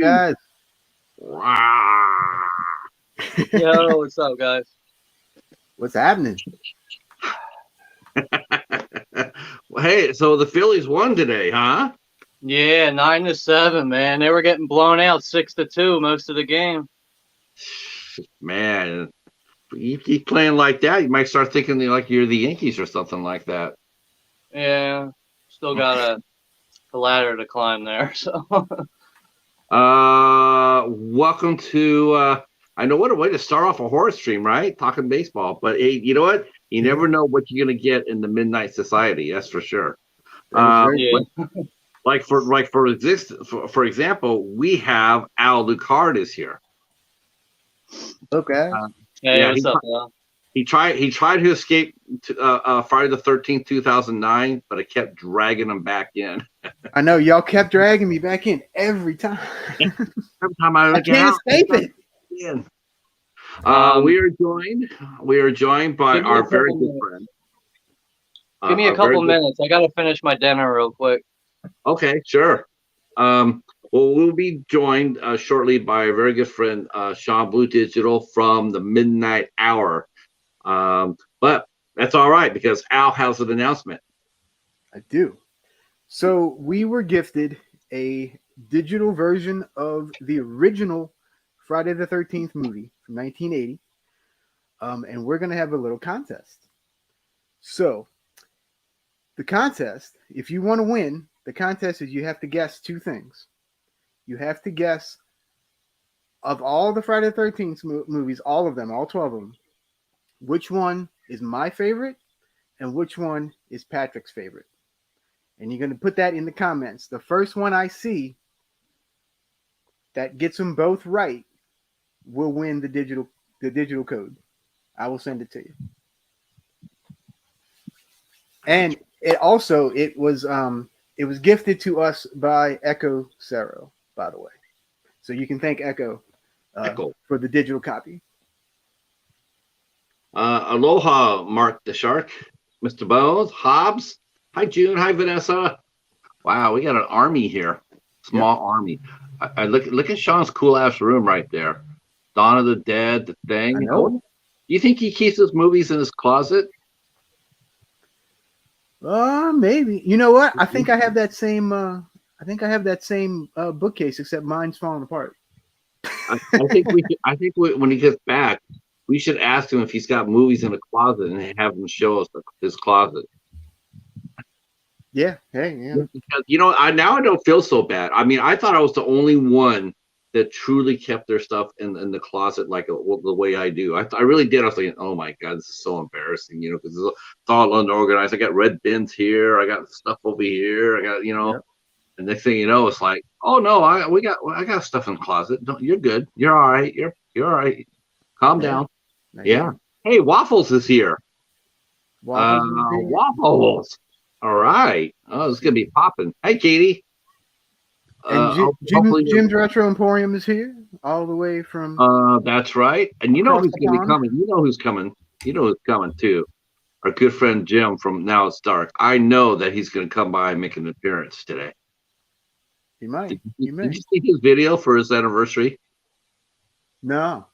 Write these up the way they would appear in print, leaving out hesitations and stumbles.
guys? Yo, what's up, guys? What's happening? Hey, so the Phillies won today, huh? Yeah, 9-7, man. They were getting blown out 6-2 most of the game. Man, you keep playing like that, you might start thinking like you're the Yankees or something like that. Yeah, still got a ladder to climb there. So, welcome to. I know what a way to start off a horror stream, right? Talking baseball, but hey, you know what? You never know what you're gonna get in the Midnight Society. That's for sure. yeah. Like for example, we have Al Lucard is here. Okay. Hey, what's up, Al? He tried to escape to, Friday the 13th, 2009, but I kept dragging him back in. I know y'all kept dragging me back in every time. Every time I can't escape it. In. We are joined by our very good friend. Give me a couple minutes. I gotta finish my dinner real quick. Okay, sure. Well, we'll be joined shortly by a very good friend, Sean Blu Digital from the Midnight Hour. But that's all right because Al has an announcement. I do. So we were gifted a digital version of the original Friday the 13th movie from 1980. And we're going to have a little contest. So the contest, if you want to win, the contest is you have to guess two things. You have to guess of all the Friday the 13th movies, all of them, all 12 of them, which one is my favorite and which one is Patrick's favorite. And you're going to put that in the comments. The first one I see that gets them both right will win the digital code. I will send it to you. And it was gifted to us by Echo Cero, by the way. So you can thank Echo for the digital copy. Aloha, Mark the Shark, Mr. Bones, Hobbs. Hi, June. Hi, Vanessa. Wow, we got an army here. Small army. I look at Sean's cool ass room right there. Dawn of the Dead, The Thing. I know. You think he keeps his movies in his closet? Maybe. You know what? I think I have that same. Bookcase, except mine's falling apart. I think when he gets back, we should ask him if he's got movies in a closet and have him show us his closet. Yeah. Hey. Yeah. Because I don't feel so bad. I mean, I thought I was the only one that truly kept their stuff in the closet like the way I do. I really did. I was like, oh my god, this is so embarrassing, because it's all unorganized. I got red bins here. I got stuff over here. I got Yep. And next thing you know, it's like, oh no, I got stuff in the closet. You're good. You're all right. You're all right. Calm down. Yeah. Hey, Waffles is here. Waffles. All right. Oh, this is gonna be popping. Hey, Katie. And Jim's Retro Emporium is here, all the way from. That's right. And you know who's gonna be coming. You know who's coming. You know who's coming too. Our good friend Jim from Now It's Dark. I know that he's gonna come by and make an appearance today. He might. Did you see his video for his anniversary? No.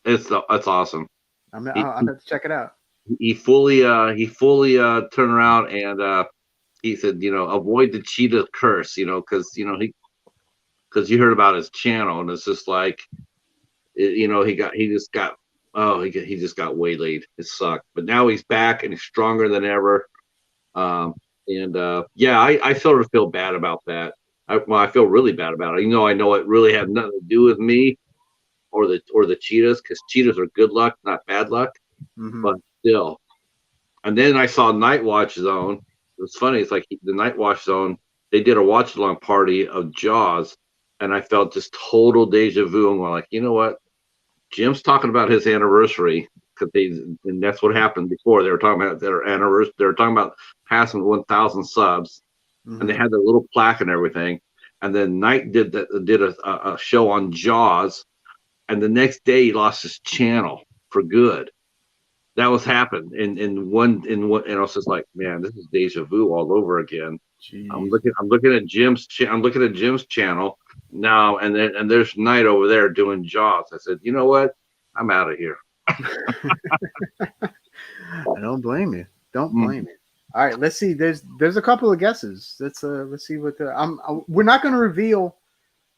It's awesome. I'll have to check it out. He fully turned around and he said, avoid the cheetah curse, because you heard about his channel and it's just like, he just got waylaid. It sucked, but now he's back and he's stronger than ever. I sort of feel bad about that. I feel really bad about it. I know it really had nothing to do with me or the cheetahs, because cheetahs are good luck, not bad luck. Mm-hmm. But still. And then I saw Night Watch Zone. It's funny. It's like the Night Watch Zone. They did a watch along party of Jaws, and I felt just total deja vu. And we're like, you know what? Jim's talking about his anniversary and that's what happened before. They were talking about their anniversary. They were talking about passing 1,000 subs, and they had their little plaque and everything. And then Night did a show on Jaws, and the next day he lost his channel for good. That was happened in one, and I was just like, man, this is deja vu all over again. Jeez. I'm looking at Jim's channel, No, and there's Knight over there doing Jaws. I said, you know what? I'm out of here. I don't blame you. Don't Mm. blame you. All right, let's see. There's a couple of guesses. Let's see what we're not going to reveal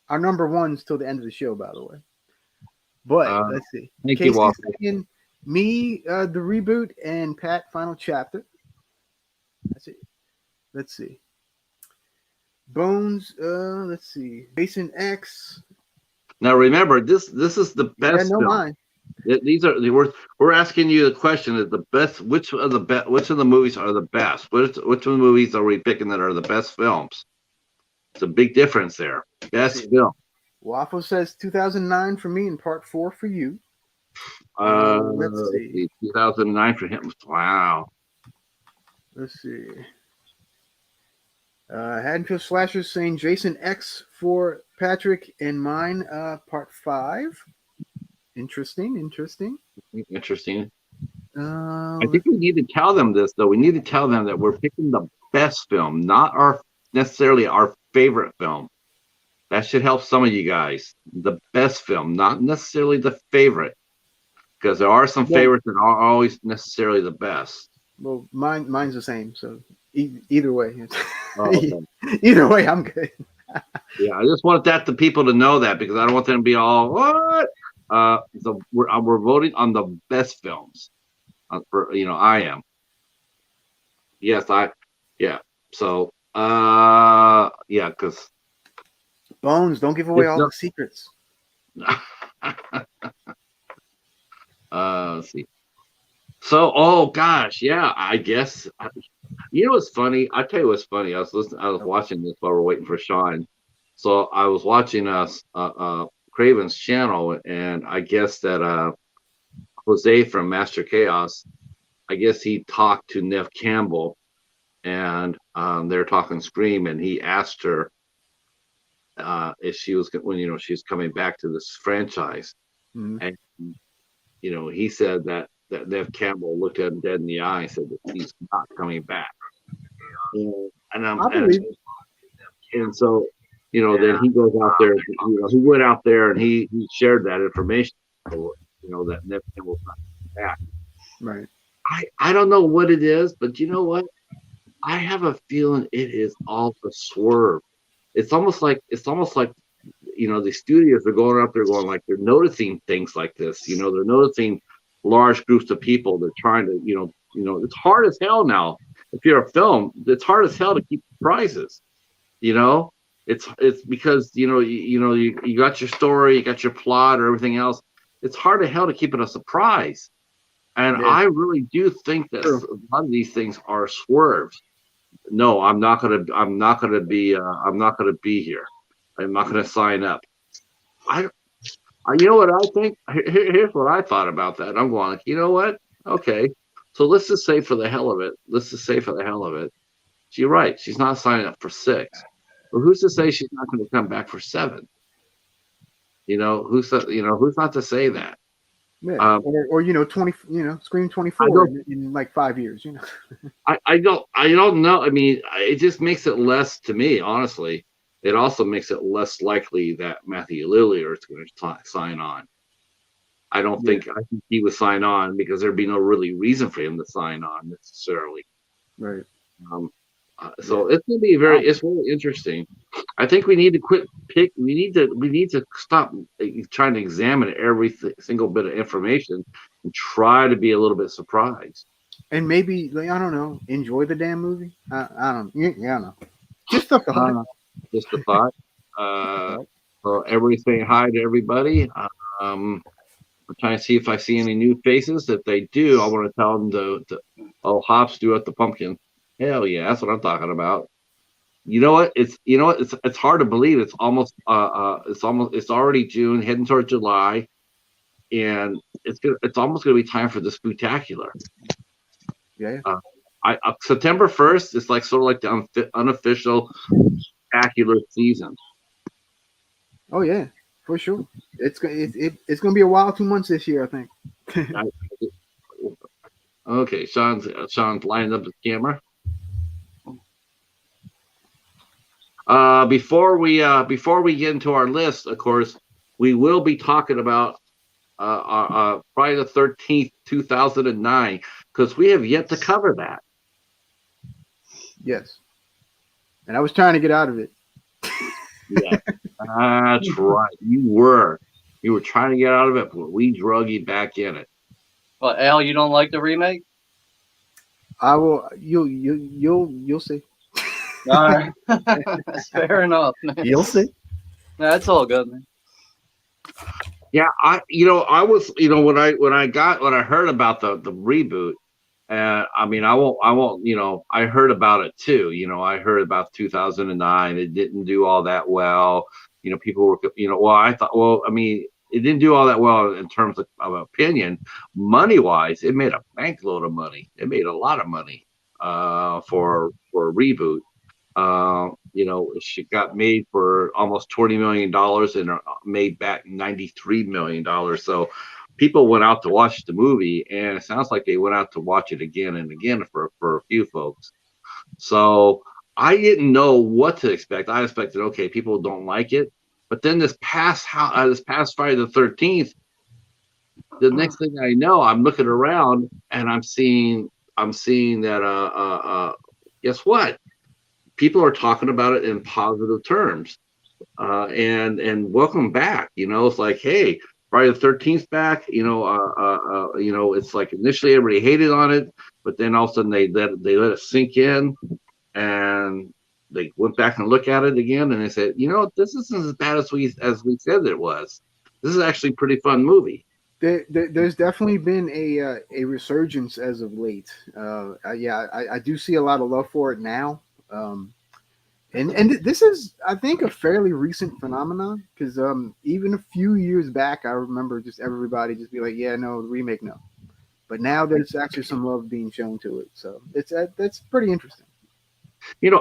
our number ones till the end of the show, by the way. But let's see. Thank you, Casey's Walker. saying me, the reboot, and Pat, final chapter. That's it. Let's see. Bones. Let's see. Jason X. Now remember, this is the Yeah, best no film. mine. These are we're asking you the question: is the best? Which of the movies are the best? Which of the movies are we picking that are the best films? It's a big difference there. Best film. Waffle says 2009 for me and part 4 for you. Let's see. 2009 for him. Wow. Let's see. Haddonfield Slasher saying Jason X for Patrick and mine, part 5. Interesting. Interesting. I I think we need to tell them this, though. We need to tell them that we're picking the best film, not necessarily our favorite film. That should help some of you guys. The best film, not necessarily the favorite, because there are some favorites that aren't always necessarily the best. Well, mine's the same. So either way, Okay. either way, I'm good. Yeah, I just want the people to know that, because I don't want them to be all what. We're voting on the best films. I am. Yes, yeah. So, yeah, because Bones, don't give away all the secrets. Let's see. So, oh gosh, yeah, I guess. You know what's funny? I tell you what's funny. I was watching this while we're waiting for Sean. So I was watching Craven's channel, and I guess that Jose from Master Chaos, I guess he talked to Nev Campbell, and they're talking Scream, and he asked her if she was when she's coming back to this franchise, and he said that Nev Campbell looked at him dead in the eye and said that he's not coming back. And so, then he goes out there. He went out there and he shared that information. That Nev Campbell's not coming back. Right. I don't know what it is, but you know what? I have a feeling it is all a swerve. It's almost like the studios are going out there going like they're noticing things like this. They're noticing large groups of people. They're trying to, it's hard as hell now. If you're a film, it's hard as hell to keep prizes. It's because you got your story, you got your plot, or everything else. It's hard as hell to keep it a surprise. And I really do think that a lot of these things are swerves. No, I'm not gonna be here. I'm not gonna sign up. You know what I think? Here's what I thought about that. I'm going like, you know what? Okay, so let's just say for the hell of it, she's right. She's not signing up for 6. But who's to say she's not going to come back for 7? Who's not to say that? Yeah. Or 20. Scream 24 in like 5 years. I don't know. I mean, it just makes it less to me, honestly. It also makes it less likely that Matthew Lillard is going to sign on. I think he would sign on because there'd be no really reason for him to sign on necessarily. Right. So it's going to be it's really interesting. I think we need to quit we need to stop trying to examine every single bit of information and try to be a little bit surprised. And maybe, I don't know, enjoy the damn movie. I don't know. Yeah, I don't know. Just a thought. Just a thought. So everybody saying hi to everybody. I'm trying to see if I see any new faces. If they do, I want to tell them to Hops do at the pumpkin. Hell yeah, that's what I'm talking about. You know what? It's hard to believe. It's already June, heading towards July, and it's almost gonna be time for the Spooktacular. Yeah. September 1st is like sort of like the unofficial Spooktacular season. Oh yeah, for sure. It's gonna be a wild 2 months this year, I think. Okay, Sean's lining up the camera. Before we get into our list, of course, we will be talking about Friday the 13th, 2009, because we have yet to cover that. Yes. And I was trying to get out of it. Yeah, that's right. You were trying to get out of it, but we drug you back in it. Well, Al, you don't like the remake? I will. You'll see. All right. That's fair enough, man. You'll see. That's all good, man. Yeah, I was when I heard about the reboot, I mean, I won't, I heard about it too. I heard about 2009. It didn't do all that well. People were, well, I thought, well, I mean, it didn't do all that well in terms of opinion. Money wise, it made a bank load of money. It made a lot of money for a reboot. She got made for almost $20 million and made back $93 million. So people went out to watch the movie, and it sounds like they went out to watch it again and again for a few folks. So I didn't know what to expect. I expected, okay, people don't like it. But then this past Friday the 13th, the next thing I know, I'm looking around and I'm seeing that guess what? People are talking about it in positive terms. And welcome back. It's like, hey, Friday the 13th back. It's like initially everybody hated on it, but then all of a sudden they let it sink in, and they went back and looked at it again, and they said, this isn't as bad as we said it was. This is actually a pretty fun movie. There's definitely been a resurgence as of late. I do see a lot of love for it now. And this is, I think, a fairly recent phenomenon, because even a few years back, I remember just everybody just be like, yeah, no, the remake, no. But now there's actually some love being shown to it, so that's pretty interesting.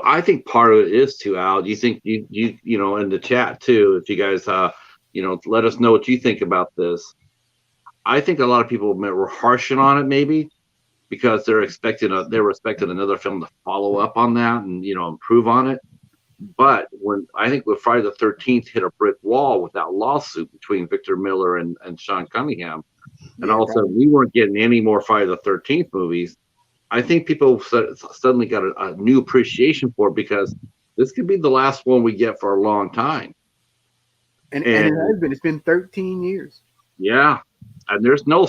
I think part of it is too, Al. You think you in the chat too, if you guys let us know what you think about this. I think a lot of people were harshing on it, maybe because they were expecting another film to follow up on that and improve on it. But when Friday the 13th hit a brick wall with that lawsuit between Victor Miller and Sean Cunningham, and also we weren't getting any more Friday the 13th movies, I think people suddenly got a new appreciation for it, because this could be the last one we get for a long time. And it has been. It's been 13 years. Yeah, and there's no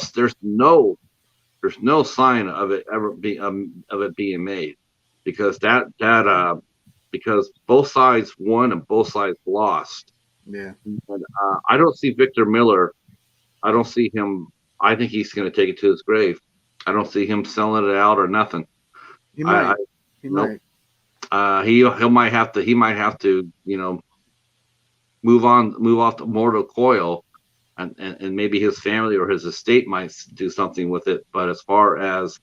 sign of it ever being made, because because both sides won and both sides lost. Yeah. And, I don't see Victor Miller. I don't see him. I think he's going to take it to his grave. I don't see him selling it out or nothing. He might. He might. He might have to. Move off the mortal coil, and maybe his family or his estate might do something with it. But as far as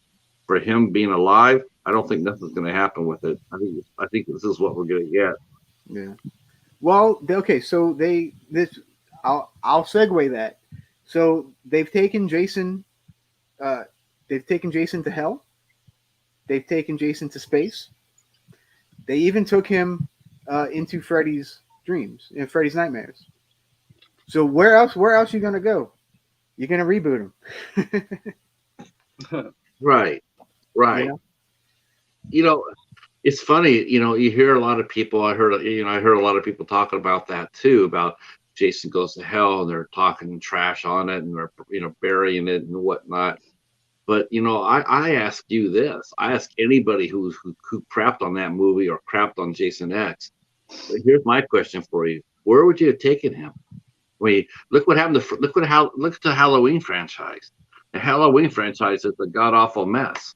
for him being alive, I don't think nothing's going to happen with it. I think this is what we're going to get. Yeah. Well, okay. So I'll segue that. So they've taken Jason. They've taken Jason to hell. They've taken Jason to space. They even took him into Freddy's dreams and Freddy's nightmares. So where else are you gonna go? You're gonna reboot him. Right. It's funny, you hear a lot of people, I heard a lot of people talking about that too, about Jason Goes to Hell, and they're talking trash on it, and they're burying it and whatnot. But I ask you this. I ask anybody who crapped on that movie or crapped on Jason X. But here's my question for you: where would you have taken him? I mean, look what happened to look at the Halloween franchise. The Halloween franchise is a god awful mess.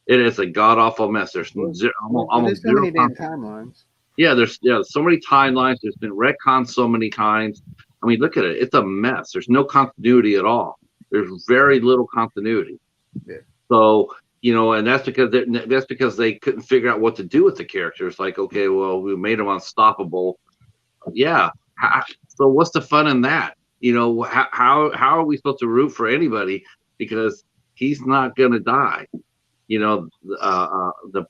It is a god awful mess. There's almost so many damn timelines. Yeah, there's so many timelines. There's been retconned so many times. I mean, look at it. It's a mess. There's no continuity at all. There's very little continuity. Yeah. So, and that's because they couldn't figure out what to do with the characters. Like, okay, well, we made them unstoppable. Yeah. So what's the fun in that? How are we supposed to root for anybody, because he's not going to die? The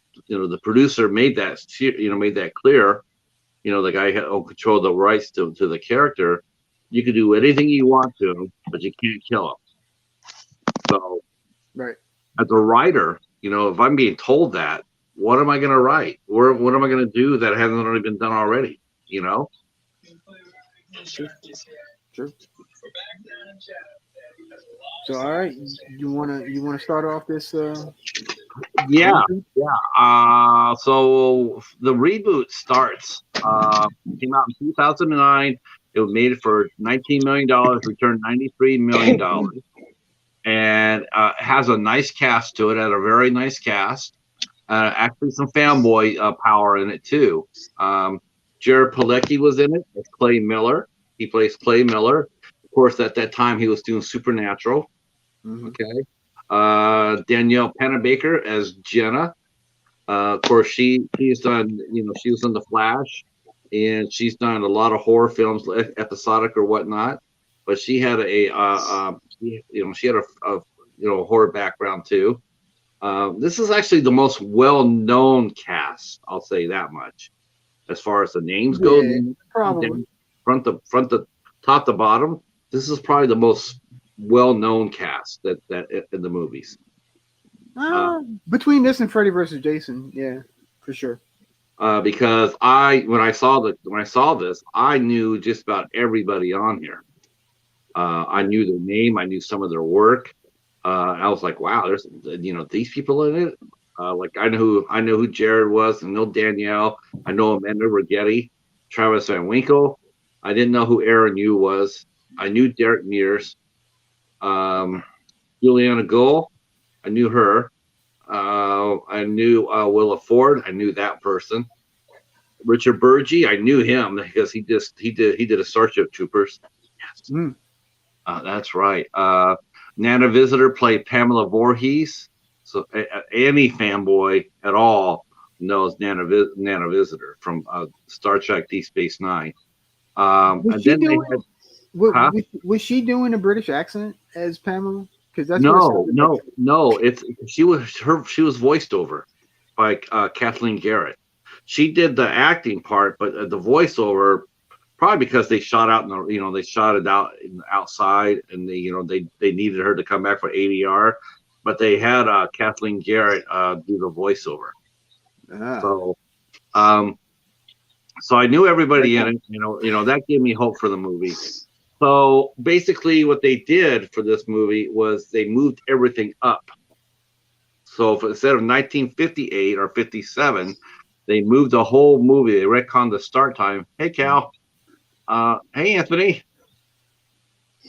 producer made that clear. you know, the guy who controlled the rights to the character. You can do anything you want to him, but you can't kill him. So, Right. as a writer, you know, if I'm being told that, what am I going to write? Or what am I going to do that hasn't already been done already? You know? True. True. So, all right, you wanna start off this? Yeah, Reboot? yeah. So the reboot starts. Came out in 2009. It was made for $19 million, returned $93 million, and has a nice cast to it. Had a very nice cast. Actually, some fanboy power in it too. Jared Padalecki was in it as Clay Miller. He plays Clay Miller. Of course, at that time he was doing Supernatural. Mhm. Okay. Danielle Panabaker as Jenna. Of course, she's done, you know, she was in The Flash, and she's done a lot of horror films, episodic or whatnot. But she had she had a horror background too. This is actually the most well-known cast. I'll say that much. As far as the names go, Yeah, probably. front to top to bottom, this is probably the most well-known cast that in the movies. Between this and Freddy versus Jason, yeah, for sure. Because when I saw this, I knew just about everybody on here. I knew their name, I knew some of their work. I was like, wow, there's these people in it. Like I know who Jared was, I know Danielle, I know Amanda Rigetti, Travis Van Winkle. I didn't know who Aaron Yu was. I knew Derek Mears, Juliana Gull. I knew her. I knew Willa Ford. I knew that person. Richard Burgi. I knew him because he did a Starship Troopers. Yes, that's right. Nana Visitor played Pamela Voorhees. So any fanboy at all knows Nana Visitor from Star Trek: Deep Space Nine. And then they had. Huh? Was she doing a British accent as Pamela? Because that's No. She was voiced over by Kathleen Garrett. She did the acting part, but the voiceover probably because they shot out they shot it out outside, and they needed her to come back for ADR, but they had Kathleen Garrett do the voiceover. So I knew everybody in it. That gave me hope for the movie. So basically what they did for this movie was they moved everything up. So instead of 1958 or 57, they moved the whole movie. They retconned the start time. Hey, Cal. Hey, Anthony.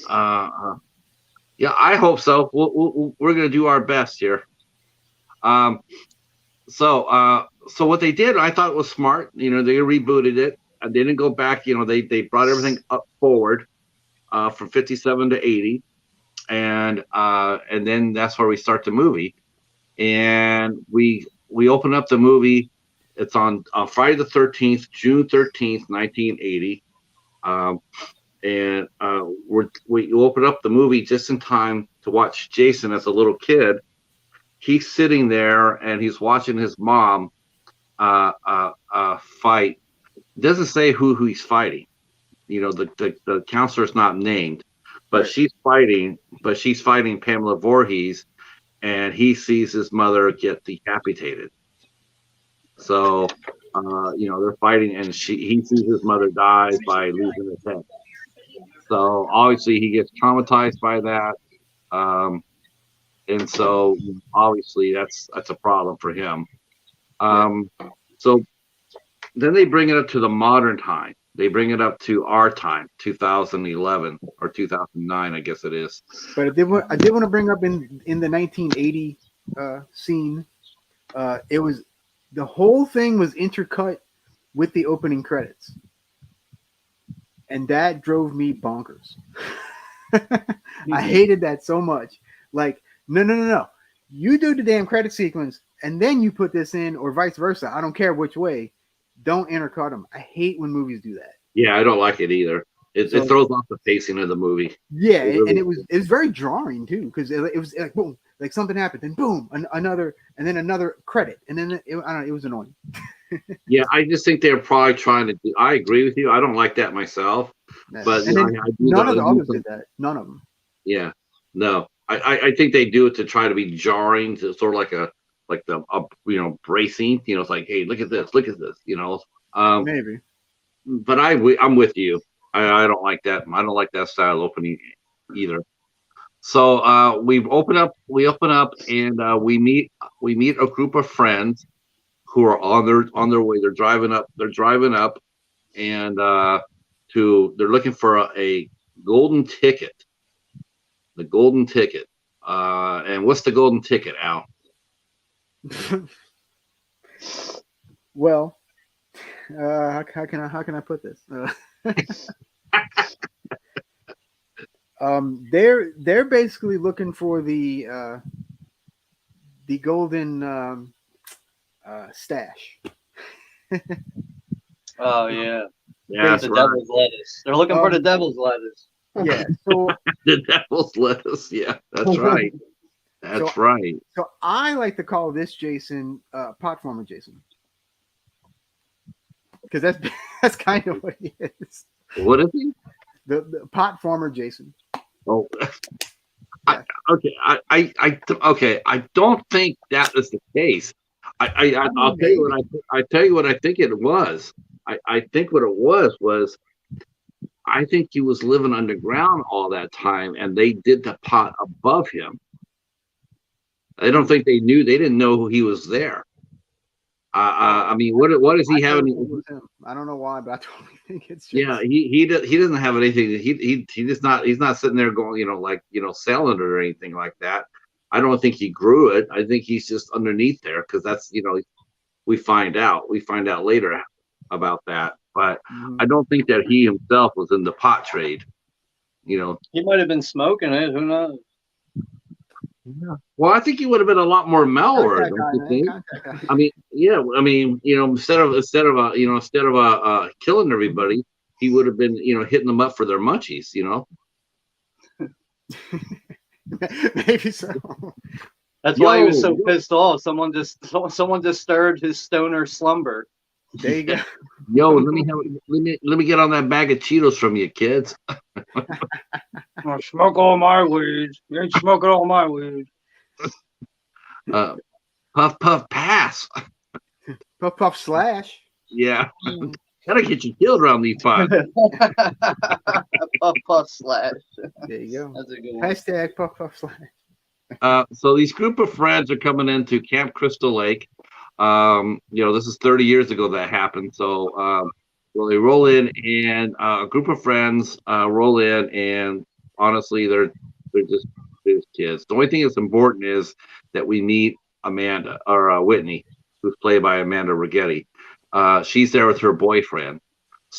Yeah, I hope so. We're going to do our best here. So what they did, I thought was smart. They rebooted it. They didn't go back. They brought everything up forward. From 57 to 80, and then that's where we start the movie, and we open up the movie. It's on Friday the 13th, June 13th, 1980, and we open up the movie just in time to watch Jason as a little kid. He's sitting there and he's watching his mom fight. It doesn't say who he's fighting. The counselor's not named, but she's fighting Pamela Voorhees, and he sees his mother get decapitated. So, they're fighting, and he sees his mother die by losing his head. So obviously he gets traumatized by that, and so obviously that's a problem for him. So then they bring it up to the modern time. They bring it up to our time, 2011 or 2009, I guess it is. But I did want to bring up in the 1980 scene. It was the whole thing was intercut with the opening credits, and that drove me bonkers. I hated that so much. Like, no. You do the damn credit sequence, and then you put this in, or vice versa. I don't care which way. Don't intercut them. I hate when movies do that. Yeah, I don't like it either. It throws off the pacing of the movie. Yeah, and it was very jarring too, because it was like boom, like something happened, then boom, another, and then another credit, and then I don't know, it was annoying. Yeah, I just think they're probably trying to do. I agree with you. I don't like that myself, but And then I do none of I the do others think- did that. None of them. Yeah, no, I think they do it to try to be jarring, to sort of like the bracing. It's like, hey, look at this, Maybe. But I'm with you. I don't like that. I don't like that style opening either. So we open up, and we meet a group of friends who are on their way. They're driving up, and they're looking for a golden ticket. The golden ticket. And what's the golden ticket, Al? Well, how can I put this? They're basically looking for the golden stash. Oh yeah, Yeah, the that's right. devil's lettuce. They're looking for the devil's lettuce. Yeah. So The devil's lettuce. Yeah, that's right. That's right. so I like to call this Jason pot farmer Jason, because that's kind of what he is. What is he? The pot farmer Jason. Oh, Yeah. okay. I don't think that is the case. I'll tell you what I think it was. I think what it was I think he was living underground all that time, and they did the pot above him. I don't think they didn't know who he was there. I mean, what is he having? I don't know why, but I totally think it's just, Yeah, he doesn't have anything. He's not sitting there going selling it or anything like that. I don't think he grew it. I think he's just underneath there, because that's we find out later about that. But I don't think that he himself was in the pot trade. He might have been smoking it. Who knows? Yeah. Well, I think he would have been a lot more mellower, don't you think? I mean, yeah. I mean, instead of killing everybody, he would have been hitting them up for their munchies. Maybe so. That's why he was so pissed off. Someone just disturbed his stoner slumber. There you go. Yo, let me get on that bag of Cheetos from you, kids. I'll smoke all my weed. You ain't smoking all my weed. Puff puff pass. Puff puff slash. Yeah. Gotta get you killed around these parts. Puff puff slash. There you go. That's a good one. Hashtag puff puff slash. So these group of friends are coming into Camp Crystal Lake. This is 30 years ago that happened. So they roll in, and a group of friends roll in, and honestly, they're just kids. The only thing that's important is that we meet Amanda, or Whitney, who's played by Amanda Rigetti. She's there with her boyfriend,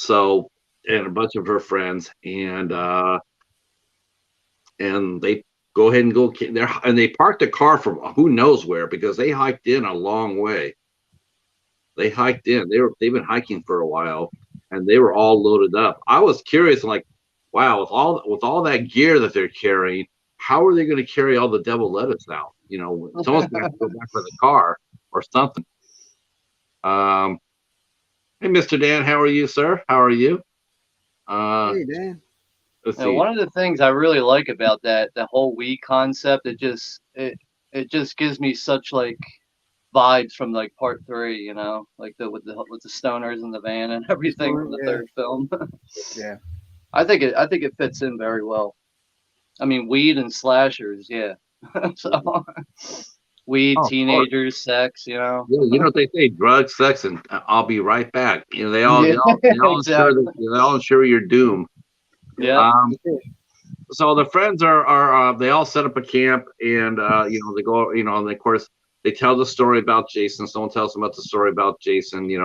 and a bunch of her friends, and they go ahead and go there, and they parked the car from who knows where, because they hiked in a long way. They hiked in. They've been hiking for a while, and they were all loaded up. I was curious, like, wow, with all that gear that they're carrying, how are they going to carry all the devil lettuce out? Someone's going to have to go back for the car or something. Hey, Mr. Dan, how are you, sir? How are you? Hey, Dan. Let's see. One of the things I really like about the whole weed concept, it just gives me such like vibes from like part 3, like with the stoners in the van and everything from the third film. Yeah. I think it fits in very well. I mean, weed and slashers, yeah. So weed, teenagers, sex, Yeah, what they say, drugs, sex, and I'll be right back. They all ensure your doom. Yeah. So the friends are they all set up a camp, and they go, and of course they tell the story about Jason. Someone tells them about the story about Jason. He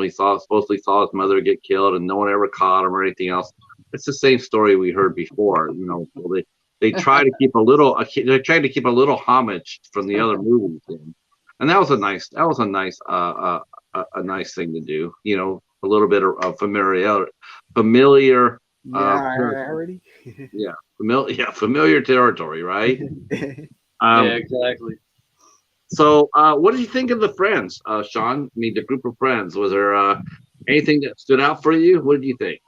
supposedly saw his mother get killed, and no one ever caught him or anything else. It's the same story we heard before. So they try to keep a little. They tried to keep a little homage from the other movies, and that was a nice thing to do. A little bit of familiar. Yeah, already. Familiar territory, right? Yeah, Um, exactly. so, what did you think of the friends, Sean? I mean, the group of friends. Was there anything that stood out for you? What did you think?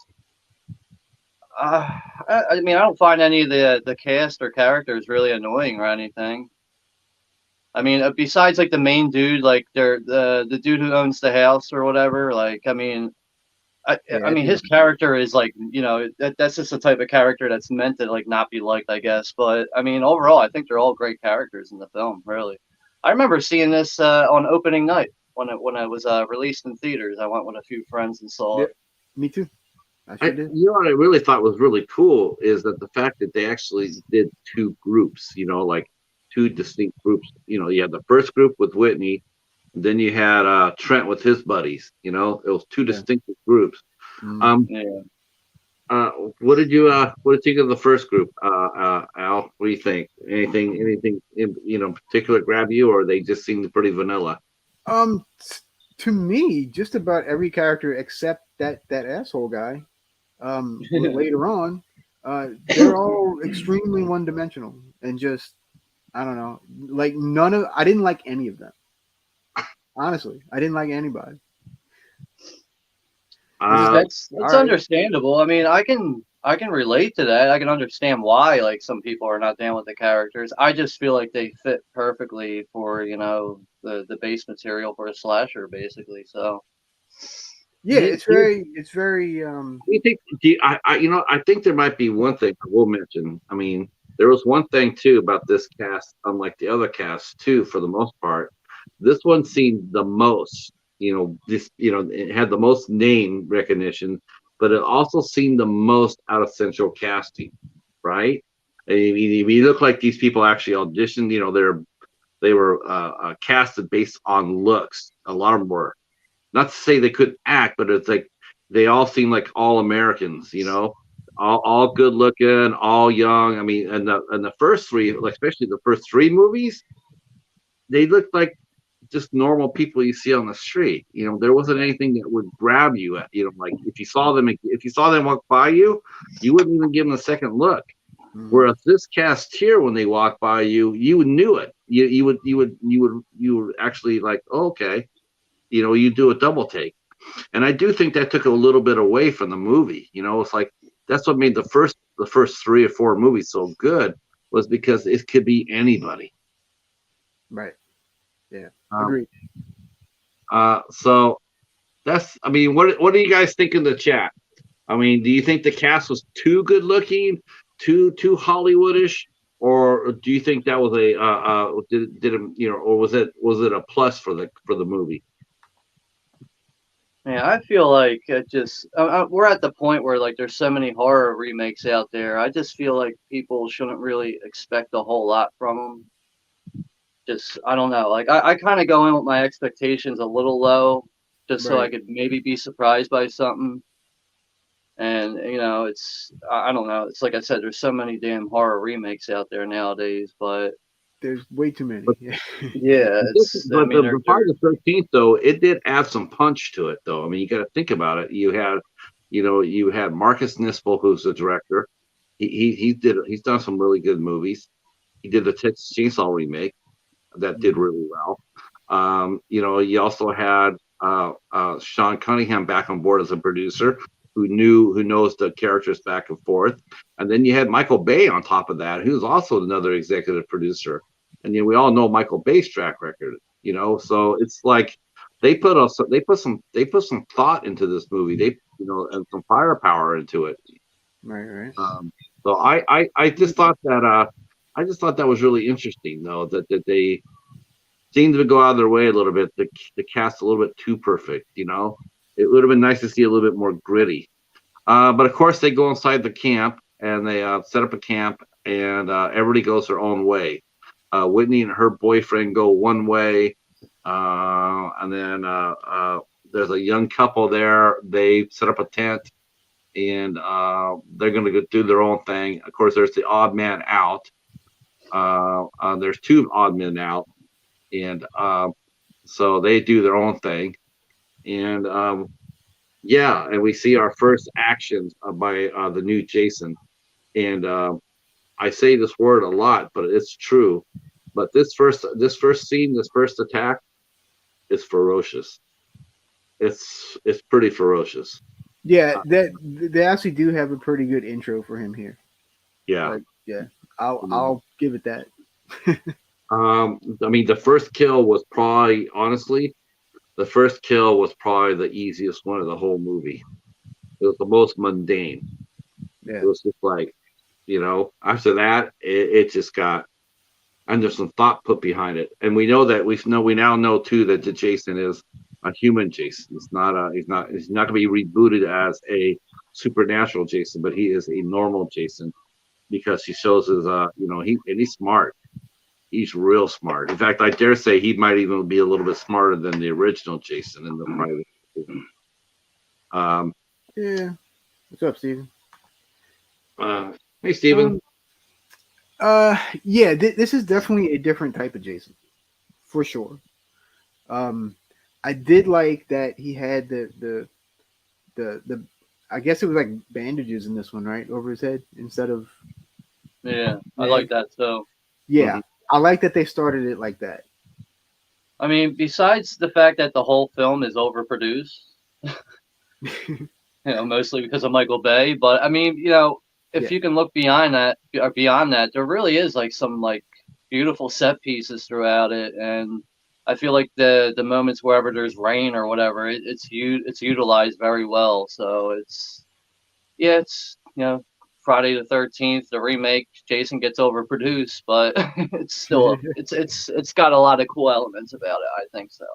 Uh, I mean, I don't find any of the cast or characters really annoying or anything. I mean, besides like the main dude, like the dude who owns the house or whatever. Like, I Yeah, I mean, think his character is like, that's just the type of character that's meant to like not be liked, I guess. But I mean, overall, I think they're all great characters in the film. Really, I remember seeing this on opening night when it was released in theaters. I went with a few friends and saw yeah, it. me too. I sure did. You know what I really thought was really cool is that the fact that they actually did two groups, like two distinct groups. You had the first group with Whitney, and then you had Trent with his buddies. It was two Yeah. distinct groups. Mm. Um, Yeah. uh, what did you think of the first group, Al? What do you think? Anything in particular grab you, or they just seemed pretty vanilla? T- to me, just about every character except that asshole guy. Later on, they're all extremely one dimensional and just I don't know. Like none of I didn't like any of them. Honestly, I didn't like anybody. It's just Uh, like all That's right, understandable. I mean, I can relate to that. I can understand why like some people are not down with the characters. I just feel like they fit perfectly for the base material for a slasher, basically. So yeah, do, do, it's very do you think? I think there might be one thing I will mention. I mean, there was one thing too about this cast, unlike the other casts too, for the most part. This one seemed the most, it had the most name recognition, but it also seemed the most out of central casting, right? I mean, you look like these people actually auditioned. They were casted based on looks. A lot of them were. Not to say they couldn't act, but it's like they all seem like all Americans, all good looking, all young. I mean, and the first three, like especially the first three movies, they looked like just normal people you see on the street. There wasn't anything that would grab you. Like if you saw them walk by you, you wouldn't even give them a second look. mm, Whereas this cast here, when they walk by you, you knew it. You would actually like, oh, okay, you do a double take. And I do think that took a little bit away from the movie. It's like that's what made the first 3 or 4 movies so good was because it could be anybody. right. Yeah, Um, agreed. so I mean, what do you guys think in the chat? I mean, do you think the cast was too good looking, too Hollywoodish, or do you think that was or was it a plus for the movie? yeah, I feel like it just we're at the point where like there's so many horror remakes out there. I just feel like people shouldn't really expect a whole lot from them. Just I don't know. Like I kind of go in with my expectations a little low, just so I Right. could maybe be surprised by something. And I don't know. It's like I said, there's so many damn horror remakes out there nowadays. But There's way too many. But Yeah. yeah, I but mean the Friday the 13th though, it did add some punch to it though. I mean, you got to think about it. You had Marcus Nispel, who's the director. He's done some really good movies. He did the Texas Chainsaw remake that did Mm, really well. You also had Sean Cunningham back on board as a producer who knows the characters back and forth. And then you had Michael Bay on top of that, who's also another executive producer. And we all know Michael Bay's track record, so it's like they put some thought into this movie. And some firepower into it. right, right. Um, so I just thought that was really interesting though, that they seemed to go out of their way a little bit to cast a little bit too perfect. It would have been nice to see a little bit more gritty. But of course, they go inside the camp and they set up a camp, and everybody goes their own way. Whitney and her boyfriend go one way, and then there's a young couple there. They set up a tent, and they're going to go do their own thing. Of course, there's the odd man out. There's two odd men out, and so they do their own thing. And yeah, and we see our first actions by the new Jason. And I say this word a lot, but it's true. But this first scene, this first attack, is ferocious. It's pretty ferocious. Yeah, that they actually do have a pretty good intro for him here. Yeah. Like, yeah, I'll give it that. I mean, the first kill was probably, honestly, the first kill was probably the easiest one of the whole movie. It was the most mundane. Yeah. It was just like, after that, it just got, and there's some thought put behind it. And we know that we now know too that the Jason is a human Jason. He's not going to be rebooted as a supernatural Jason, but he is a normal Jason because he shows his, he's smart. He's real smart. In fact, I dare say he might even be a little bit smarter than the original Jason in the private. Yeah. What's up, Steven? Hey, Steven. Yeah, this is definitely a different type of Jason, for sure. I did like that he had the I guess it was like bandages in this one, right, over his head instead of. Yeah, I like that. So yeah, I like that they started it like that. I mean, besides the fact that the whole film is overproduced, mostly because of Michael Bay, but I mean, if you can look beyond that, there really is like some like beautiful set pieces throughout it, and I feel like the moments wherever there's rain or whatever, it's utilized very well. So it's Friday the 13th, the remake. Jason gets overproduced, but it's still it's got a lot of cool elements about it. I think so.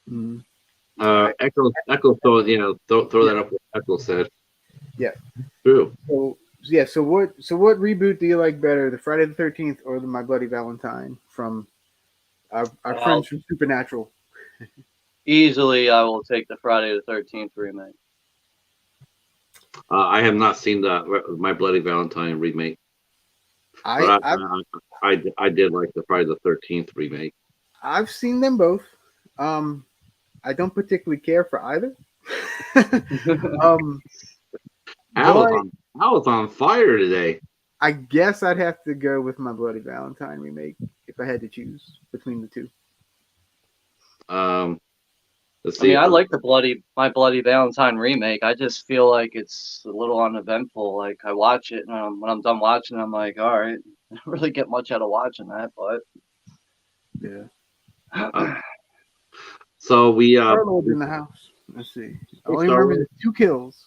Mm-hmm. Echo, throw that up. What Echo said. Yeah. True. So what reboot do you like better, the Friday the 13th or the My Bloody Valentine from our friends from Supernatural? Easily, I will take the Friday the 13th remake. I have not seen the My Bloody Valentine remake. I did like the Friday the 13th remake. I've seen them both. I don't particularly care for either. I was on fire today. I guess I'd have to go with My Bloody Valentine remake if I had to choose between the two. Let's see. I like My Bloody Valentine remake. I just feel like it's a little uneventful. Like I watch it, and when I'm done watching, I'm like, all right, I don't really get much out of watching that, but yeah. So we Star-Lord in the house. Let's see. I only remember the 2 kills.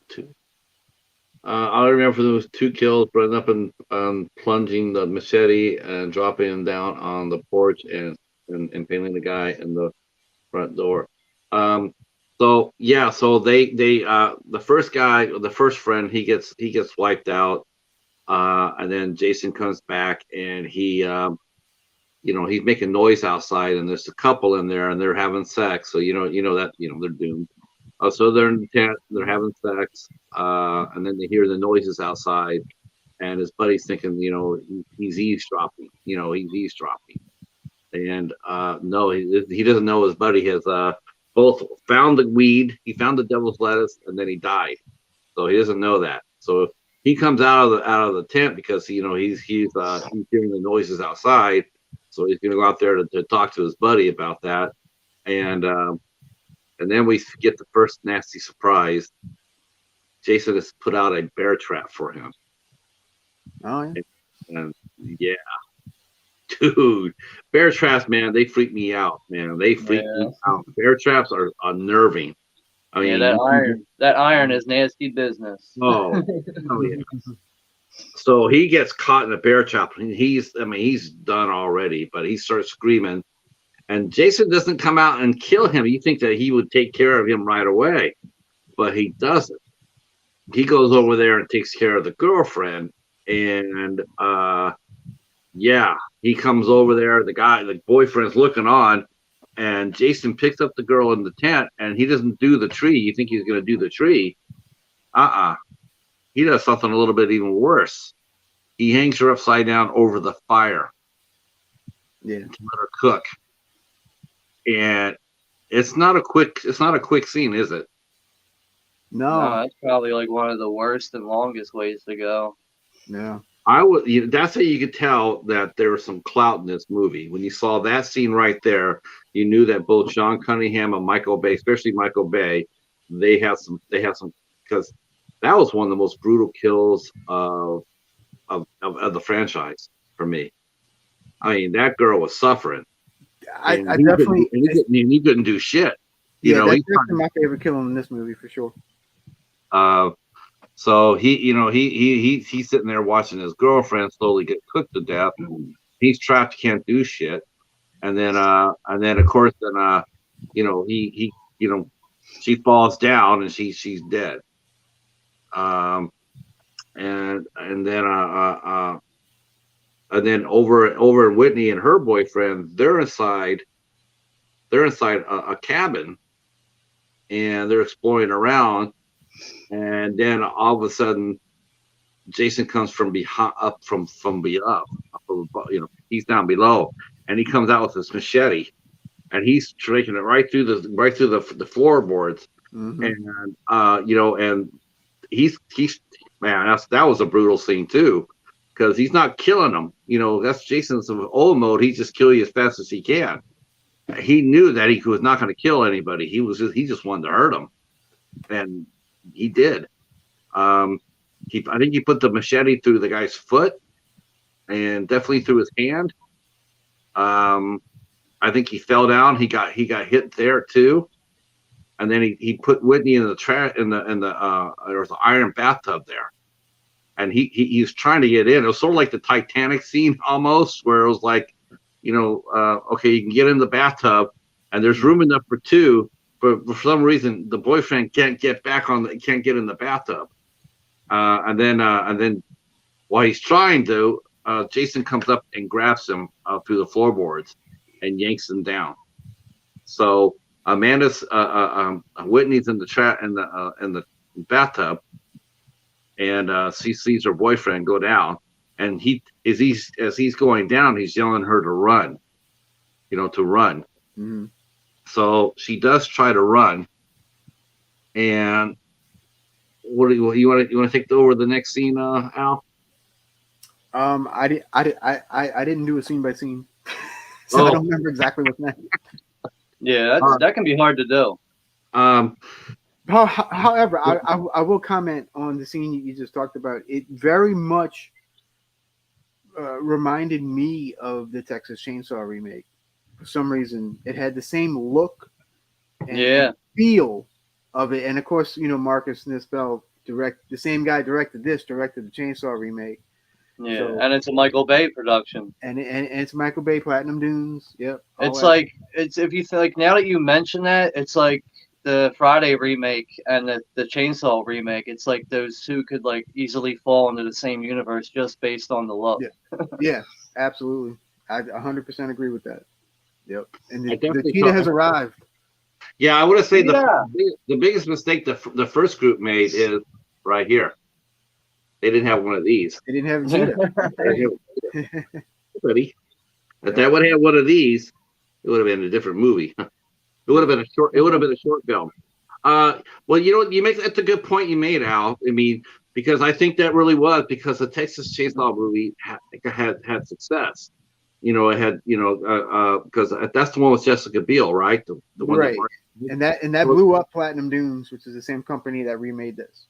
2. I remember there was 2 kills, running up and plunging the machete and dropping him down on the porch and impaling the guy in the front door. So they the first guy, the first friend, he gets wiped out, and then Jason comes back and he he's making noise outside, and there's a couple in there and they're having sex. So that they're doomed. So they're in the tent, they're having sex, and then they hear the noises outside, and his buddy's thinking, he's eavesdropping. He's eavesdropping, and no, he doesn't know his buddy has both found the weed, he found the devil's lettuce, and then he died. So he doesn't know that. So he comes out of the tent because he's hearing the noises outside. So he's going to go out there to talk to his buddy about that, and then we get the first nasty surprise. Jason has put out a bear trap for him. Oh yeah. And yeah, dude, bear traps, man, they freak me out, man. They freak me out. Bear traps are unnerving. I mean, that iron is nasty business. Oh yeah. So he gets caught in a bear trap. He's done already, but he starts screaming. And Jason doesn't come out and kill him. You think that he would take care of him right away, but he doesn't. He goes over there and takes care of the girlfriend. And he comes over there. The boyfriend's looking on, and Jason picks up the girl in the tent, and he doesn't do the tree. You think he's going to do the tree? He does something a little bit even worse. He hangs her upside down over the fire. Yeah, to let her cook. And it's not a quick scene, is it? No, that's probably like one of the worst and longest ways to go. Yeah. I would. That's how you could tell that there was some clout in this movie. When you saw that scene right there, you knew that both Sean Cunningham and Michael Bay, especially Michael Bay, they have some. They have some because that was one of the most brutal kills of the franchise for me. I mean, that girl was suffering, and I definitely. he couldn't do shit. Yeah, that's definitely my favorite kill in this movie for sure. So he's sitting there watching his girlfriend slowly get cooked to death. He's trapped, can't do shit, and then of course she falls down and she's dead. And then over Whitney and her boyfriend, they're inside a cabin, and they're exploring around, and then all of a sudden Jason comes from behind, he's down below, and he comes out with his machete, and he's taking it right through the floorboards, and and he's man, that was a brutal scene too, because he's not killing them. That's Jason's old mode. He's just killing you as fast as he can. He knew that he was not going to kill anybody. He just wanted to hurt him, and he did. I think he put the machete through the guy's foot, and definitely through his hand. I think he fell down. He got hit there too, and then he put Whitney in the trash there was an iron bathtub there, and he was trying to get in. It was sort of like the Titanic scene almost, where it was like, okay, you can get in the bathtub, and there's room enough for two, but for some reason the boyfriend can't get in the bathtub, and then while he's trying to, Jason comes up and grabs him through the floorboards and yanks him down. So Amanda's Whitney's in the bathtub, and she sees her boyfriend go down, and as he's going down, he's yelling her to run, to run. Mm-hmm. So she does try to run, and what do you want to take over the next scene, Al? I didn't do a scene by scene, so I don't remember exactly what's next. Yeah, that can be hard to do. However, I will comment on the scene you just talked about. It very much reminded me of the Texas Chainsaw remake. For some reason, it had the same look and feel of it. And of course, Marcus Nispel the same guy directed the Chainsaw remake. Yeah, so, and it's a Michael Bay production. And it's Michael Bay, Platinum Dunes. Yep. It's if you think, now that you mention that, it's like the Friday remake and the Chainsaw remake. It's like those two could like easily fall into the same universe just based on the look. Yeah, absolutely. I 100% agree with that. Yep. And the Cheetah has arrived. Yeah, I would say the biggest mistake the first group made is right here. They didn't have one of these. They didn't have a Cheetah. Buddy. If they would have had one of these, it would have been a different movie. It would have been a short film. Well, that's a good point you made, Al. I mean, because I think that really was because the Texas Chainsaw movie had success. It had, because that's the one with Jessica Biel, right? The one right. And that blew up Platinum Dunes, which is the same company that remade this.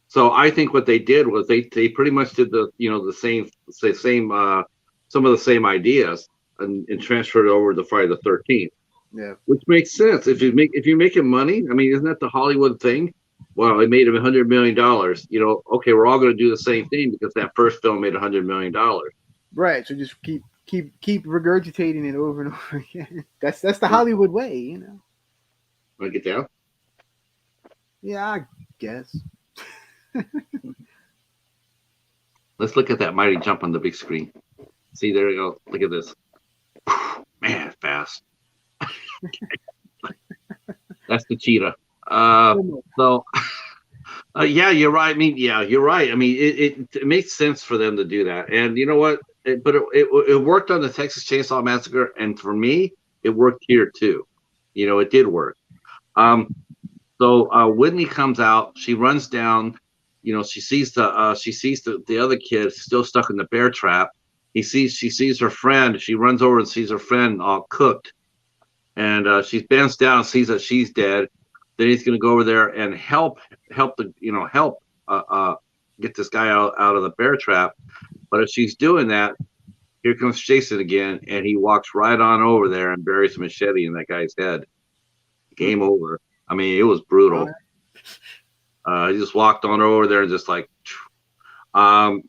So I think what they did was they pretty much did the same some of the same ideas and transferred it over to Friday the 13th. Yeah, which makes sense if you're making money. I mean, isn't that the Hollywood thing? Well, they made $100 million. Okay, we're all going to do the same thing because that first film made $100 million. Right. So just keep regurgitating it over and over again. That's the Hollywood way, Want to get down? Yeah, I guess. Let's look at that mighty jump on the big screen. See, there you go. Look at this. Man, fast. That's the Cheetah. Yeah, you're right. I mean, you're right. I mean, it makes sense for them to do that. And you know what? It worked on the Texas Chainsaw Massacre, and for me, it worked here too. It did work. So Whitney comes out. She runs down, she sees the other kid still stuck in the bear trap. She sees her friend. She runs over and sees her friend all cooked, and she bends down and sees that she's dead. Then he's going to go over there and help get this guy out of the bear trap. But as she's doing that, here comes Jason again, and he walks right on over there and buries a machete in that guy's head. Game over. I mean, it was brutal. He just walked on over there and just like, and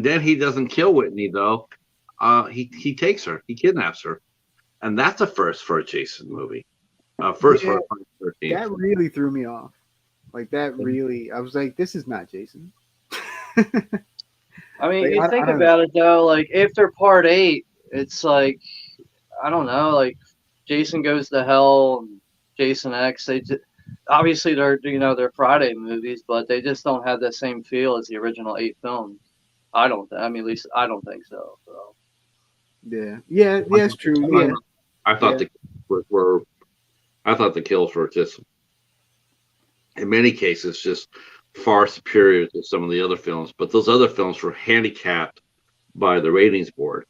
then he doesn't kill Whitney though. He takes her, he kidnaps her, and that's a first for a Jason movie. First for a Friday the 13th. That really threw me off. Like that really, I was like, this is not Jason. I mean, Like, you I think don't about it though. Like after part 8, it's like I don't know. Like Jason Goes to Hell, and Jason X. Obviously they're Friday movies, but they just don't have the same feel as the original 8 films. I mean, at least I don't think so. So. Yeah, it's true. Yeah, I thought the kills were just, in many cases, just far superior to some of the other films. But those other films were handicapped by the ratings board.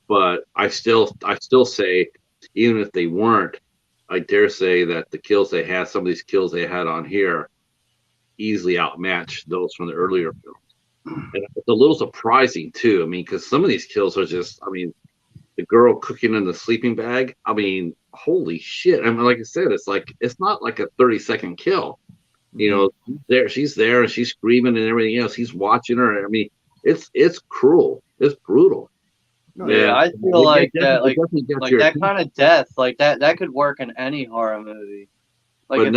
But I still say, even if they weren't, I dare say that the kills they had, some of these kills they had on here, easily outmatched those from the earlier films. And it's a little surprising too. I mean, because some of these kills are just, I mean, the girl cooking in the sleeping bag. I mean, holy shit! I mean, like I said, it's not like a 30-second kill. She's there and she's screaming and everything else. He's watching her. I mean, it's cruel. It's brutal. Yeah, I feel like that, like that kind of death, like that could work in any horror movie. Like if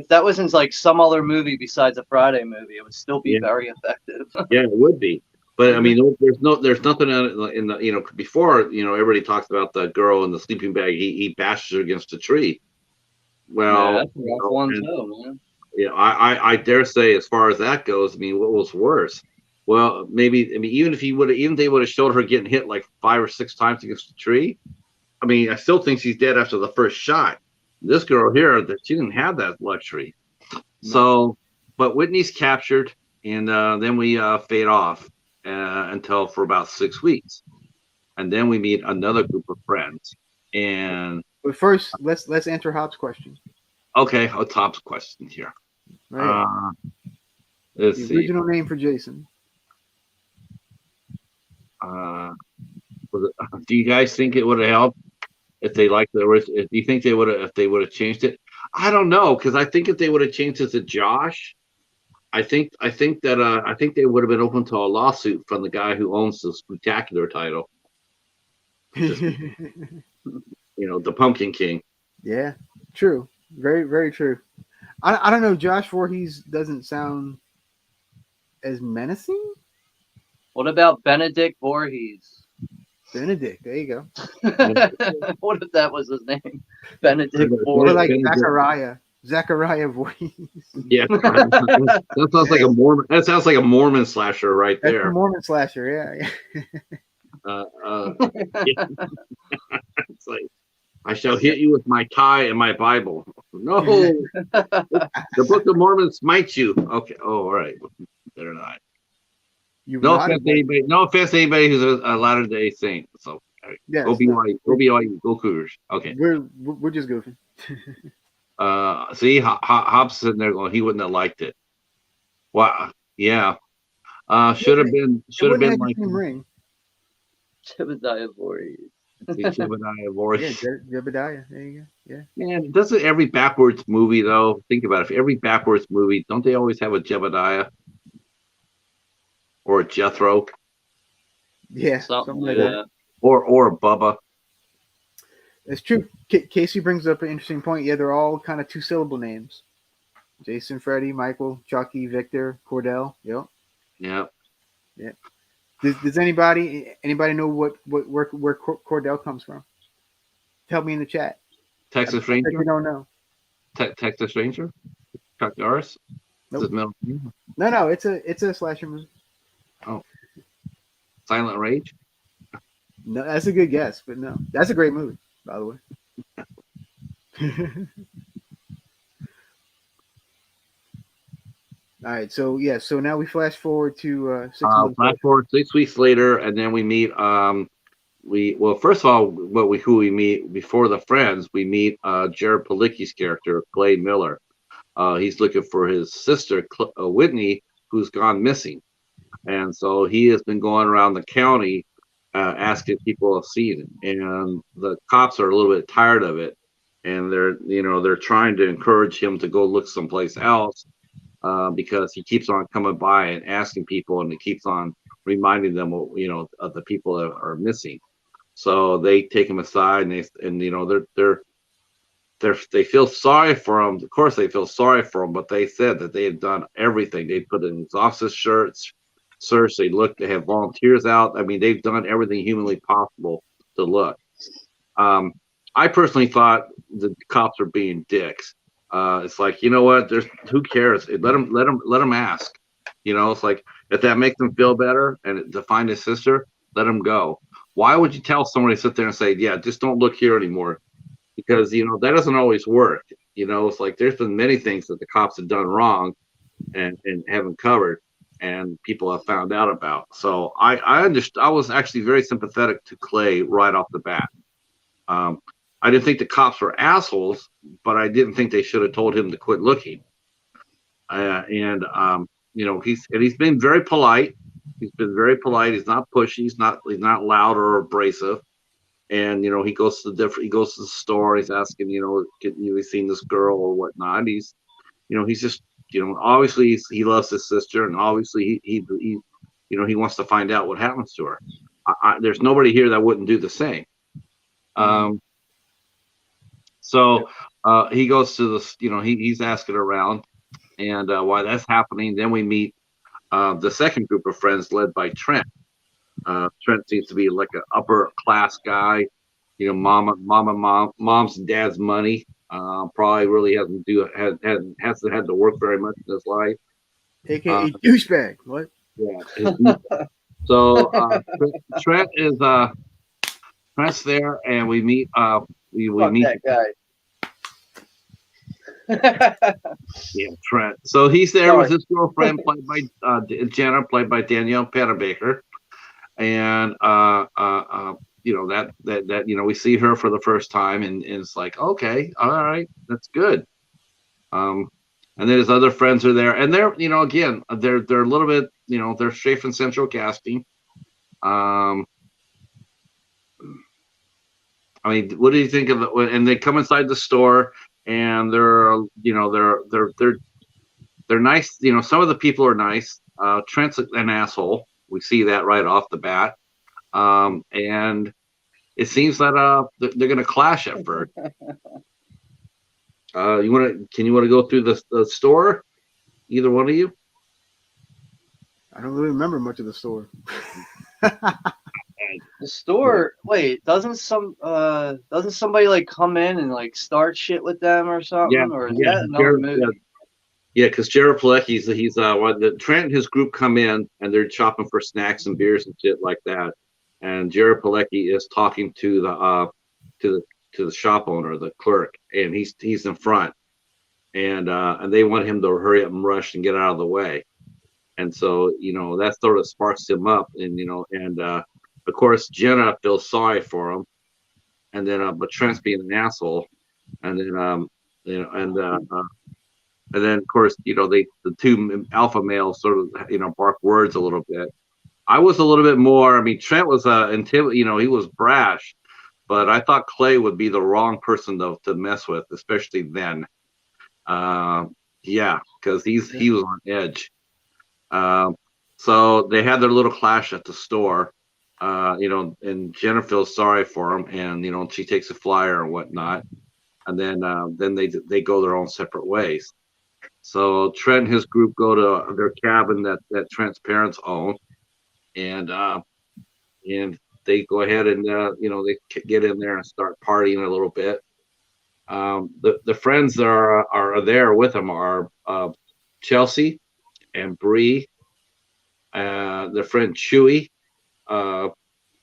that was in like some other movie besides a Friday movie, it would still be very effective. Yeah, it would be. But I mean, there's nothing in the before everybody talks about the girl in the sleeping bag. He bashes her against a tree. Well, that's a rough one too, man. Yeah, I dare say, as far as that goes, I mean, what was worse? Well, maybe, I mean, even if they would have showed her getting hit like 5 or 6 times against the tree, I mean, I still think she's dead after the first shot. This girl here, that she didn't have that luxury. No. So, but Whitney's captured, and then we fade off until for about 6 weeks, and then we meet another group of friends. But first, let's answer Hop's question. Okay, Top's question here. Right. Let's the see. Original name for Jason. Do you guys think it would have helped if they liked the original? Do you think they would have, if they would have changed it? I don't know, because I think if they would have changed it to Josh, I think they would have been open to a lawsuit from the guy who owns the Spectacular title. The Pumpkin King. Yeah, true. Very, very true. I don't know. Josh Voorhees doesn't sound as menacing. What about Benedict Voorhees? Benedict, there you go. What if that was his name? Benedict Voorhees. Or like Zachariah Voorhees. Yeah, that sounds like a Mormon. That sounds like a Mormon slasher right there. That's a Mormon slasher, yeah. It's like, I shall hit you with my tie and my Bible. No, the Book of Mormon smites you. Okay, all right, better not. No offense to anybody who's a Latter-day Saint. So yes, go BYU, go Cougars. Okay, we're just goofing. See, Hop's sitting there going, he wouldn't have liked it. Wow, yeah. Should have been like ring. Jebediah Voorhees. Jebediah Voorhees. Yeah, Jebediah. There you go. Yeah. Man, doesn't every backwards movie though? Think about it. If every backwards movie, don't they always have a Jebediah or a Jethro? Yeah, something like that. Or a Bubba. It's true. Casey brings up an interesting point. Yeah, they're all kind of 2-syllable names. Jason, Freddy, Michael, Chucky, Victor, Cordell. Yep. Yeah. Does anybody know where Cordell comes from? Tell me in the chat. Texas Ranger. We don't know. Texas Ranger. Chuck Norris. Nope. No. It's a slasher movie. Oh. Silent Rage. No, that's a good guess, but no, that's a great movie, by the way. All right, so yeah, so now we flash forward to 6 months Flash later. forward 6 weeks later, and then we meet. First of all, who we meet before the friends, we meet Jared Palicki's character, Clay Miller. He's looking for his sister, Whitney, who's gone missing. And so he has been going around the county asking people to see it. And the cops are a little bit tired of it. And they're trying to encourage him to go look someplace else because he keeps on coming by and asking people, and he keeps on reminding them, of the people that are missing. So they take him aside, and they feel sorry for him. Of course, they feel sorry for him, but they said that they had done everything. They put in exhaustive search. They have volunteers out. I mean, they've done everything humanly possible to look. I personally thought the cops were being dicks. It's like, you know what? Who cares? Let them ask. It's like if that makes them feel better and to find his sister, let them go. Why would you tell somebody to sit there and say, yeah, just don't look here anymore? Because that doesn't always work. It's like there's been many things that the cops have done wrong and haven't covered, and people have found out about. So I understand. I was actually very sympathetic to Clay right off the bat. I didn't think the cops were assholes, but I didn't think they should have told him to quit looking. He's been very polite. He's been very polite. He's not pushy. He's not loud or abrasive. And he goes to the store. He's asking, have you seen this girl or whatnot? He's just, obviously he loves his sister, and obviously he wants to find out what happens to her. There's nobody here that wouldn't do the same. So he goes to this, he's asking around, and while that's happening, then we meet the second group of friends led by Trent. Trent seems to be like an upper class guy, mom's and dad's money. Probably really hasn't had to work very much in his life. AKA douchebag. What? Yeah. So Trent is Trent's there, and we meet. We meet that guy. Yeah, Trent. So he's there with his girlfriend, played by Jenna, played by Danielle Panabaker, and we see her for the first time, and it's like, okay, all right, that's good. And then his other friends are there, and they're again they're a little bit they're straight from Central Casting. I mean, what do you think of it? And they come inside the store, and they're nice. Some of the people are nice. Trent's an asshole. We see that right off the bat. And it seems that they're going to clash at first. Can you want to go through the store? Either one of you? I don't really remember much of the store. The store. Wait, doesn't somebody like come in and like start shit with them or something? Yeah, or is that another movie? Yeah, because Jared Palecki, Trent and his group come in, and they're shopping for snacks and beers and shit like that. And Jared Palecki is talking to the shop owner, the clerk, and he's in front, and they want him to hurry up and rush and get out of the way. And so that sort of sparks him up, and of course Jenna feels sorry for him, and then but Trent's being an asshole, and then and then, of course, the two alpha males sort of, bark words a little bit. I was a little bit more. I mean, Trent was he was brash, but I thought Clay would be the wrong person to mess with, especially then. Yeah, because he was on edge. So they had their little clash at the store, and Jenna feels sorry for him, and she takes a flyer and whatnot, and then they go their own separate ways. So Trent and his group go to their cabin that Trent's parents own, and they go ahead and they get in there and start partying a little bit. The friends that are there with them are Chelsea and Bree, their friend Chewy,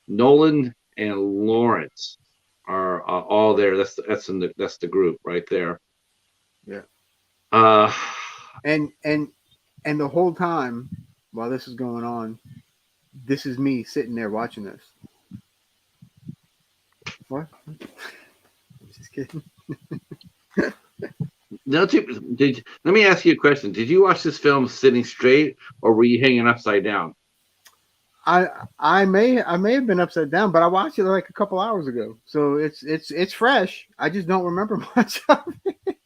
Nolan and Lawrence are all there. That's the group right there. Yeah. Uh, and And the whole time while this is going on, this is me sitting there watching this. What? I'm just kidding. No, let me ask you a question. Did you watch this film sitting straight, or were you hanging upside down? I may have been upside down, but I watched it like a couple hours ago, so it's fresh. I just don't remember much of it.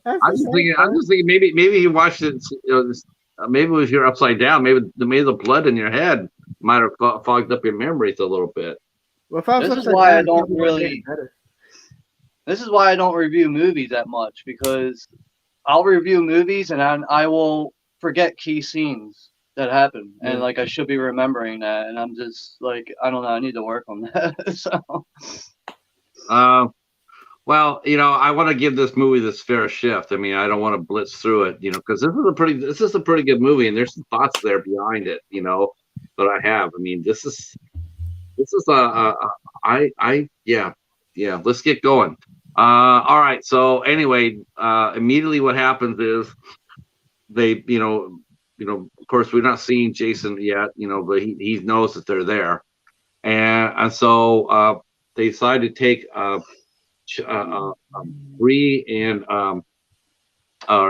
I'm just thinking maybe you watched it. Maybe it was you're upside down. Maybe the blood in your head might have fogged up your memories a little bit. Well, if I was This is upside why down, I don't it probably would've made really. it better. This is why I don't review movies that much, because I'll review movies and I will forget key scenes that happen, and Yeah. like I should be remembering that, and I'm just like, I don't know, I need to work on that. So Well, I want to give this movie this fair shift. I mean, I don't want to blitz through it, because this is a pretty good movie, and there's some thoughts there behind it, that I have. I mean, this is yeah. Let's get going. All right. So anyway, immediately what happens is they, of course, we're not seeing Jason yet, but he knows that they're there, and so they decide to take Bree and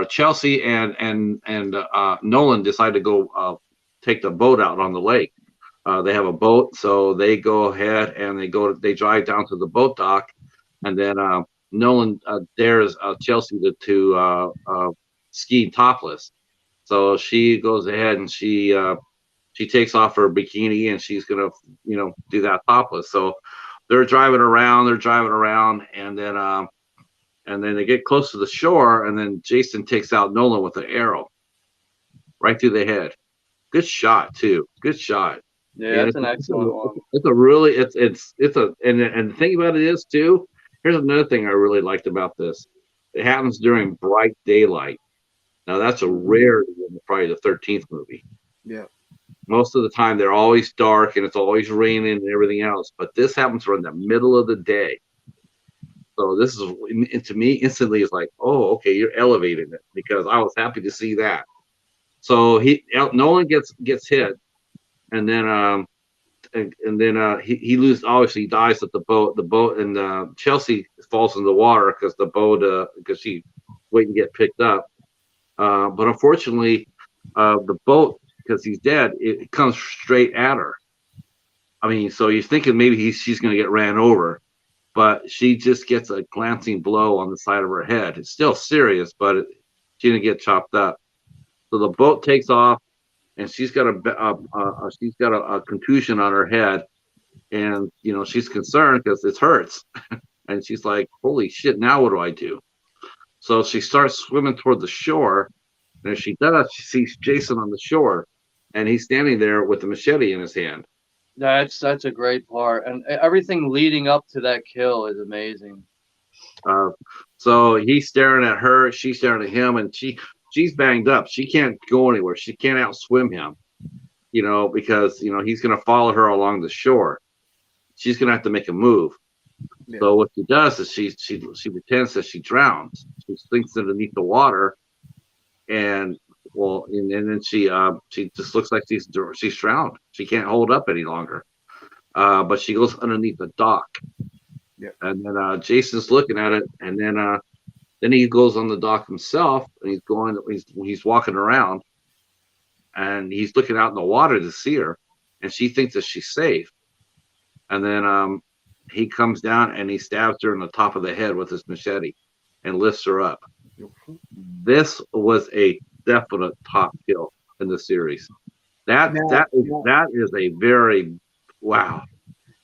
Chelsea and Nolan decide to go take the boat out on the lake. They have a boat, so they go ahead and they drive down to the boat dock, and then Nolan dares Chelsea to ski topless. So she goes ahead and she takes off her bikini and she's gonna do that topless. So they're driving around, and then they get close to the shore, and then Jason takes out Nolan with an arrow right through the head. Good shot too. Good shot. yeah, that's an excellent one. It's a really it's a and the thing about it is too. Here's another thing I really liked about this. It happens during bright daylight. Now that's a rarity in the Friday the 13th movie. Yeah. Most of the time they're always dark and it's always raining and everything else, but this happens right in the middle of the day. So this is, to me, instantly is like, oh, okay, you're elevating it, because I was happy to see that. So Nolan gets hit, and then he loses. Obviously, he dies at the boat. The boat and Chelsea falls in the water because the boat because she waiting to get picked up. But unfortunately, the boat, because he's dead, it comes straight at her. I mean, so you're thinking maybe she's going to get ran over, but she just gets a glancing blow on the side of her head. It's still serious, but she didn't get chopped up. So the boat takes off, and she's got a contusion on her head, and she's concerned because it hurts, and she's like, "Holy shit! Now what do I do?" So she starts swimming toward the shore, and as she does, she sees Jason on the shore, and he's standing there with the machete in his hand. That's a great part, and everything leading up to that kill is amazing. So he's staring at her, she's staring at him, and she's banged up. She can't go anywhere. She can't outswim him, because he's going to follow her along the shore. She's going to have to make a move. Yeah. So what she does is she pretends that she drowns. She sinks underneath the water, and then she just looks like she's drowned. She can't hold up any longer. But she goes underneath the dock. Yeah. And then Jason's looking at it, and then he goes on the dock himself, and he's walking around, and he's looking out in the water to see her, and she thinks that she's safe. And then he comes down and he stabs her in the top of the head with his machete and lifts her up. This was a definite top kill in the series. That is a very wow.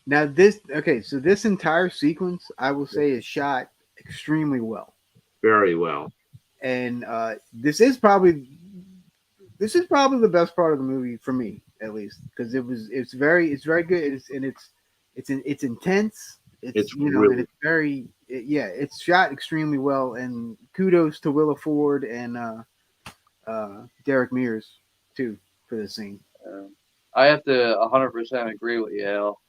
Now so this entire sequence, I will say, is shot extremely well. Very well. And this is probably the best part of the movie for me, at least, because it's very good. It's intense. It's really, and it's very it's shot extremely well. And kudos to Willa Ford and Derek Mears too for this scene. I have to 100% agree with you, Al.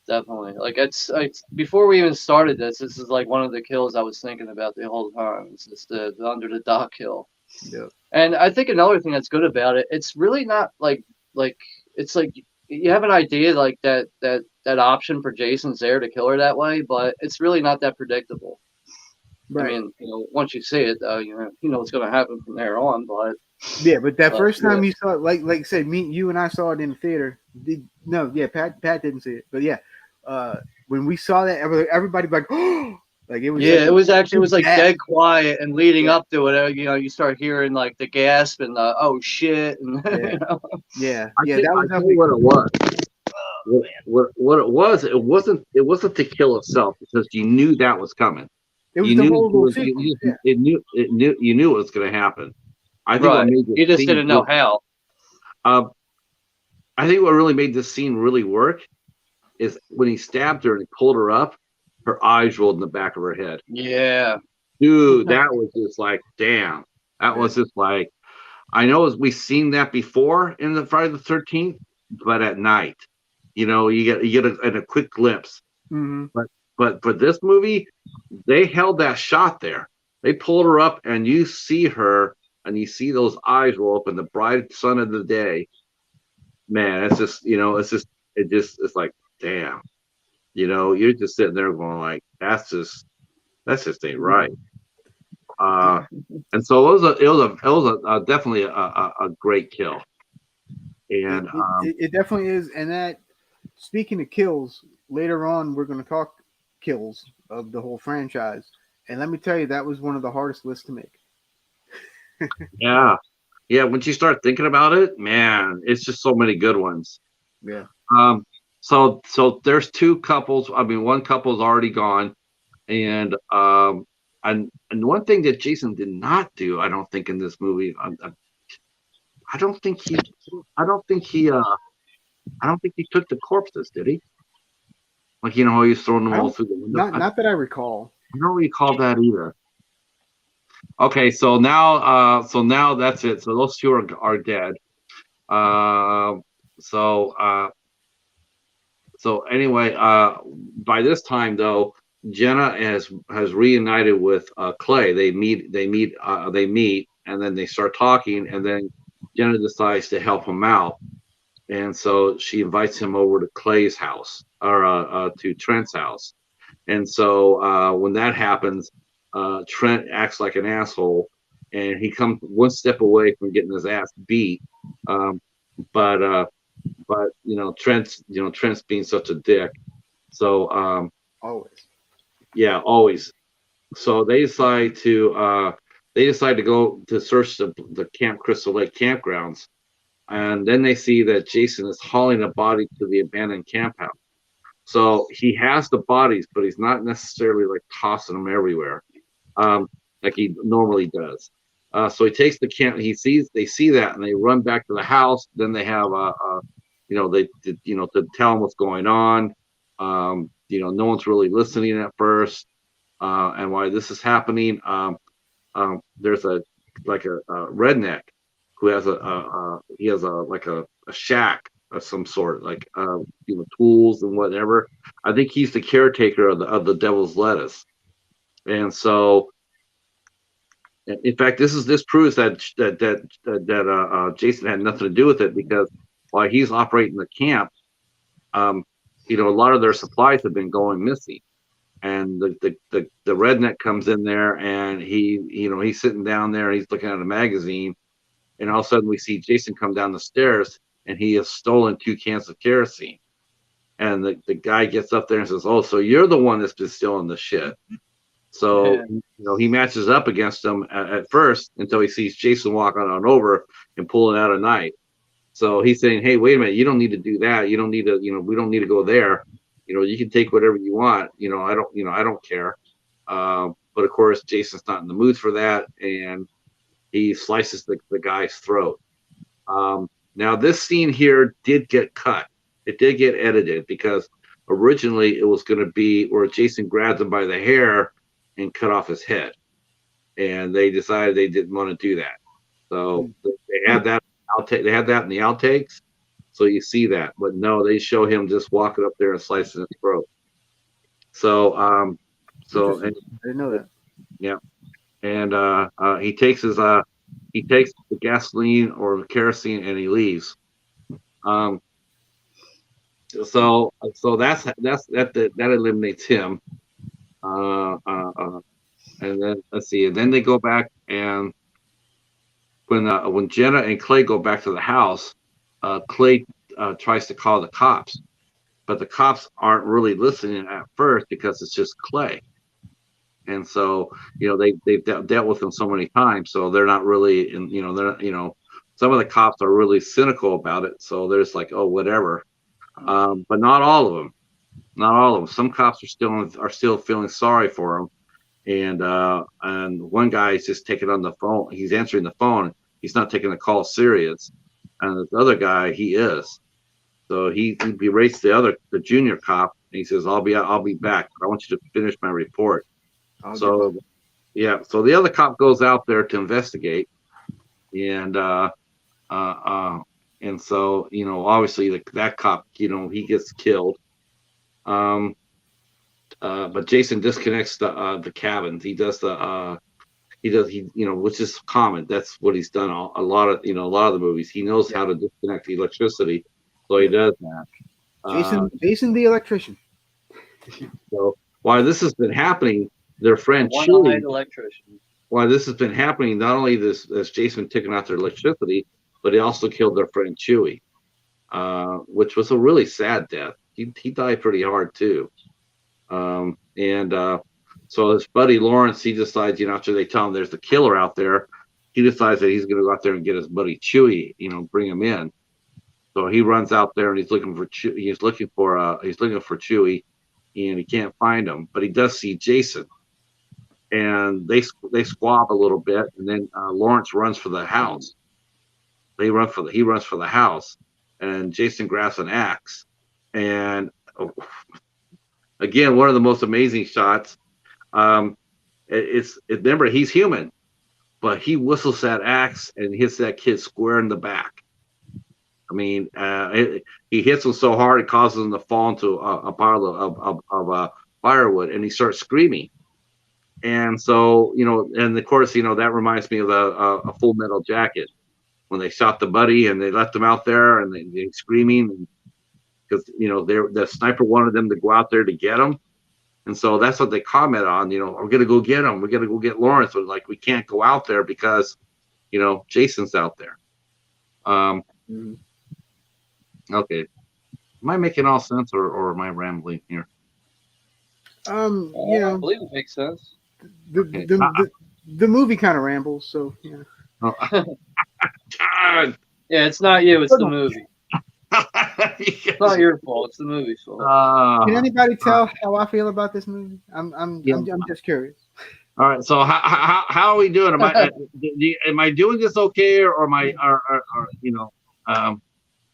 Definitely. Like it's before we even started this is like one of the kills I was thinking about the whole time. It's just the under the dock kill. Yep. And I think another thing that's good about it, it's really not like it's like you have an idea like that option for Jason's there to kill her that way, but it's really not that predictable. I Right. mean, once you see it, though, you know what's going to happen from there on. But Yeah, but that first yeah, time you saw it, like I said, you and I saw it in the theater. No, yeah, Pat didn't see it, but yeah, when we saw that, everybody like, oh, like it was yeah, such it was actually, it was a like gasp. dead quiet, and leading Yeah, up to it, you start hearing like the gasp and the oh shit, and yeah, yeah, I yeah. think That I was tell you definitely what it cool. was. What it was, it wasn't the kill itself because you knew that was coming. It was You the knew whole it little was, sequence. Yeah, you knew it was going to happen. I think what right. made this You just scene, didn't know how. uh, I think what really made this scene really work is when he stabbed her and he pulled her up, her eyes rolled in the back of her head. Yeah, Dude, that was just like, damn. That yeah. was just like, I know we've seen that before in the Friday the 13th, but at night, you get a quick glimpse. Mm-hmm. But for this movie, they held that shot there. They pulled her up, and you see her, and you see those eyes roll up in the bright sun of the day. Man, it's just, it's like, damn. You're just sitting there going like, that's just ain't right. Uh, and so it was definitely a great kill. It, And it it definitely is. And that, speaking of kills, later on we're going to talk kills of the whole franchise. And let me tell you, that was one of the hardest lists to make. yeah, yeah. Once you start thinking about it, man, it's just so many good ones. Yeah. Um, so there's two couples. I mean, one couple's already gone, and and one thing that Jason did not do, I don't think in this movie, I don't think he, I don't think he, I don't think he took the corpses, did he? Like how he's throwing them I all don't, through the window. not that I recall. I don't recall that either. Okay, so now that's it. So those two are dead. Uh, so uh, so anyway, by this time though, Jenna has reunited with Clay. They meet, and then they start talking, and then Jenna decides to help him out, and so she invites him over to Clay's house or to Trent's house. And so when that happens, Trent acts like an asshole, and he comes one step away from getting his ass beat. Um, but Trent's being such a dick. So Always. yeah, always. So they decide to go to search the Camp Crystal Lake campgrounds, and then they see that Jason is hauling a body to the abandoned camp house. So he has the bodies, but he's not necessarily like tossing them everywhere, like he normally does. So he takes the camp. They see that, and they run back to the house. Then they have to tell him what's going on. No one's really listening at first, and why this is happening. There's a redneck who has he has a shack of some sort, like tools and whatever. I think he's the caretaker of the Devil's Lettuce, and so in fact, this proves that Jason had nothing to do with it, because while he's operating the camp, um, a lot of their supplies have been going missing. And the redneck comes in there, and he's sitting down there, he's looking at a magazine, and all of a sudden we see Jason come down the stairs, and he has stolen 2 cans of kerosene. And the guy gets up there and says, "Oh, so you're the one that's been stealing the shit." So yeah. he matches up against him at first until he sees Jason walking on over and pulling out a knife. So he's saying, "Hey, wait a minute, you don't need to do that. You don't need to, we don't need to go there. You can take whatever you want. I don't care." But of course, Jason's not in the mood for that, and he slices the guy's throat. Now, this scene here did get cut. It did get edited, because originally it was going to be where Jason grabs him by the hair and cut off his head, and they decided they didn't want to do that. So they had that outtake. They had that in the outtakes, so you see that. But no, they show him just walking up there and slicing his throat. So Interesting. I didn't know that. yeah, and he takes He takes the gasoline or the kerosene and he leaves. So that eliminates him. And then let's see. And then they go back, and when Jenna and Clay go back to the house, Clay tries to call the cops, but the cops aren't really listening at first because it's just Clay. And so, they've dealt with him so many times, so they're not really, some of the cops are really cynical about it. So they're just like, oh, whatever. But not all of them. Not all of them. Some cops are still feeling sorry for him. And one guy is just taking on the phone. He's answering the phone. He's not taking the call serious. And the other guy, he is. So he berates the junior cop. And he says, I'll be back. I want you to finish my report. So the other cop goes out there to investigate. And so, obviously that cop, he gets killed. But Jason disconnects the cabins. He does which is common. That's what he's done a lot of the movies. He knows how to disconnect the electricity, so he does that. Jason the electrician. So while this has been happening, their friend Chewie, while this has been happening, not only has Jason taken out their electricity, but he also killed their friend Chewie, which was a really sad death. He died pretty hard too. So his buddy Lawrence, he decides, after they tell him there's the killer out there, he decides that he's going to go out there and get his buddy Chewie, bring him in. So he runs out there and he's looking for Chewie, and he can't find him, but he does see Jason, and they squab a little bit, and then Lawrence runs for the house. He runs for the house, and Jason grabs an axe, and again, one of the most amazing shots. Remember, he's human, but he whistles that axe and hits that kid square in the back. I mean, he hits him so hard it causes him to fall into a pile of firewood, and he starts screaming. And so, and of course, that reminds me of a Full Metal Jacket when they shot the buddy and they left him out there and they screaming because the sniper wanted them to go out there to get him. And so that's what they comment on, we're going to go get him. We're going to go get Lawrence. But we can't go out there because, Jason's out there. Okay. Am I making all sense or am I rambling here? I believe it makes sense. The movie kind of rambles, so yeah. Yeah, it's not you, it's the movie. It's not your fault. It's the movie's fault. Can anybody tell how I feel about this movie? I'm just curious. All right. So how are we doing? Am I doing this okay, or am I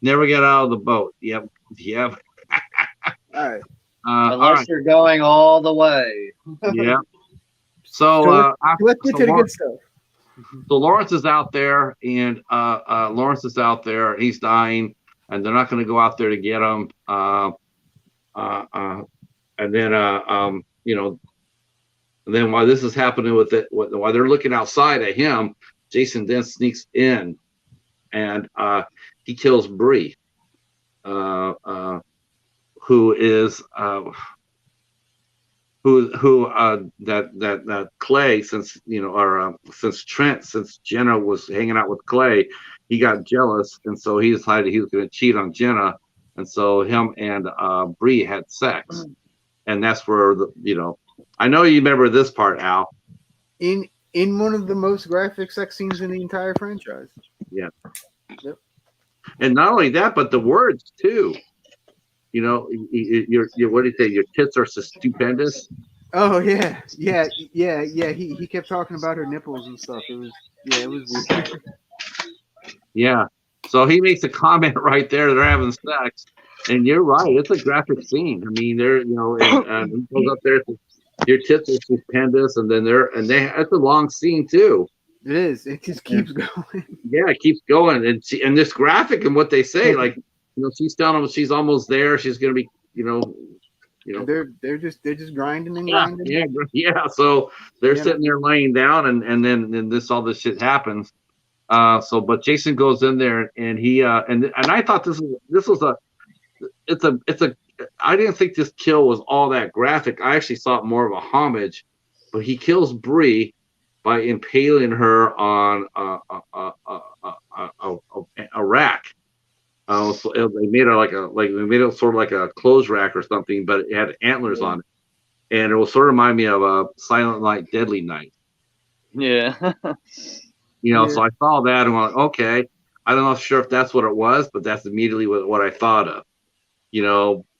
never get out of the boat? Yep. All right. Unless you're going all the way. Yeah. So let's get to the good stuff. So Lawrence is out there, and he's dying. And they're not going to go out there to get him. And then while this is happening while they're looking outside at him, Jason then sneaks in, and he kills Bree, who is that Clay, since since Jenna was hanging out with Clay, he got jealous, and so he decided he was going to cheat on Jenna, and so him and Bree had sex, and that's where I know you remember this part, Al. In one of the most graphic sex scenes in the entire franchise. Yeah. Yep. And not only that, but the words too. Your what do you say? Your tits are stupendous. Oh yeah. He kept talking about her nipples and stuff. It was weird. Yeah. So he makes a comment right there. They're having sex, and you're right. It's a graphic scene. I mean, they're and he goes up there. Your tits are stupendous, and then it's a long scene too. It is. It just keeps going. Yeah, it keeps going, and this graphic and what they say, like she's telling them she's almost there. She's gonna be, They're just grinding and grinding. Yeah. So they're sitting there laying down, and then all this shit happens. But Jason goes in there and he and I thought this was a it's a I didn't think this kill was all that graphic. I actually saw it more of a homage, but he kills Bree by impaling her on a rack. So they made it they made it sort of like a clothes rack or something, but it had antlers on it, and it will sort of remind me of a Silent Night, Deadly Night. Yeah. So I saw that and went, okay. I don't know sure if that's what it was, but that's immediately what I thought of.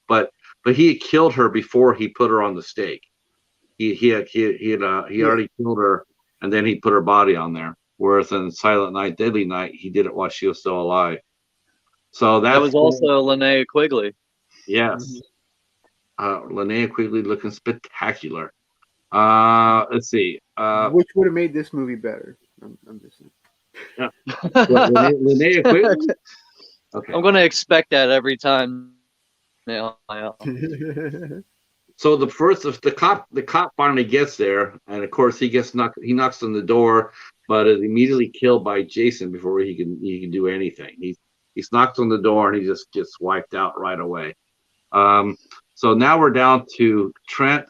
But he had killed her before he put her on the stake. He already killed her, and then he put her body on there. Whereas in Silent Night, Deadly Night, he did it while she was still alive. So that was also Linnea Quigley. Yes. Linnea Quigley looking spectacular. Let's see. Which would have made this movie better? I'm just saying. Yeah. Linnea Quigley? Okay. I'm going to expect that every time. Yeah. So the cop finally gets there, and of course he knocks on the door, but is immediately killed by Jason before he can do anything. He's knocked on the door and he just gets wiped out right away. So now we're down to Trent,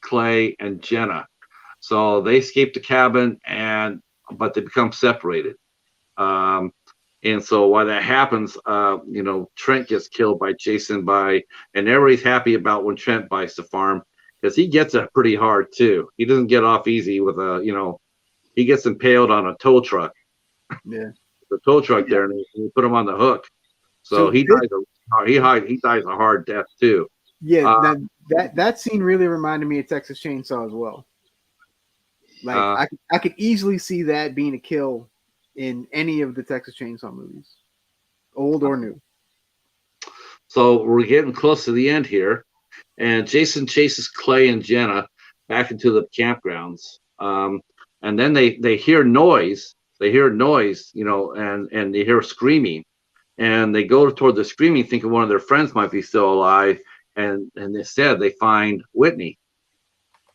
Clay, and Jenna. So they escape the cabin, but they become separated. And so while that happens, Trent gets killed by Jason and everybody's happy about when Trent buys the farm because he gets it pretty hard too. He doesn't get off easy with he gets impaled on a tow truck. Yeah. The tow truck there, and he put him on the hook. So he dies a hard death too. Yeah, that scene really reminded me of Texas Chainsaw as well. Like I could easily see that being a kill in any of the Texas Chainsaw movies, old or new. So we're getting close to the end here, and Jason chases Clay and Jenna back into the campgrounds, and then they hear noise. They hear noise, and they hear screaming, and they go toward the screaming, thinking one of their friends might be still alive, and instead they find Whitney,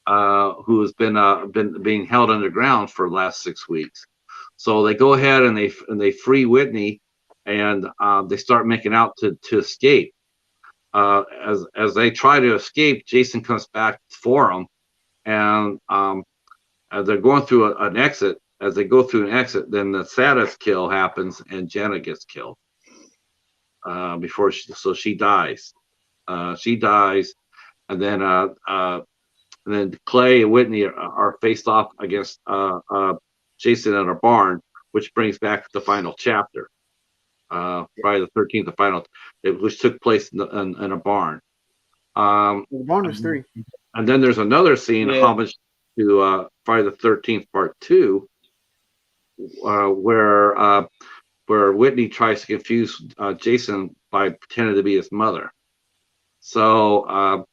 who has been being held underground for the last 6 weeks. So they go ahead and they free Whitney, and they start making out to escape. As they try to escape, Jason comes back for them, and as they're going through an exit. As they go through an exit, then the saddest kill happens, and Jenna gets killed before she dies. She dies, and then Clay and Whitney are faced off against Jason in a barn, which brings back the final chapter. Friday the 13th, the final, which took place in a barn. The barn was 3. And then there's another scene, homage to Friday the 13th, Part 2, where Whitney tries to confuse Jason by pretending to be his mother. So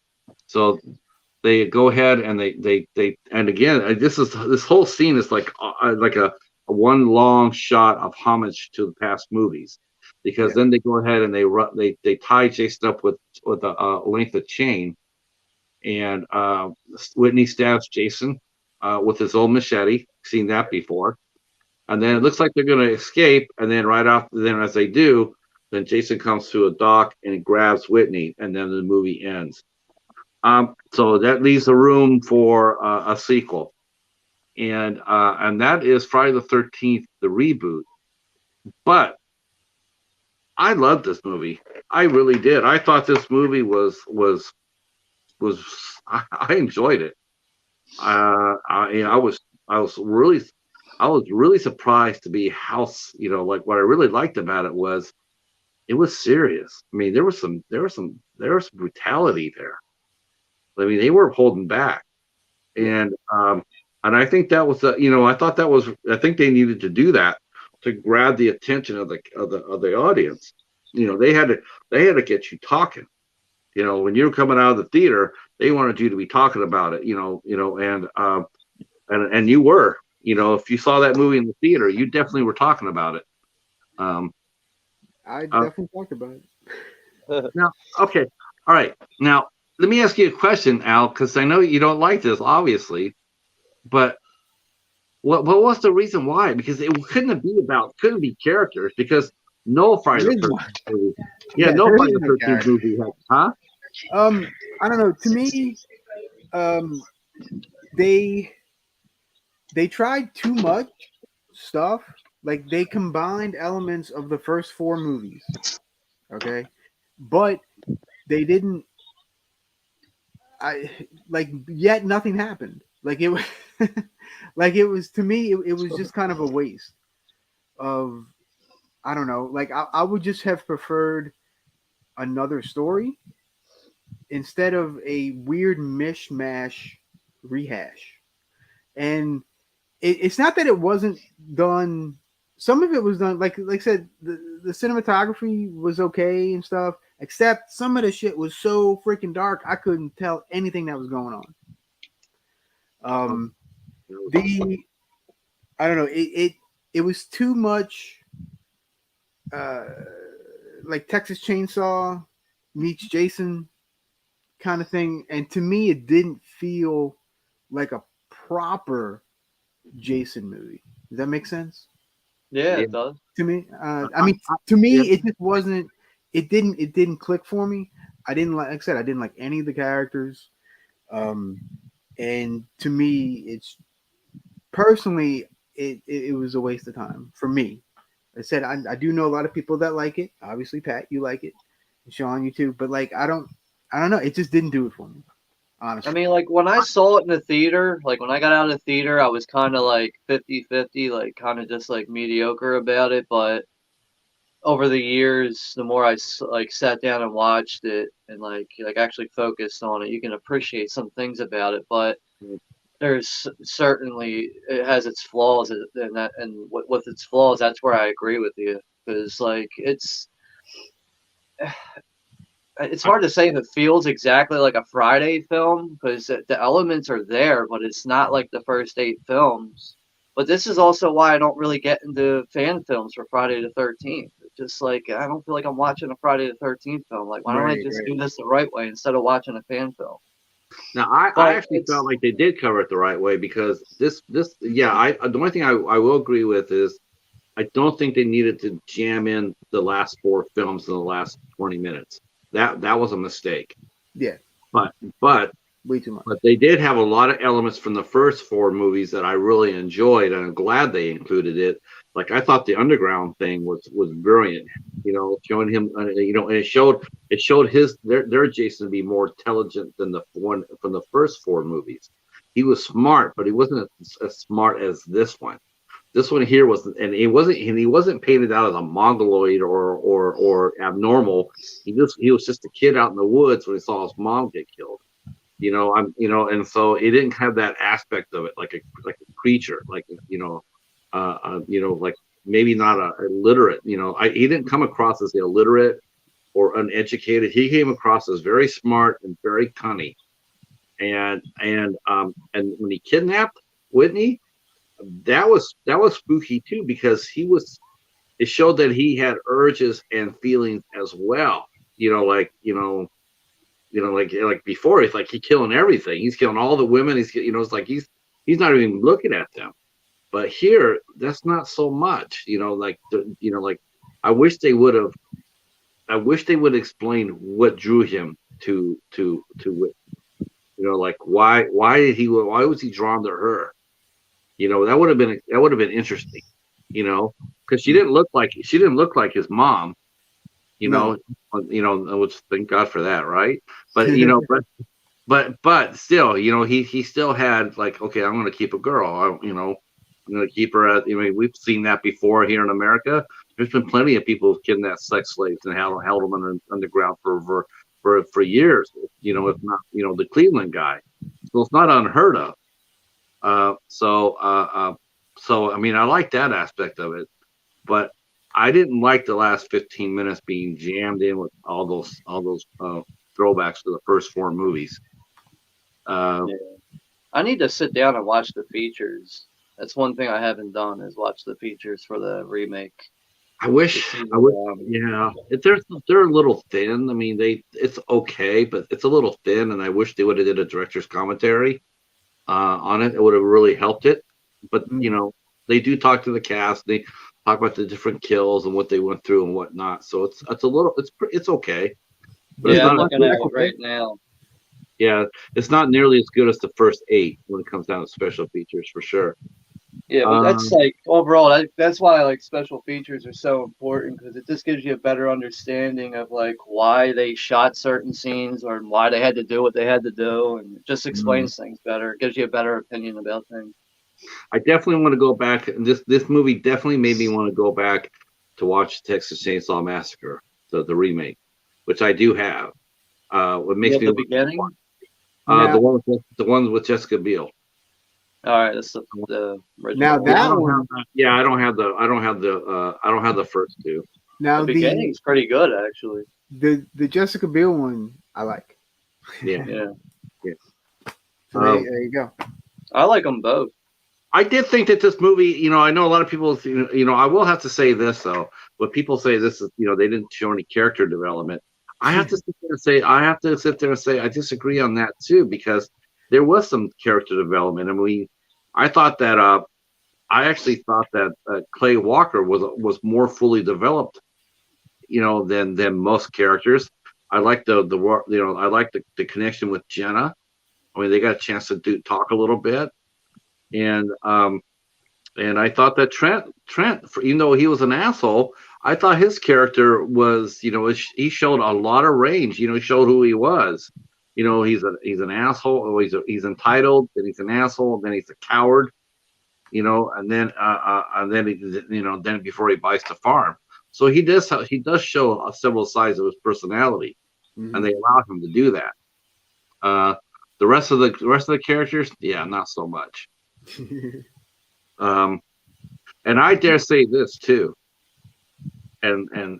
they go ahead and they and again, this whole scene is like a one long shot of homage to the past movies, because then they go ahead and they tie Jason up with a length of chain, and Whitney stabs Jason with his old machete. Seen that before. And then it looks like they're going to escape, and then right after, then as they do, then Jason comes to a dock and he grabs Whitney, and then the movie ends. So that leaves the room for a sequel, and that is Friday the 13th, the reboot. But I loved this movie. I really did. I thought this movie was I enjoyed it. I was really surprised to be how, like what I really liked about it was serious. I mean, there was some brutality there. I mean, they were holding back, and I think that was I think they needed to do that to grab the attention of the audience. They had to get you talking. When you were coming out of the theater, they wanted you to be talking about it. And you were. If you saw that movie in the theater, you definitely were talking about it. I definitely talked about it. Now, okay, all right. Now, let me ask you a question, Al, because I know you don't like this, obviously, but What was the reason why? Because it couldn't be characters because no Friday There the is one. 13th movie. Yeah, Yeah, no there is Friday the no 13th character. movie had, huh? I don't know. To me, um, they they tried too much stuff. Like they combined elements of the first four movies. Okay, but they didn't. I like yet nothing happened. Like it was, like it was to me. It was just kind of a waste of. I don't know. Like I would just have preferred another story instead of a weird mishmash rehash. And it's not that it wasn't done. Some of it was done, like I said, the cinematography was okay and stuff. Except some of the shit was so freaking dark, I couldn't tell anything that was going on. Um, the I don't know. It was too much. Uh, like Texas Chainsaw meets Jason kind of thing, and to me, it didn't feel like a proper Jason movie. Does that make sense? Yeah, Yeah. it does. To me, I I, mean, I, to me, yeah. it just wasn't. It didn't click for me. I didn't like I said, I didn't like any of the characters. Um, and to me, it's personally, it was a waste of time for me. I said I do know a lot of people that like it. Obviously, Pat, you like it, and Sean, you too. But like, I don't know. It just didn't do it for me, I honestly. mean, like when I saw it in the theater, like when I got out of the theater, I was kind of like 50-50, like kind of just like mediocre about it. But over the years, the more like sat down and watched it and like actually focused on it, you can appreciate some things about it. But there's certainly it has its flaws, and with its flaws, that's where I agree with you because like it's hard to say if it feels exactly like a Friday film because the elements are there, but it's not like the first 8 films. But this is also why I don't really get into fan films for Friday the 13th. Just like I don't feel like I'm watching a Friday the 13th film. Like why don't I Right, just right. do this the right way instead of watching a fan film? Now, I But actually felt it's like they did cover it the right way because yeah, the only thing I will agree with is I don't think they needed to jam in the last four films in the last 20 minutes. That was a mistake. Yeah, But but way too much. but they did have a lot of elements from the first four movies that I really enjoyed, and I'm glad they included it. Like I thought the underground thing was brilliant. Showing him, and it showed their Jason to be more intelligent than the one from the first four movies. He was smart, but he wasn't as smart as this one. This one here was, and he wasn't painted out as a mongoloid or abnormal. He was just a kid out in the woods when he saw his mom get killed. And so it didn't have that aspect of it, like a creature, like maybe not a illiterate. He didn't come across as illiterate or uneducated. He came across as very smart and very cunning. And when he kidnapped Whitney, that was spooky too because it showed that he had urges and feelings as well. Like before, it's like he's killing everything. He's killing all the women. It's like he's not even looking at them. But here, that's not so much. Like I wish they would have. I wish they would explain what drew him to like why was he drawn to her? That would have been interesting. Because she didn't look like his mom. you No, know, which thank God for that, right? But but still, he still had like, okay, I'm going to keep a girl. I'm going to keep her at. We've seen that before here in America. There's been plenty of people who've kidnapped sex slaves and held them underground for years. If not, the Cleveland guy. So it's not unheard of. So I mean, I like that aspect of it, but I didn't like the last 15 minutes being jammed in with all those throwbacks to the first four movies. yeah. I need to sit down and watch the features. That's one thing I haven't done is watch the features for the remake. I wish I would. Yeah, they're a little thin. I mean, it's okay, but it's a little thin, and I wish they would have did a director's commentary on it. It would have really helped it. but you know, they do talk to the cast. They talk about the different kills and what they went through and whatnot. So it's a little it's okay, but it's Yeah, I'm not looking at it right now. yeah, it's not nearly as good as the first 8 when it comes down to special features for sure. Yeah, but that's Um, like overall. That's why like special features are so important because it just gives you a better understanding of like why they shot certain scenes or why they had to do what they had to do, and it just explains things better. It gives you a better opinion about things. I definitely want to go back. This movie definitely made me want to go back to watch Texas Chainsaw Massacre, the remake, which I do have. What You makes have me the want beginning. the Now, one with Jessica Biel. All right, that's the now original one. that one, Yeah, I don't have the first two. The now beginning's pretty good actually. the Jessica Biel one, I like. Yeah, Yeah, yeah. So Um, there you go. I like them both. I did think that this movie, you know, I know a lot of people, you know, I will have to say this though. When people say this is, you know, they didn't show any character development, I have to sit there and say I disagree on that too because there was some character development, and I thought that, I actually thought that Clay Walker was more fully developed, you know, than most characters. I like I like the connection with Jenna. I mean, they got a chance to talk a little bit, and and I thought that Trent, even though he was an asshole, I thought his character was, you know, he showed a lot of range. You know, he showed who he was. You know, he's an asshole. Or he's entitled, then he's an asshole, then he's a coward. You know, and then you know, then before he buys the farm. So he does show several sides of his personality, and Mhm. they allow him to do that. Uh, the rest of the characters, yeah, not so much. Um, and I dare say this too. And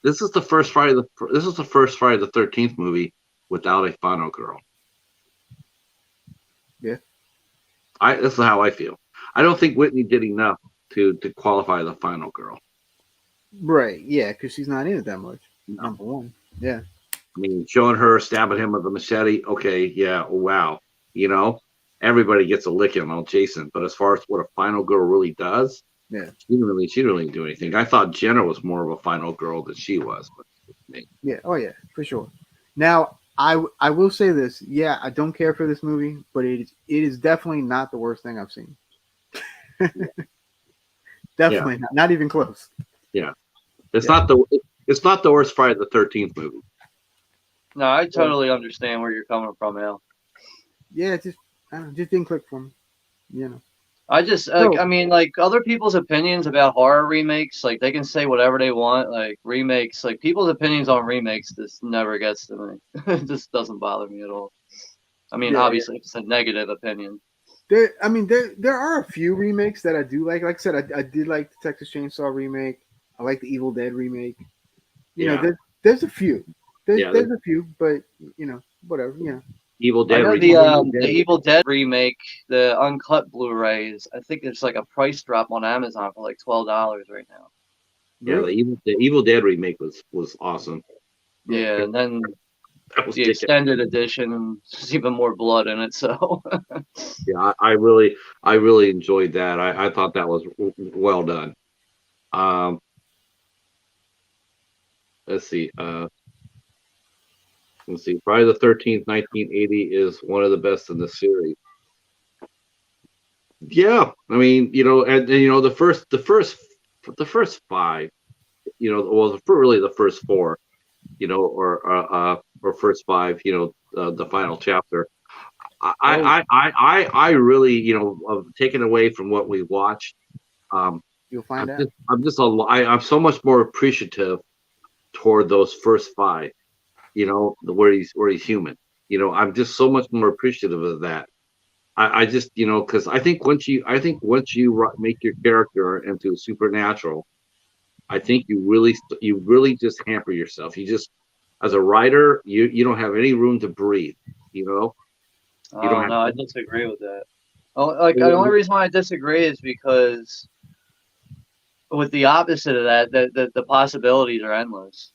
this is the first Friday the 13th movie without a final girl. Yeah. This is how I feel. I don't think Whitney did enough to qualify the final girl. Right. Yeah, because she's not in it that much. No. Number one. Yeah. I mean, showing her stabbing him with a machete, okay, yeah, wow. You know, everybody gets a licking on Jason, but as far as what a final girl really does, Yeah. she didn't really do anything. I thought Jenna was more of a final girl than she was, but me. Yeah. Oh yeah, for sure. Now I will say this. Yeah, I don't care for this movie, but it is definitely not the worst thing I've seen. Yeah, Definitely not. Not even close. yeah. It's Yeah. not the it's not the worst Friday the 13th movie. No, I totally understand where you're coming from, Al. Yeah. Just I don't know, just didn't click for me. You know. I just, So I mean, like other people's opinions about horror remakes, like they can say whatever they want. Like remakes, like people's opinions on remakes, this never gets to me. It just doesn't bother me at all. I mean, yeah, obviously, it's a negative opinion. there are a few remakes that I do like. Like I said, I did like the Texas Chainsaw remake. I like the Evil Dead remake. You know, Yeah, there's a few. yeah. There's a few, but you know, whatever. You know. Evil I Dead know remake. the Evil Dead remake, the uncut Blu-rays. I think it's like a price drop on Amazon for like $12 right now. Yeah, Really? the Evil Dead remake was awesome. Yeah. Yeah, and then That was the kick-ass. extended edition, there's even more blood in it. So Yeah, I really enjoyed that. I thought that was well done. Um, let's see. Let's see. Friday the 13th, 1980 is one of the best in the series. Yeah, I mean, you know, and you know, the first five, you know, well, really the first four, you know, or first five, you know, the final chapter. Oh, I really, you know, taken away from what we watched. Um, you'll find out. I'm so much more appreciative toward those first five. You know, where he's human. You know, I'm just so much more appreciative of that. I just, you know, because once you make your character into supernatural, I think you really just hamper yourself. You just, as a writer, you don't have any room to breathe. You know, you don't oh have. no, I disagree with that. Oh, like the only reason why I disagree is because with the opposite of that, the possibilities are endless.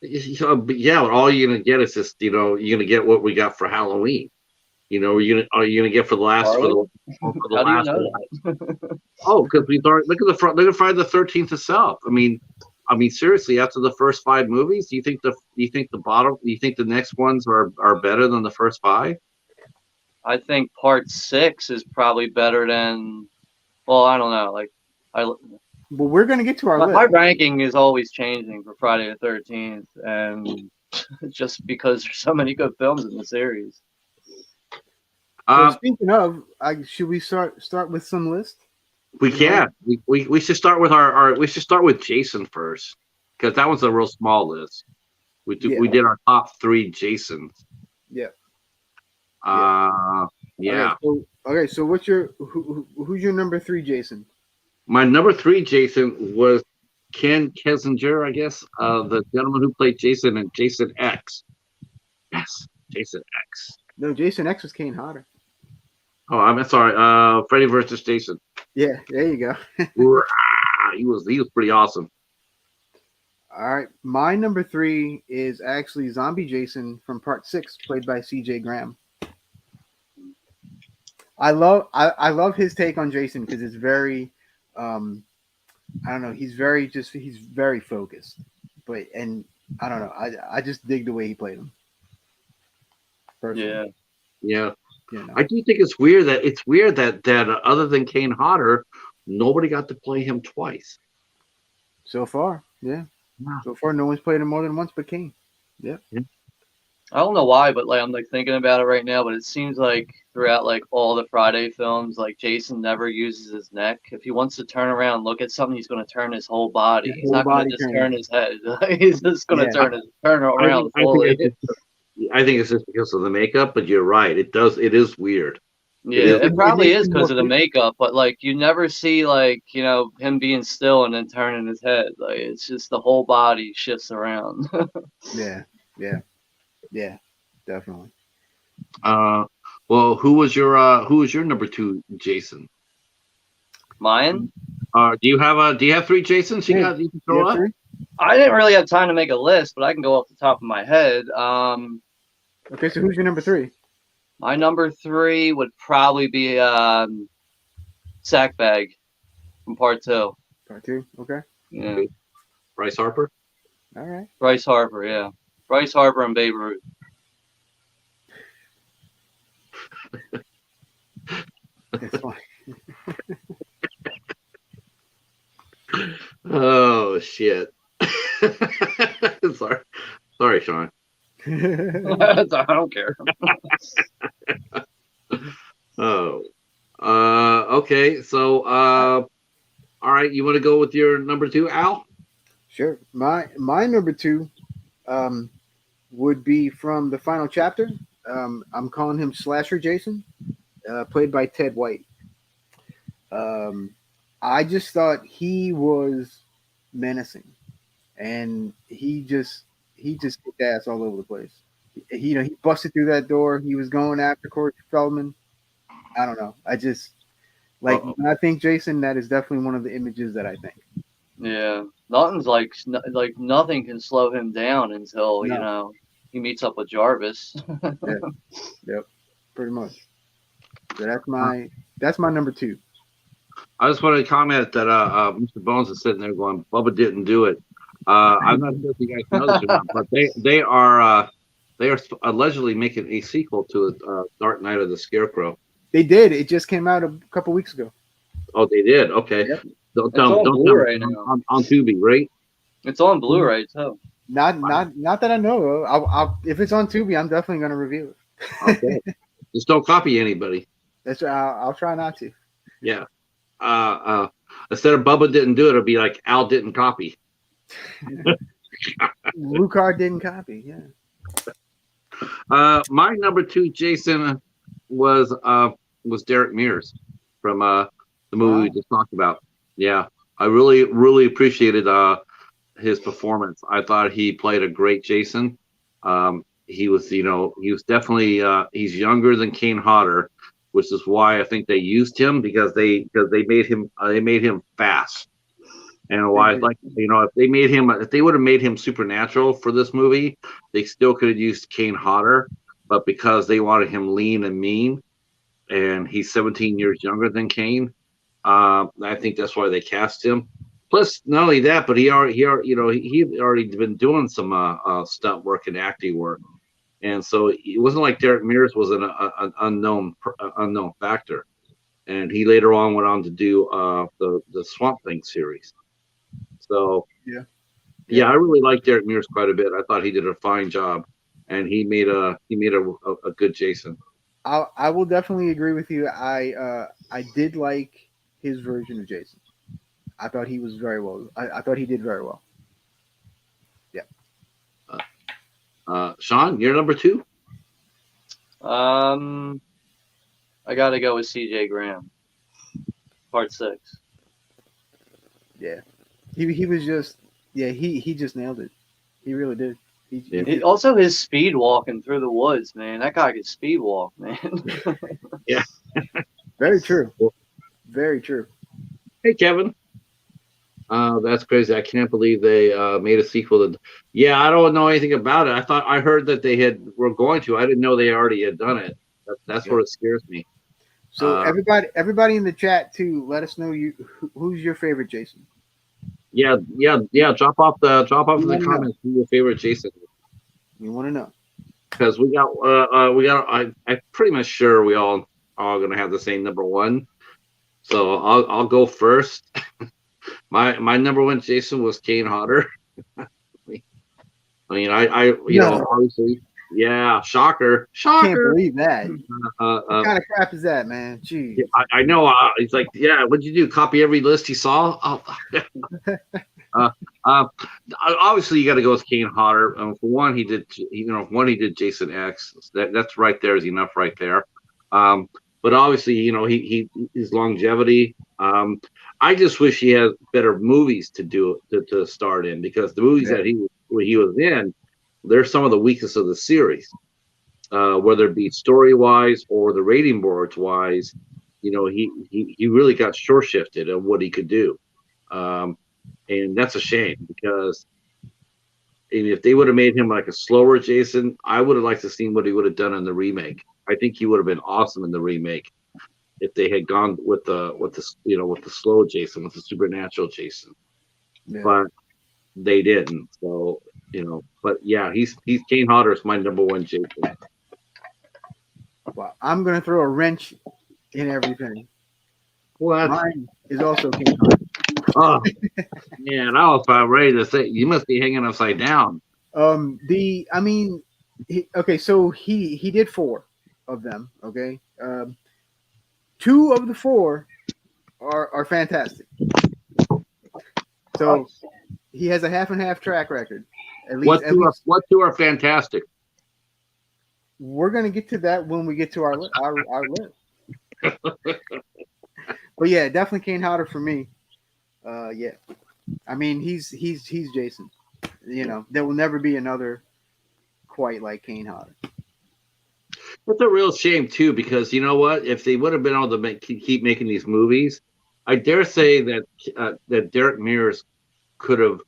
Yeah, but all you're gonna get is just, you know, you're gonna get what we got for Halloween. You know, are you gonna get for the last Are we? for the How do you last? know that? Oh, because we thought look at the front. Look at Friday the 13th itself. I mean, seriously, after the first 5 movies, do you think the next ones are better than the first 5? I think part 6 is probably better than. Well, I don't know. Like, But we're gonna get to our my list. ranking is always changing for Friday the 13th, and just because there's so many good films in the series. So speaking of, should we start with some list? We can. We should start with we should start with Jason first, because that was a real small list. We did our top 3 Jasons. Yeah. Yeah. Okay, so what's who's your number 3 Jason? My number 3 Jason was Ken Kessinger, I guess, the gentleman who played Jason in Jason X. Yes, Jason X. No, Jason X was Kane Hodder. Oh, I'm sorry. Freddy versus Jason. Yeah, there you go. He was pretty awesome. All right, my number 3 is actually Zombie Jason from Part 6, played by C.J. Graham. I love his take on Jason because it's very, I don't know, he's very focused, and I don't know, I just dig the way he played him. Personally. Yeah. You know. I do think it's weird that other than Kane Hodder, nobody got to play him twice. So far, yeah. So far, no one's played him more than once but Kane. Yeah. I don't know why, but like I'm like thinking about it right now, but it seems like throughout like all the Friday films, like Jason never uses his neck. If he wants to turn around and look at something, he's going to turn his whole body. He's not going to just turn his head. He's just going to turn around fully. I think it's just because of the makeup, but you're right. It is weird. Yeah, it probably is because of the makeup, but like you never see like, you know, him being still and then turning his head. Like it's just the whole body shifts around. Yeah, definitely. Well, who was your number 2 Jason? Mine? Do you have 3 Jasons you can throw up? I didn't really have time to make a list, but I can go off the top of my head. Okay, so who's your number 3? My number 3 would probably be Sackbag from Part 2. Part 2, okay. Yeah. Bryce Harper? All right. Bryce Harper, yeah. Bryce Harper and Babe Ruth. That's funny. Oh shit. Sorry, Sean. I don't care. Okay. So, all right. You want to go with your number 2, Al? Sure. My number 2, would be from the final chapter. I'm calling him Slasher Jason, played by Ted White. I just thought he was menacing, and he just kicked ass all over the place. He busted through that door. He was going after Corey Feldman. I don't know. I just when I think Jason, that is definitely one of the images that I think. Yeah, nothing's like nothing can slow him down until you know he meets up with Jarvis. Yep, pretty much. So that's my number 2. I just wanted to comment that Mr. Bones is sitting there going, "Bubba didn't do it." I'm not sure if you guys know this or not, but they are allegedly making a sequel to Dark Knight of the Scarecrow. They did. It just came out a couple weeks ago. Oh, they did. Okay. Yep. Don't tell me on Tubi, right? It's on Blu-ray too. Not that I know of. I'll if it's on Tubi, I'm definitely going to review it. Okay. Just don't copy anybody. That's I'll try not to. Yeah. Instead of Bubba didn't do it, it'll be like Al didn't copy. Lucard didn't copy. Yeah. My number 2 Jason was Derek Mears from the movie we just talked about. Yeah, I really appreciated his performance. I thought he played a great Jason. He was definitely he's younger than Kane Hodder, which is why I think they used him because they made him fast. And why like if they would have made him supernatural for this movie, they still could have used Kane Hodder. but because they wanted him lean and mean, and he's 17 years younger than Kane, I think that's why they cast him. Plus, not only that, but he already been doing some stunt work and acting work, and so it wasn't like Derek Mears was an unknown factor. And he later on went on to do the Swamp Thing series. So yeah, I really like Derek Mears quite a bit. I thought he did a fine job, and he made a good Jason. I will definitely agree with you. I did like his version of Jason. I thought he was very well. I thought he did very well. Yeah. Sean, you're number 2. I gotta go with C.J. Graham, Part 6. Yeah, he was just he just nailed it. He really did. Also, his speed walking through the woods, man. That guy could speed walk, man. Yeah. Very true. Very true. Hey, Kevin. That's crazy. I can't believe they made a sequel to. Yeah, I don't know anything about it. I heard that they were going to. I didn't know they already had done it. That's what scares me. So everybody in the chat too, let us know who's your favorite Jason. Yeah. Drop off in the comments who your favorite Jason is. We want to know, because we got. I'm pretty much sure we all are gonna have the same number 1. So I'll go first. My number 1 Jason was Kane Hodder. I mean, obviously, yeah, shocker. Can't believe that. What kind of crap is that, man? Jeez. I know. He's like, yeah, what'd you do? Copy every list he saw? Obviously, you got to go with Kane Hodder. For one, he did Jason X. That's right there is enough right there. But obviously, his longevity. I just wish he had better movies to start in, because the movies that he was in, they're some of the weakest of the series, whether it be story wise or the rating boards wise. He really got short shifted of what he could do, and that's a shame, because if they would have made him like a slower Jason, I would have liked to see what he would have done in the remake. I think he would have been awesome in the remake if they had gone with the slow Jason, with the supernatural Jason. Yeah. But they didn't. So, but yeah, he's Kane Hodder is my number 1 Jason. Well, I'm gonna throw a wrench in everything. What? Mine is also Kane Hodder. Oh man, I was about ready to say you must be hanging upside down. So he did 4 of them. Okay. 2 of the 4 are fantastic. So he has a half and half track record. What 2 are fantastic? We're gonna get to that when we get to our list. But yeah, definitely Kane Hodder for me. Yeah, I mean he's Jason. There will never be another quite like Kane Hodder. It's a real shame too, because you know what? If they would have been able to keep making these movies, I dare say that Derek Mears could have,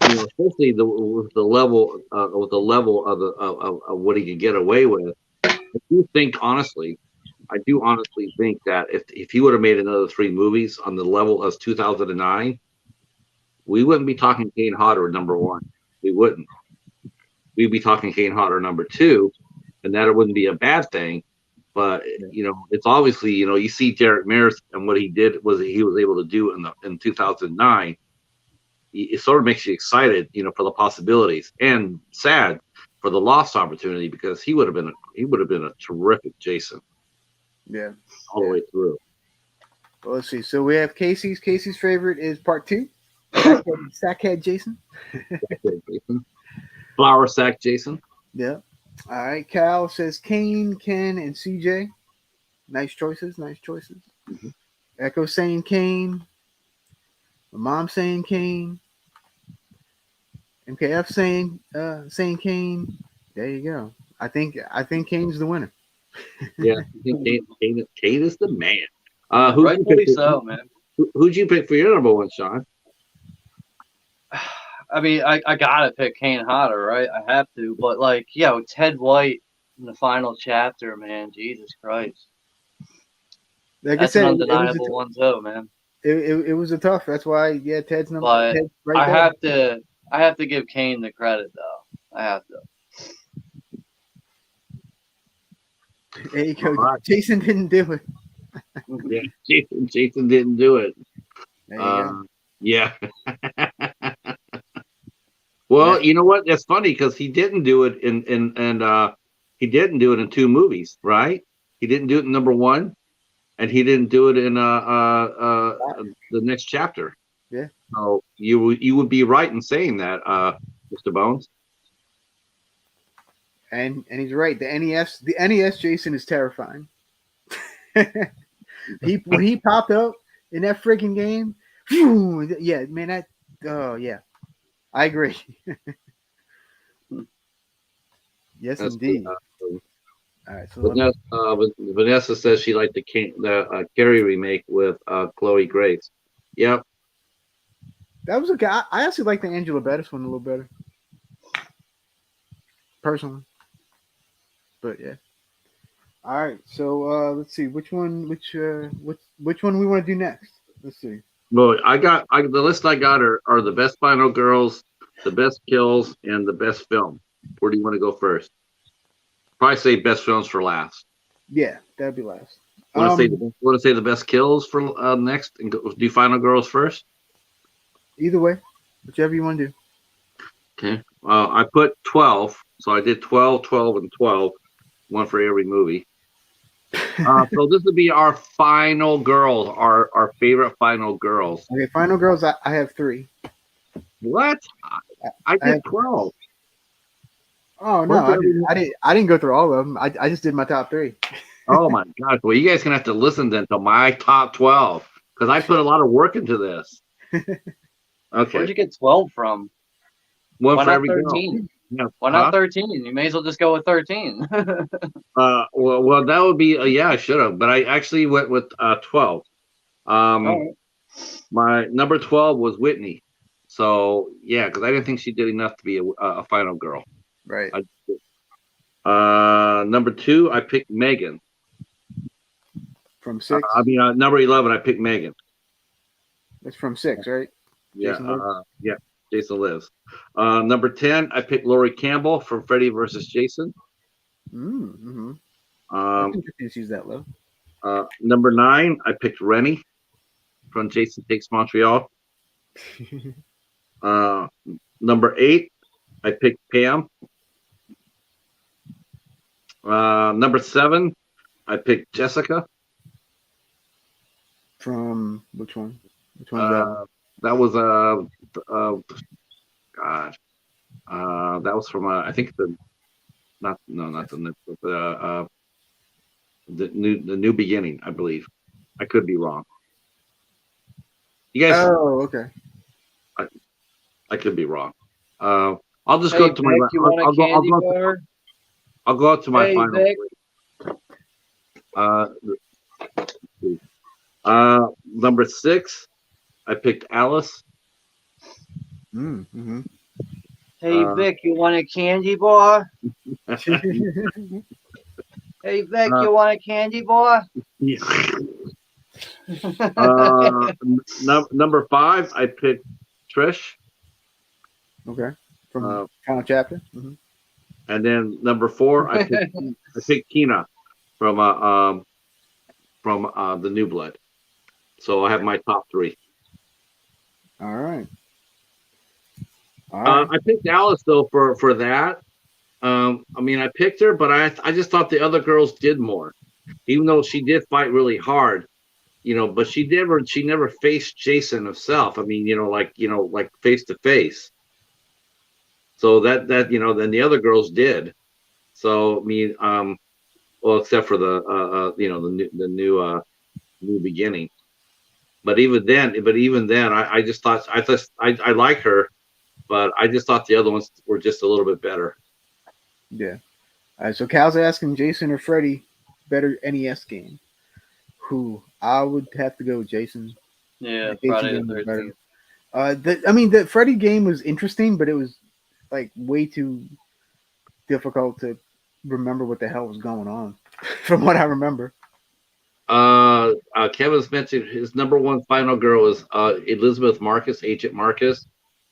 especially with the level of what he could get away with. I do honestly think that if he would have made another 3 movies on the level of 2009, we wouldn't be talking Kane Hodder number 1. We wouldn't. We'd be talking Kane Hodder number 2. And that it wouldn't be a bad thing, but it's obviously you see Derek Mears and what he did was he was able to do in 2009. It sort of makes you excited, for the possibilities, and sad for the lost opportunity, because he would have been a terrific Jason. Yeah, all the way through. Well, let's see. So we have Casey's favorite is Part 2. Sackhead Jason. Flour sack Jason. Yeah. All right, Cal says Kane, Ken, and CJ. Nice choices. Mm-hmm. Echo saying Kane. My mom saying Kane. MKF saying Kane. There you go. I think Kane's the winner. Yeah, I think Kane is the man. Rightfully so, man. Who'd you pick for your number 1, Sean? I mean, I gotta pick Kane Hodder, right? I have to, but Ted White in the final chapter, man. Jesus Christ. Like That's I said, an undeniable one too, man. it was a tough. That's why, yeah, Ted's number. But Ted's right there. I have to give Kane the credit though. I have to. There you go. All right. Jason didn't do it. Yeah, Jason didn't do it. There you go. Yeah. Well, Yeah. you know what? That's funny because he didn't do it he didn't do it in 2 movies, right? He didn't do it in number 1, and he didn't do it in the next chapter. Yeah. So you would be right in saying that, Mr. Bones. And he's right. The NES Jason is terrifying. When he popped up in that freaking game, phew, yeah, man, yeah. I agree. Yes, That's indeed. good. All right, so Vanessa says she liked the Carrie remake with Chloe Grace. Yep. that was okay. I actually like the Angela Bettis one a little better, personally. But yeah. All right, so let's see which one we want to do next. Let's see. Well, the list I got are the best final girls, the best kills, and the best film. Where do you want to go first? Probably say best films for last. Yeah, that'd be last. Want to say the best kills for next, and do final girls first? Either way, whichever you want to do. Okay. I put 12, so I did 12, 12, and 12, one for every movie. So this would be our final girls, our favorite final girls. Okay, final girls. I have 3. What? I did 12. Oh no, I didn't go through all of them. I just did my top 3. Oh my gosh! Well, you guys gonna have to listen then to my top 12 because I put a lot of work into this. Okay. Where'd you get 12 from? One Why for not every 13? girl. Yeah. Why not 13? You may as well just go with 13. Well, that would be yeah, I should have, but I actually went with 12. Right. My number 12 was Whitney. So yeah, because I didn't think she did enough to be a final girl. Right. Number 2, I picked Megan. From 6. Number 11, I picked Megan. It's from 6, right? Yeah, Jason Lives? yeah, Jason Lives. Number 10, I picked Laurie Campbell from Freddy vs. Jason. Mm-hmm. I think she's used that low. Number 9, I picked Rennie from Jason Takes Montreal. Number 8, I picked Pam. Number 7, I picked Jessica. From which one? Which one's that? That was God. That was from I think the new beginning, I believe. I could be wrong. You guys. Oh, okay. I could be wrong. I'll just go to my. I'll go out to my final. Vic. Number 6, I picked Alice. Mm-hmm. Hey Vic, you want a candy bar? Hey Vic, you want a candy bar? Number 5, I picked Trish. Okay. From final chapter. Mm-hmm. And then number 4, I picked Tina from the New Blood. So I have my top 3. All right. I picked Alice though for that. I picked her, but I just thought the other girls did more, even though she did fight really hard, But she never faced Jason himself. Like face to face. So that then the other girls did. So well, except for the new beginning. But even then, I just thought I like her, but I just thought the other ones were just a little bit better. Yeah. All right. So Cal's asking Jason or Freddy better NES game. Who I would have to go with Jason. Yeah, Friday the 13th. The Freddy game was interesting, but it was like way too difficult to remember what the hell was going on, from what I remember. Kevin's mentioned his number one final girl is Elizabeth Marcus, Agent Marcus.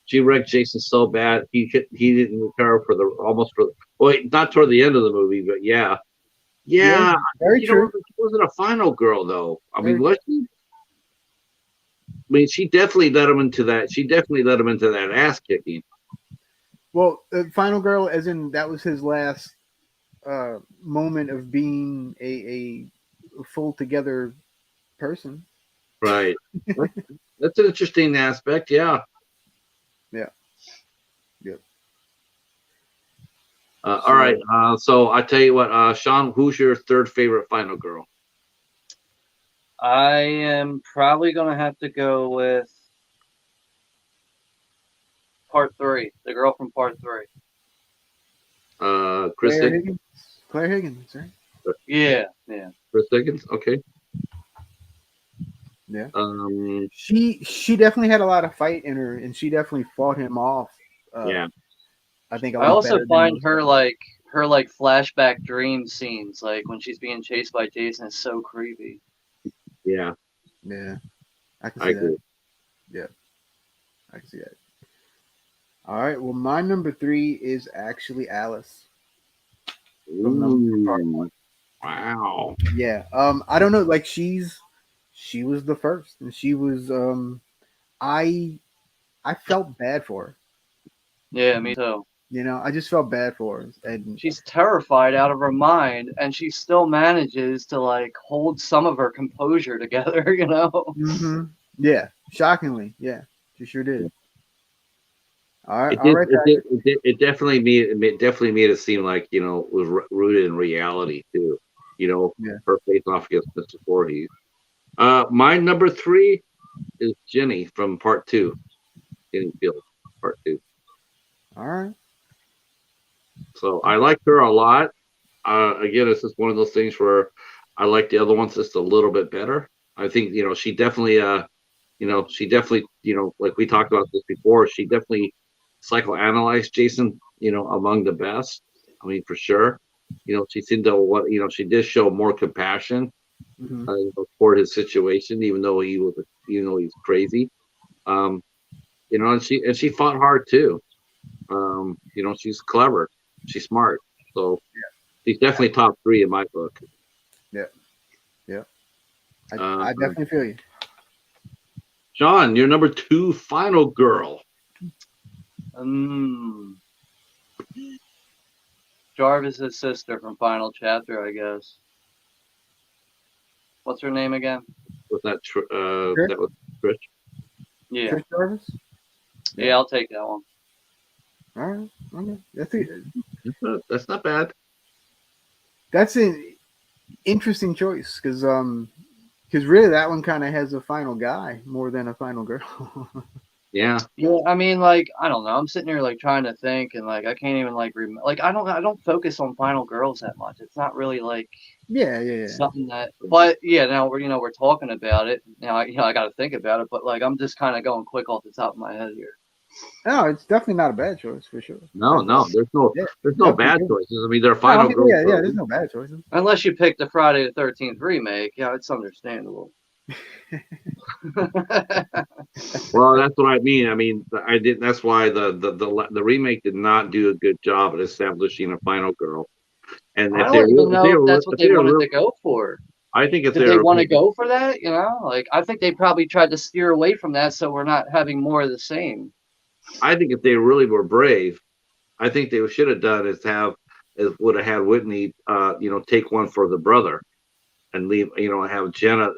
She wrecked Jason so bad he didn't recover for the almost for well not toward the end of the movie, but yeah, Yeah, yeah. very You know, true. she wasn't a final girl though. I mean, Very was she? I mean, she definitely led him into that. She definitely led him into that ass kicking. Well, Final Girl, as in that was his last moment of being a full together person. Right. That's an interesting aspect. Yeah. Yeah. Yeah. All right. So I tell you what, Sean, who's your third favorite final girl? I am probably gonna have to go with part 3, the girl from part 3. Chris Claire Higgins. Higgins. Claire Higgins, right? Yeah, yeah. Chris Higgins. Okay. Yeah. Um. She definitely had a lot of fight in her, and she definitely fought him off. Yeah. I think a I lot also better than find most her others. like flashback dream scenes, like when she's being chased by Jason, is so creepy. Yeah. Yeah, I can I see that. agree. Yeah, I can see that. All right. Well, my number 3 is actually Alice from part Ooh. 1. Wow. Yeah. I don't know. Like she was the first, and she was. I I felt bad for her. Yeah, me too. You know, I just felt bad for her, and She's terrified out of her mind, and she still manages to like hold some of her composure together, you know? yeah, shockingly, yeah, she sure did. It All did. right, It did. Patrick. It definitely made it seem like it was rooted in reality too. Yeah. Her face off against Mr. Voorhees. My number 3 is Jenny from Part 2. Jenny Field, Part 2. All right. So I like her a lot. Again, it's just one of those things where I like the other ones just a little bit better. I think she definitely like we talked about this before. She definitely psychoanalyzed Jason. Among the best. I mean, for sure. She seemed to she did show more compassion Mm-hmm. toward his situation, even though he's crazy. Um, and she fought hard too. She's clever, she's smart, so she's definitely top 3 in my book. Yeah. Yeah. Uh, I definitely feel you. John, your number 2 final girl. Mm. Jarvis's sister from Final Chapter, I guess. What's her name again? Was that Trish? that was Trish? Yeah. Trish Jarvis. Yeah, I'll take that one. All right. Okay. That's not bad. That's an interesting choice because really that one kind of has a final guy more than a final girl. Yeah. Yeah, I mean, like, I don't know. I'm sitting here like trying to think, and like I can't even like I don't focus on Final Girls that much. It's not really like yeah. something that. But yeah, now we're talking about it. Now I got to think about it. But like I'm just kind of going quick off the top of my head here. No, it's definitely not a bad choice for sure. No, there's no Yeah, there's no definitely bad good. choices. I mean, they're No, I final mean, girls. yeah. There's no bad choices. Unless you pick the Friday the 13th remake, yeah, it's understandable. Well, that's what I mean. I mean, I did. That's why the remake did not do a good job at establishing a final girl. And I don't even know if that's what if they they were wanted real, to go for. I think if Did they they were, want to go for that? You know, like I think they probably tried to steer away from that so we're not having more of the same. I think if they really were brave, I think they should have done would have had Whitney, take one for the brother and leave, have Jenna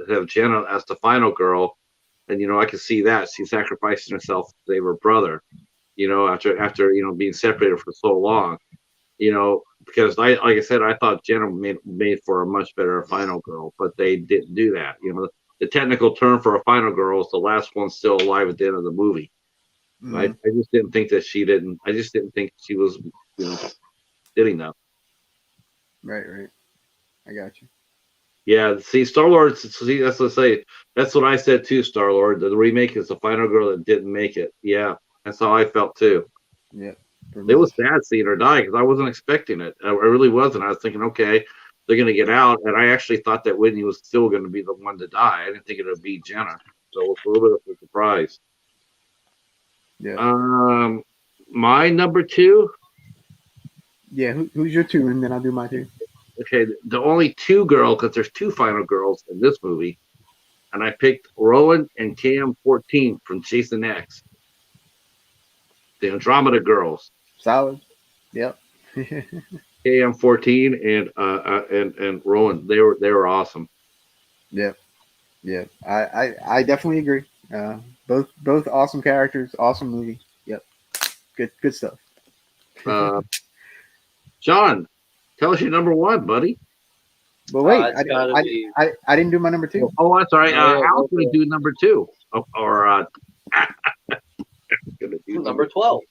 as the final girl, and I could see that she sacrificing herself to save her brother, after being separated for so long, because like I said, I thought Jenna made for a much better final girl, but they didn't do that. The technical term for a final girl is the last one still alive at the end of the movie. I Mhm. just didn't think that she didn't. I just didn't think she was, did enough. Right. I got you. Yeah, see, Star Lord. See, that's what I say. That's what I said too. Star Lord. The remake is the final girl that didn't make it. Yeah, that's how I felt too. Yeah. for It me. was sad seeing her die because I wasn't expecting it. I really wasn't. I was thinking, okay, they're going to get out, and I actually thought that Whitney was still going to be the one to die. I didn't think it would be Jenna, so it's a little bit of a surprise. Yeah. My number two. Yeah. Who's your two? And then I'll do my two. Okay, the only two girls, because there's two final girls in this movie, and I picked Rowan and KM14 from Jason X, the Andromeda girls. Solid. Yep. KM14 and Rowan, they were awesome. Yeah. Yeah. I definitely agree. Both awesome characters, awesome movie. Yep. Good stuff. John, tell us your number one, buddy. But wait, It's gotta be I didn't do my number two. Oh, I'm sorry. Yeah, Al's going to do number two, or gonna do number 12.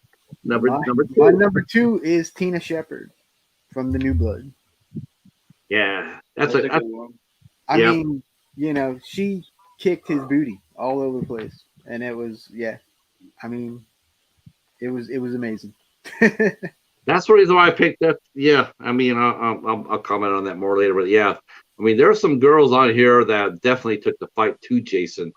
Number My two. number two is Tina Shepard from The New Blood. Yeah, that's That's a a good one. I Yep. mean, you know, she kicked his booty all over the place, and it was I mean, it was amazing. that's the reason why I picked that. Yeah, I mean, I'll comment on that more later, but yeah, I mean, there are some girls on here that definitely took the fight to Jason,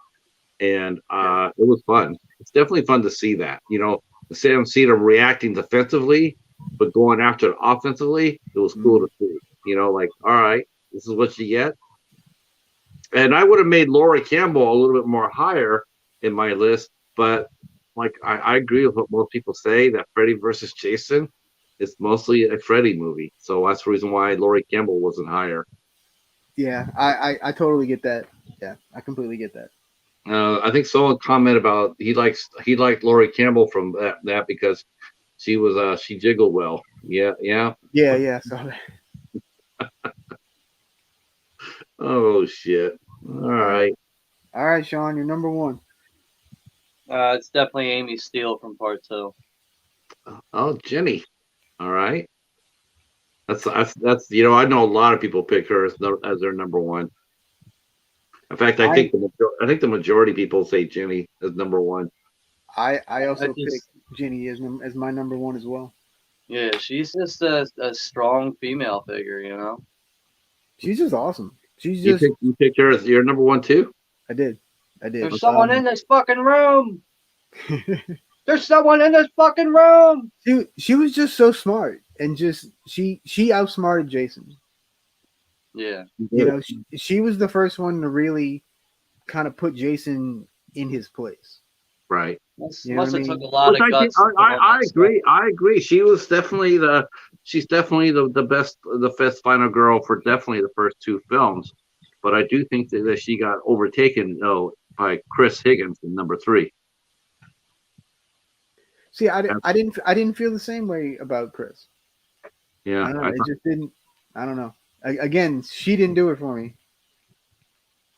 and it was fun. It's definitely fun to see that. You know, to see them reacting defensively, but going after it offensively, it was cool to see. You know, like, all right, this is what you get. And I would have made Laura Campbell a little bit more higher in my list, but like I agree with what most people say that Freddy versus Jason is mostly a Freddy movie. So that's the reason why Laurie Campbell wasn't higher. Yeah, I totally get that. Yeah, I completely get that. I think someone commented about he liked Laurie Campbell from that because she was she jiggled well. Yeah. Yeah. So Oh shit. All right. all right, Sean, you're number one. It's definitely Amy Steele from part 2. Oh, Jenny. All right. That's you know, I know a lot of people pick her as their number one. In fact, I think the majority of people say Jenny as number one. I also picked Ginny as my number one as well. Yeah, she's just a strong female figure, you know. She's just awesome. She's You just picked her as your number one too? I did. There's someone in this fucking room. There's someone in this fucking room. She was just so smart and just she outsmarted Jason. Yeah. You know, she was the first one to really kind of put Jason in his place. Right. Must You know have what I took mean? a lot of guts. I agree. I agree. She's definitely the best final girl for definitely the first two films. But I do think that she got overtaken by Chris Higgins in number 3. See, I didn't feel the same way about Chris. Yeah, it just didn't. I don't know. Again, she didn't do it for me.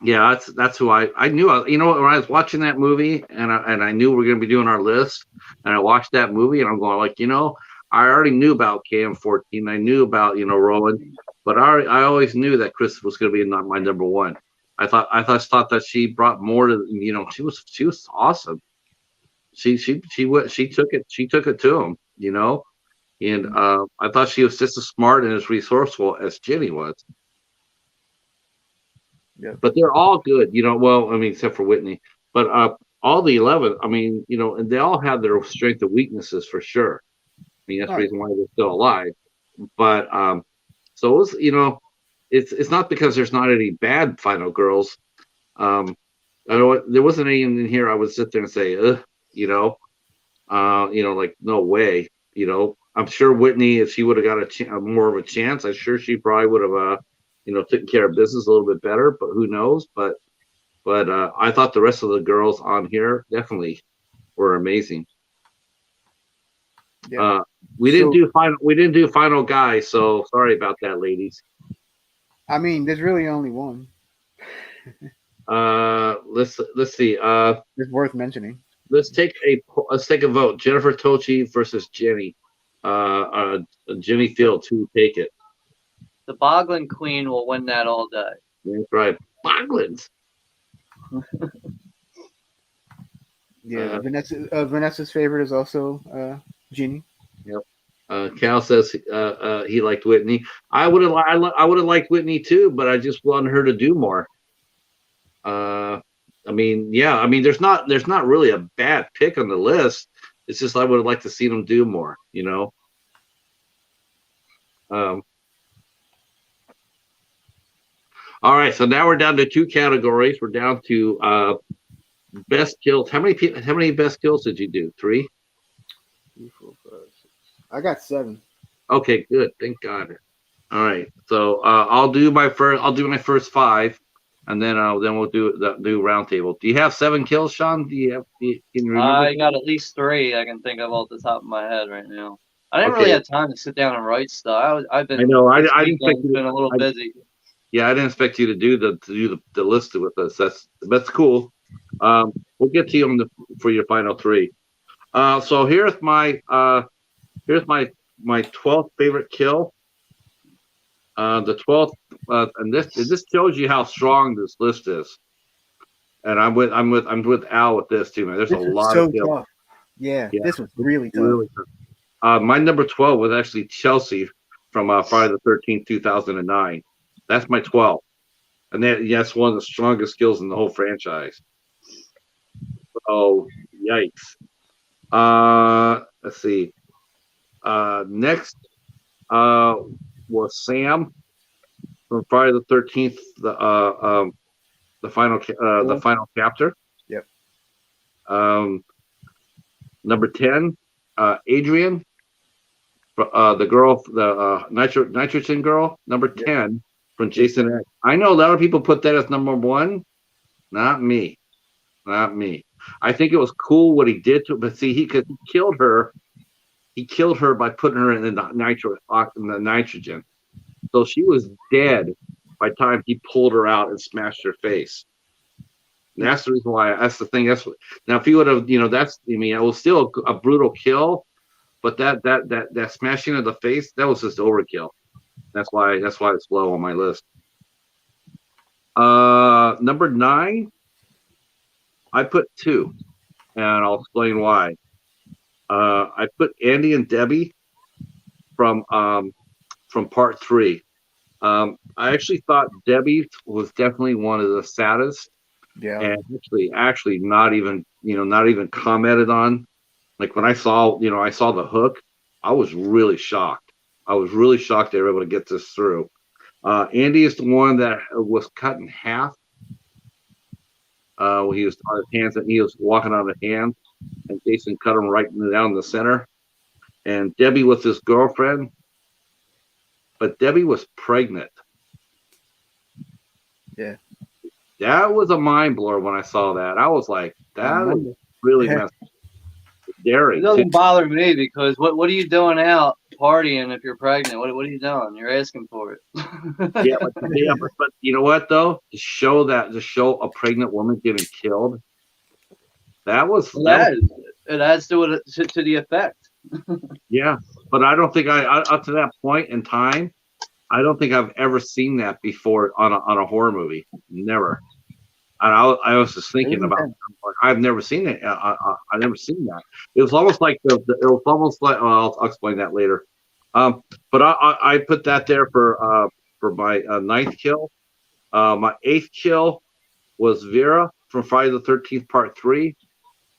Yeah, that's who I knew. You know, when I was watching that movie and I knew we were going to be doing our list, and I watched that movie and I'm going like, you know, I already knew about KM14. I knew about Rowan, but I always knew that Chris was going to be my number one. I thought that she brought more to she was awesome. She took it to him, and I thought she was just as smart and as resourceful as Jenny was. Yeah. But they're all good, well, I mean, except for Whitney. But all the 11, I mean, and they all have their strengths and weaknesses for sure. I mean, that's the reason why they're still alive. But so it was, it's not because there's not any bad final girls. I know there wasn't any in here I would sit there and say, like no way. I'm sure Whitney, if she would have got more of a chance, I'm sure she probably would have taken care of business a little bit better, but who knows? But I thought the rest of the girls on here definitely were amazing. Yeah. We didn't do final guy, so sorry about that, ladies. I mean, there's really only one. Let's see. It's worth mentioning. Let's take a vote. Jennifer Tochi versus Jenny. Jenny Field, who take it? The Boglin Queen will win that all day. That's right. Boglins. Yeah, Vanessa's favorite is also Ginny. Yep. Cal says he liked Whitney. I would have liked Whitney too, but I just wanted her to do more. I mean, yeah. I mean, there's not really a bad pick on the list. It's just I would have liked to see them do more. You know. All right, so now we're down to 2 categories. We're down to best kills. How many best kills did you do? 3? 3, 4, 5, 6. I got 7. Okay, good. Thank God. All right, so I'll do my first 5, and then we'll do roundtable. Do you have 7 kills, Sean? Can you remember? I got at least 3 I can think of off the top of my head right now. I didn't Okay. really have time to sit down and write stuff. I've been. I know. I this didn't expect weekend's been a little busy. Yeah, I didn't expect you to do the list with us. That's cool. We'll get to you for your final 3. So here's my 12th favorite kill. The 12th, and this shows you how strong this list is. And I'm with Al with this too, man. There's a lot of kills. Tough. Yeah, this was really tough. Really tough. My number 12 was actually Chelsea from Friday the 13th, 2009. That's my 12, and that's one of the strongest kills in the whole franchise. Oh, yikes! Let's see. Next was Sam from Friday the 13th, the final chapter. Yep. Number 10, Adrian, the girl, the nitrogen girl. Number 10 from Jason X. I know a lot of people put that as number 1. Not me. I think it was cool what he did to her, but see, he killed her. He killed her by putting her in the nitrogen. So she was dead by the time he pulled her out and smashed her face. And that's the reason why. That's the thing. Now, if he would have, it was still a brutal kill, but that smashing of the face, that was just overkill. That's why it's low on my list. Number 9, I put 2, and I'll explain why. I put Andy and Debbie from part 3. I actually thought Debbie was definitely one of the saddest. Yeah. And actually not even commented on. Like when I saw the hook, I was really shocked. They were able to get this through. Andy is the one that was cut in half. He was on his hands and he was walking on his hands, and Jason cut him right down the center. And Debbie was his girlfriend, but Debbie was pregnant. Yeah. That was a mind blower when I saw that. I was like, that was really messed up. Daring. It doesn't bother me because what are you doing out partying if you're pregnant? What are you doing? You're asking for it. but you know what though? To show a pregnant woman getting killed, it adds to the effect. Yeah, but I don't think I up to that point in time, I don't think I've ever seen that before on a horror movie. Never. And I was just thinking about. I've never seen it. I've never seen that. It was almost like I'll explain that later. But I put that there for my 9th kill. My 8th kill was Vera from Friday the 13th Part 3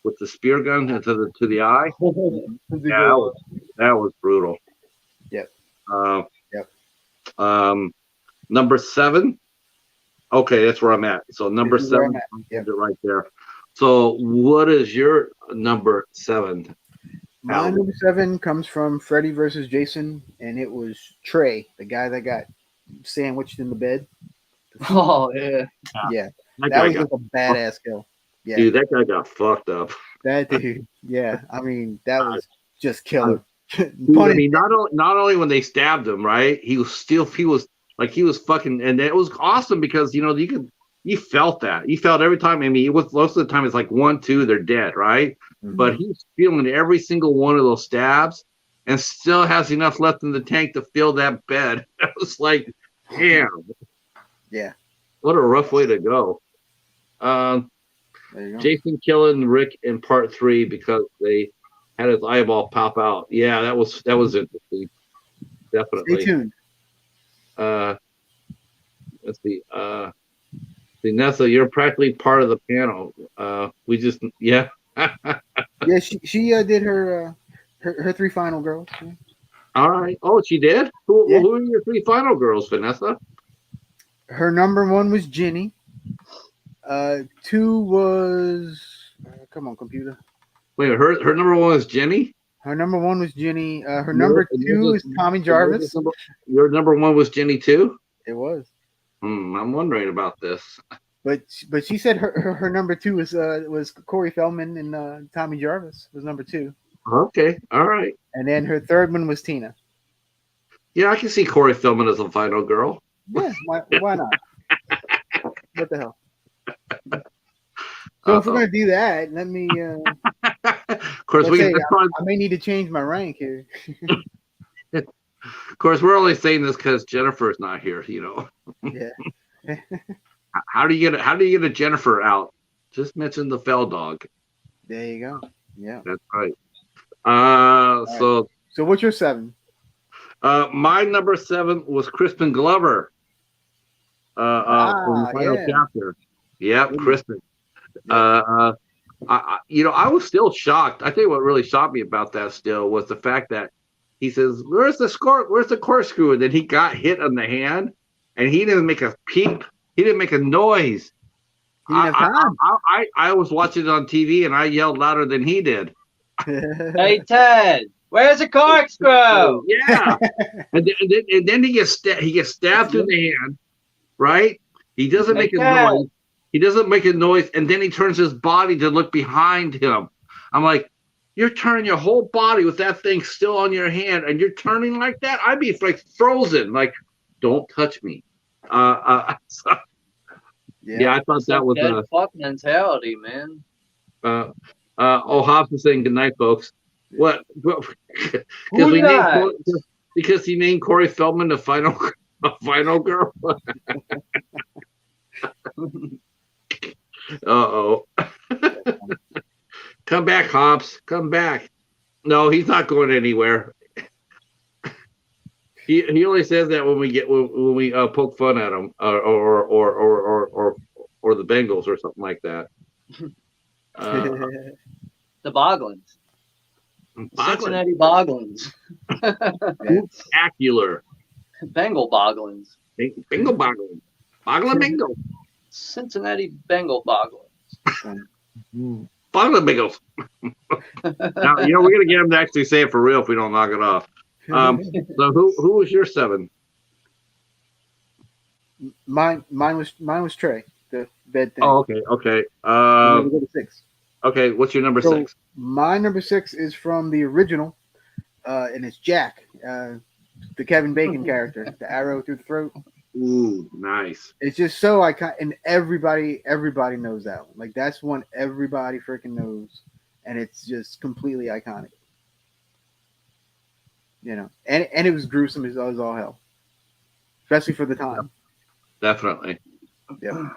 with the spear gun to the eye. Yeah, that was brutal. Yep. Number 7. Okay, that's where I'm at. So number 7, right there. So what is your number 7? My number 7 comes from Freddy versus Jason, and it was Trey, the guy that got sandwiched in the bed. Oh yeah. Yeah. That was like a badass kill. Yeah. Dude, that guy got fucked up. That dude. Yeah. I mean, that was just killer. I mean, not only when they stabbed him, right? He was fucking, and it was awesome because you felt that. You felt every time. I mean, it was most of the time it's like 1, 2, they're dead, right? Mm-hmm. But he's feeling every single one of those stabs, and still has enough left in the tank to fill that bed. It was like, damn. Yeah. What a rough way to go. Jason killing Rick in Part 3 because they had his eyeball pop out. Yeah, that was interesting. Stay Definitely. tuned. Let's see. Nessa, you're practically part of the panel. We just yeah. Yeah, she did her 3 final girls. Yeah. All right. Oh, she did. Who Yeah. who are your 3 final girls, Vanessa? Her number 1 was Ginny. 2 was come on, computer. Wait, her number 1 is Jenny. Her number 1 was Ginny. Her number 2 is Tommy Jarvis. Your number 1 was Jenny too. It was. I'm wondering about this. But she said her number 2 was Corey Feldman, and Tommy Jarvis was number 2. Okay. All right. And then her third one was Tina. Yeah, I can see Corey Feldman as a final girl. Yeah, why not? What the hell? So if we're gonna do that, let me. Of course, I may need to change my rank here. Of course, we're only saying this because Jennifer's not here. Yeah. How do you get a Jennifer out? Just mention the fell dog. There you go. Yeah. That's right. So what's your 7? My number 7 was Crispin Glover. From the final chapter. Yep, Crispin. I was still shocked. I think what really shocked me about that still was the fact that he says, "Where's the corkscrew?" And then he got hit on the hand, and he didn't make a peep. He didn't make a noise. I was watching it on TV, and I yelled louder than he did. Hey Ted, where's the corkscrew? Yeah, and then he gets stabbed through the hand. Right? He doesn't make a noise. He doesn't make a noise, and then he turns his body to look behind him. I'm like, you're turning your whole body with that thing still on your hand, and you're turning like that? I'd be like frozen. Like, don't touch me. Yeah, I thought that was a fuck mentality, man. Hobbs is saying good night, folks. What? Because he named Corey Feldman the final girl. Uh-oh. Come back, Hobbs. Come back. No, he's not going anywhere. He only says that when we poke fun at him or the Bengals or something like that. The Boglins. Cincinnati Boglins. Spectacular. Bengal Boglins. Bengal Boglins. Boglin Bengal. Cincinnati Bengal Boglins. Boglin Bengals. Now, we're going to get him to actually say it for real if we don't knock it off. So who was your 7? Mine was Trey, the bed thing. Oh, okay. Go to 6. Okay, what's your number 6? My number 6 is from the original, and it's Jack, the Kevin Bacon character, the arrow through the throat. Ooh, nice. It's just so iconic, and everybody knows that one. Like, that's one everybody freaking knows, and it's just completely iconic. And it was gruesome as all hell, especially for the time. Definitely. Yeah.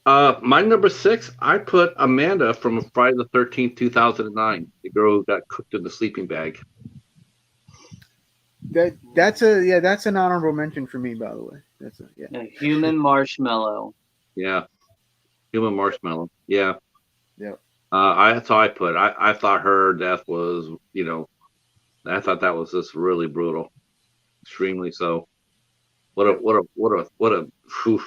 My number 6, I put Amanda from Friday the 13th, 2009, the girl who got cooked in the sleeping bag. That's an honorable mention for me, by the way. That's a human marshmallow. Yeah, human marshmallow. Yeah. Yeah. That's how I put. I thought her death was, I thought that was just really brutal, extremely so. What a. Whew.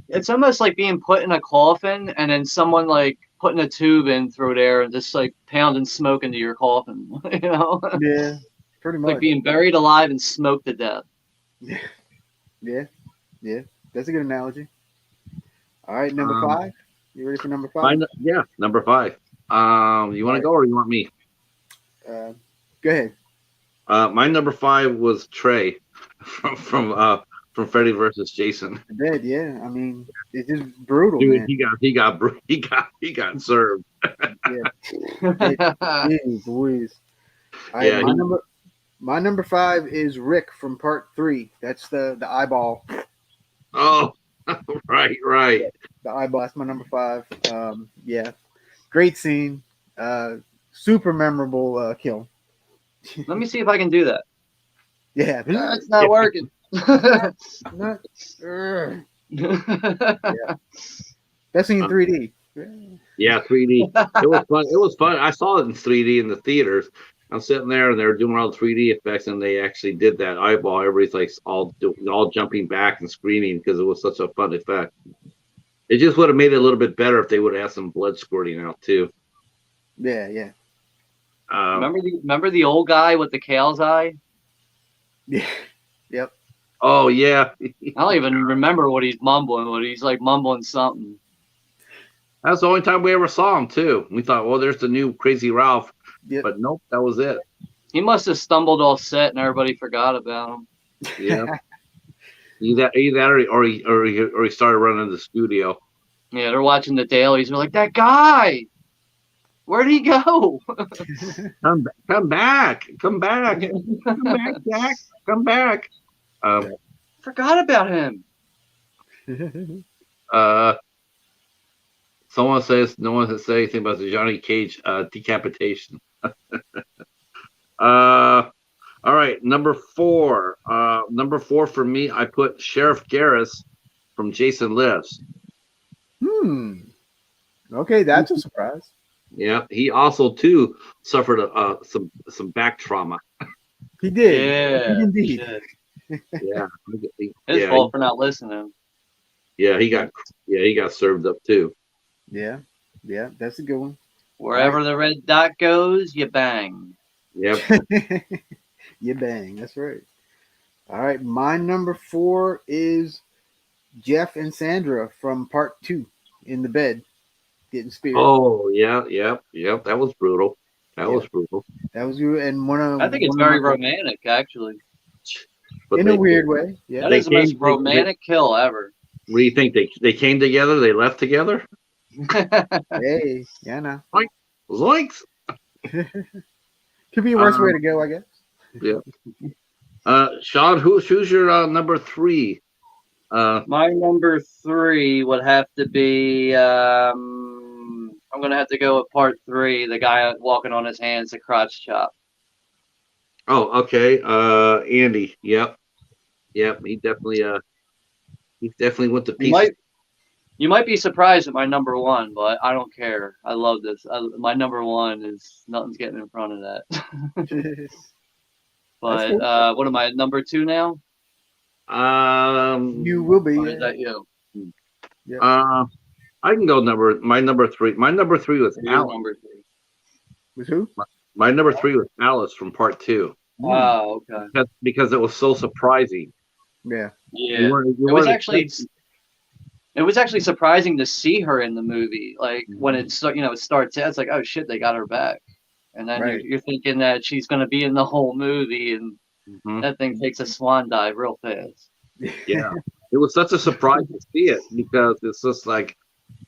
It's almost like being put in a coffin and then someone like putting a tube in through there and just like pounding smoke into your coffin. Yeah, pretty much. Like being buried alive and smoked to death. Yeah. That's a good analogy. All right, number 5. You ready for number 5? Number 5. You want to go or you want me? Go ahead. My number 5 was Trey from Freddy versus Jason. Dead, yeah. I mean, it's just brutal, dude, man. He got served. Boys. My number 5 is Rick from Part 3. That's the eyeball. Oh, right. The eyeball. That's my number 5. Yeah, great scene. Super memorable kill. Let me see if I can do that. Yeah. It's not working. Not, especially in 3D. Yeah, 3D. It was fun. It was fun. I saw it in 3D in the theaters. I'm sitting there and they were doing all the 3D effects, and they actually did that eyeball. Everybody's like all jumping back and screaming because it was such a fun effect. It just would have made it a little bit better if they would have had some blood squirting out too. Yeah. Remember the old guy with the Kale's eye? Yeah. Yep. Oh yeah. I don't even remember what he's mumbling. What he's like mumbling something. That's the only time we ever saw him too. We thought, well, there's the new Crazy Ralph, but nope, that was it. He must have stumbled off set and everybody forgot about him. Yeah. Either that or he started running the studio. Yeah, they're watching the dailies. They're like, that guy. Where'd he go? Come back, Jack. Come back. Forgot about him. Someone says no one has said anything about the Johnny Cage decapitation. All right, number 4. Number 4 for me, I put Sheriff Garris from Jason Lives. Okay, that's a surprise. Yeah, he also too suffered some back trauma. He did. Yeah, he indeed. Yeah, his fault for not listening. Yeah, he got served up too. Yeah, that's a good one. Wherever the red dot goes, you bang. Yep. You bang. That's right. All right, my number 4 is Jeff and Sandra from Part 2 in the bed getting speared. Oh yeah. That was brutal. That was brutal. That was you. And I think it's very romantic, actually. But in a weird way. Yeah. That is the most romantic kill ever. What do you think? They came together. They left together. Hey, yeah, no. Zoinks. Could be a worse way to go, I guess. Yeah. Sean, who's your number 3? My number 3 would have to be. I'm gonna have to go with Part 3. The guy walking on his hands, the crotch chop. Oh, okay. Andy. Yep. He definitely went to pieces. You might be surprised at my number 1, but I don't care. I love this. My number 1 is nothing's getting in front of that. But cool. What am I, number 2 now? You will be. Or is that you? Yeah. I can go my number 3. My number 3 was Alice. Number 3. With who? My number 3 was Alice from Part 2. Oh, okay. Because it was so surprising. Yeah. Yeah. It was actually surprising to see her in the movie. Like when it starts out, it's like, oh shit, they got her back. And then you're thinking that she's going to be in the whole movie, and that thing takes a swan dive real fast. Yeah. It was such a surprise to see it, because it's just like,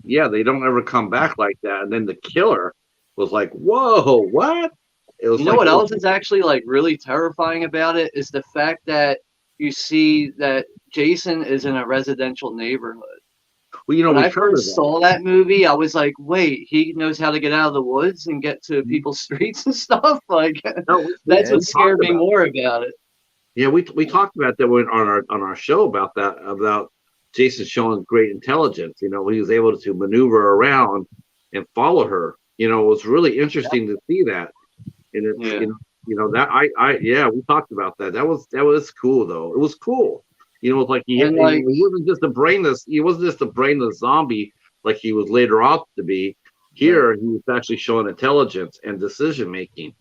yeah, they don't ever come back like that. And then the killer was like, whoa, what? It was. You know what else is actually like really terrifying about it is the fact that you see that Jason is in a residential neighborhood. Well, when I first saw that movie, I was like, wait, he knows how to get out of the woods and get to people's streets and stuff? Like, that's what scared me more about it. Yeah, we talked about that on our show about Jason showing great intelligence. You know, he was able to maneuver around and follow her. You know, it was really interesting to see that. And it's, we talked about that. That was cool though. It was cool. You know, it's like he wasn't just a brainless zombie like he was later on to be. Here, he was actually showing intelligence and decision making,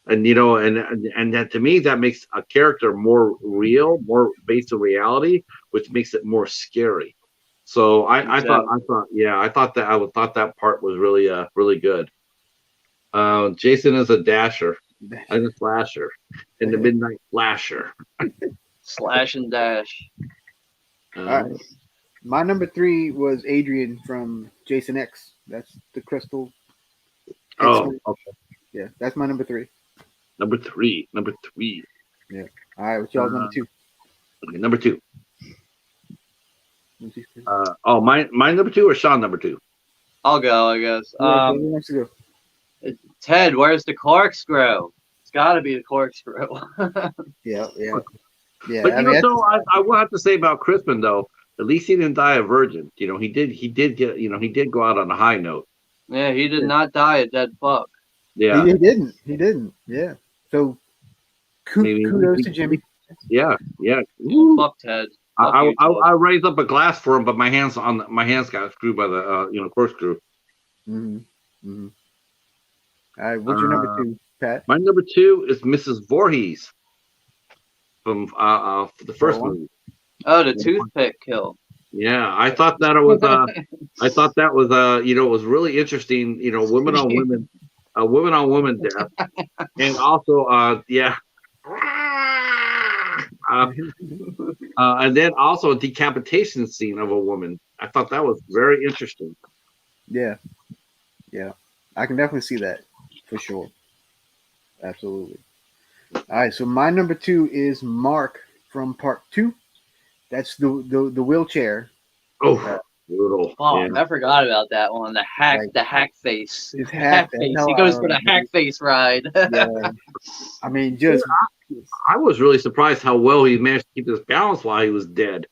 and and that, to me, that makes a character more real, more based on reality, which makes it more scary. So I thought that part was really good. Jason is a dasher and a slasher, and the midnight flasher. Slash and dash. All right. My number 3 was Adrian from Jason X. That's the crystal. Oh, okay. Yeah, that's my number 3. Number three. Yeah. All right, what's y'all's number 2? Okay, number 2. My number 2 or Sean number 2? I'll go, I guess. Who wants to go? Ted, where's the corkscrew? It's got to be the corkscrew. Yeah. But I mean, so I will have to say about Crispin though, at least he didn't die a virgin. He did get, he did go out on a high note. Yeah, he did not die a dead fuck. Yeah, he didn't. Yeah. So Maybe kudos to Jimmy. Yeah. Fuck Ted. Fuck you, Ted. I raised up a glass for him, but my hands got screwed by the corkscrew. Mm-hmm. All right, what's your number 2, Pat? My number 2 is Mrs. Voorhees from the first movie. Oh, the toothpick kill. Yeah, I thought that it was it was really interesting. Women on women death, and also and then also a decapitation scene of a woman. I thought that was very interesting. Yeah, I can definitely see that for sure. Absolutely. All right, so my number 2 is Mark from Part 2. That's the wheelchair. Oh, brutal. Oh, Yeah. I forgot about that one. The hack face. His hack face. He goes for the hack face ride. Yeah. I mean, just I was really surprised how well he managed to keep his balance while he was dead.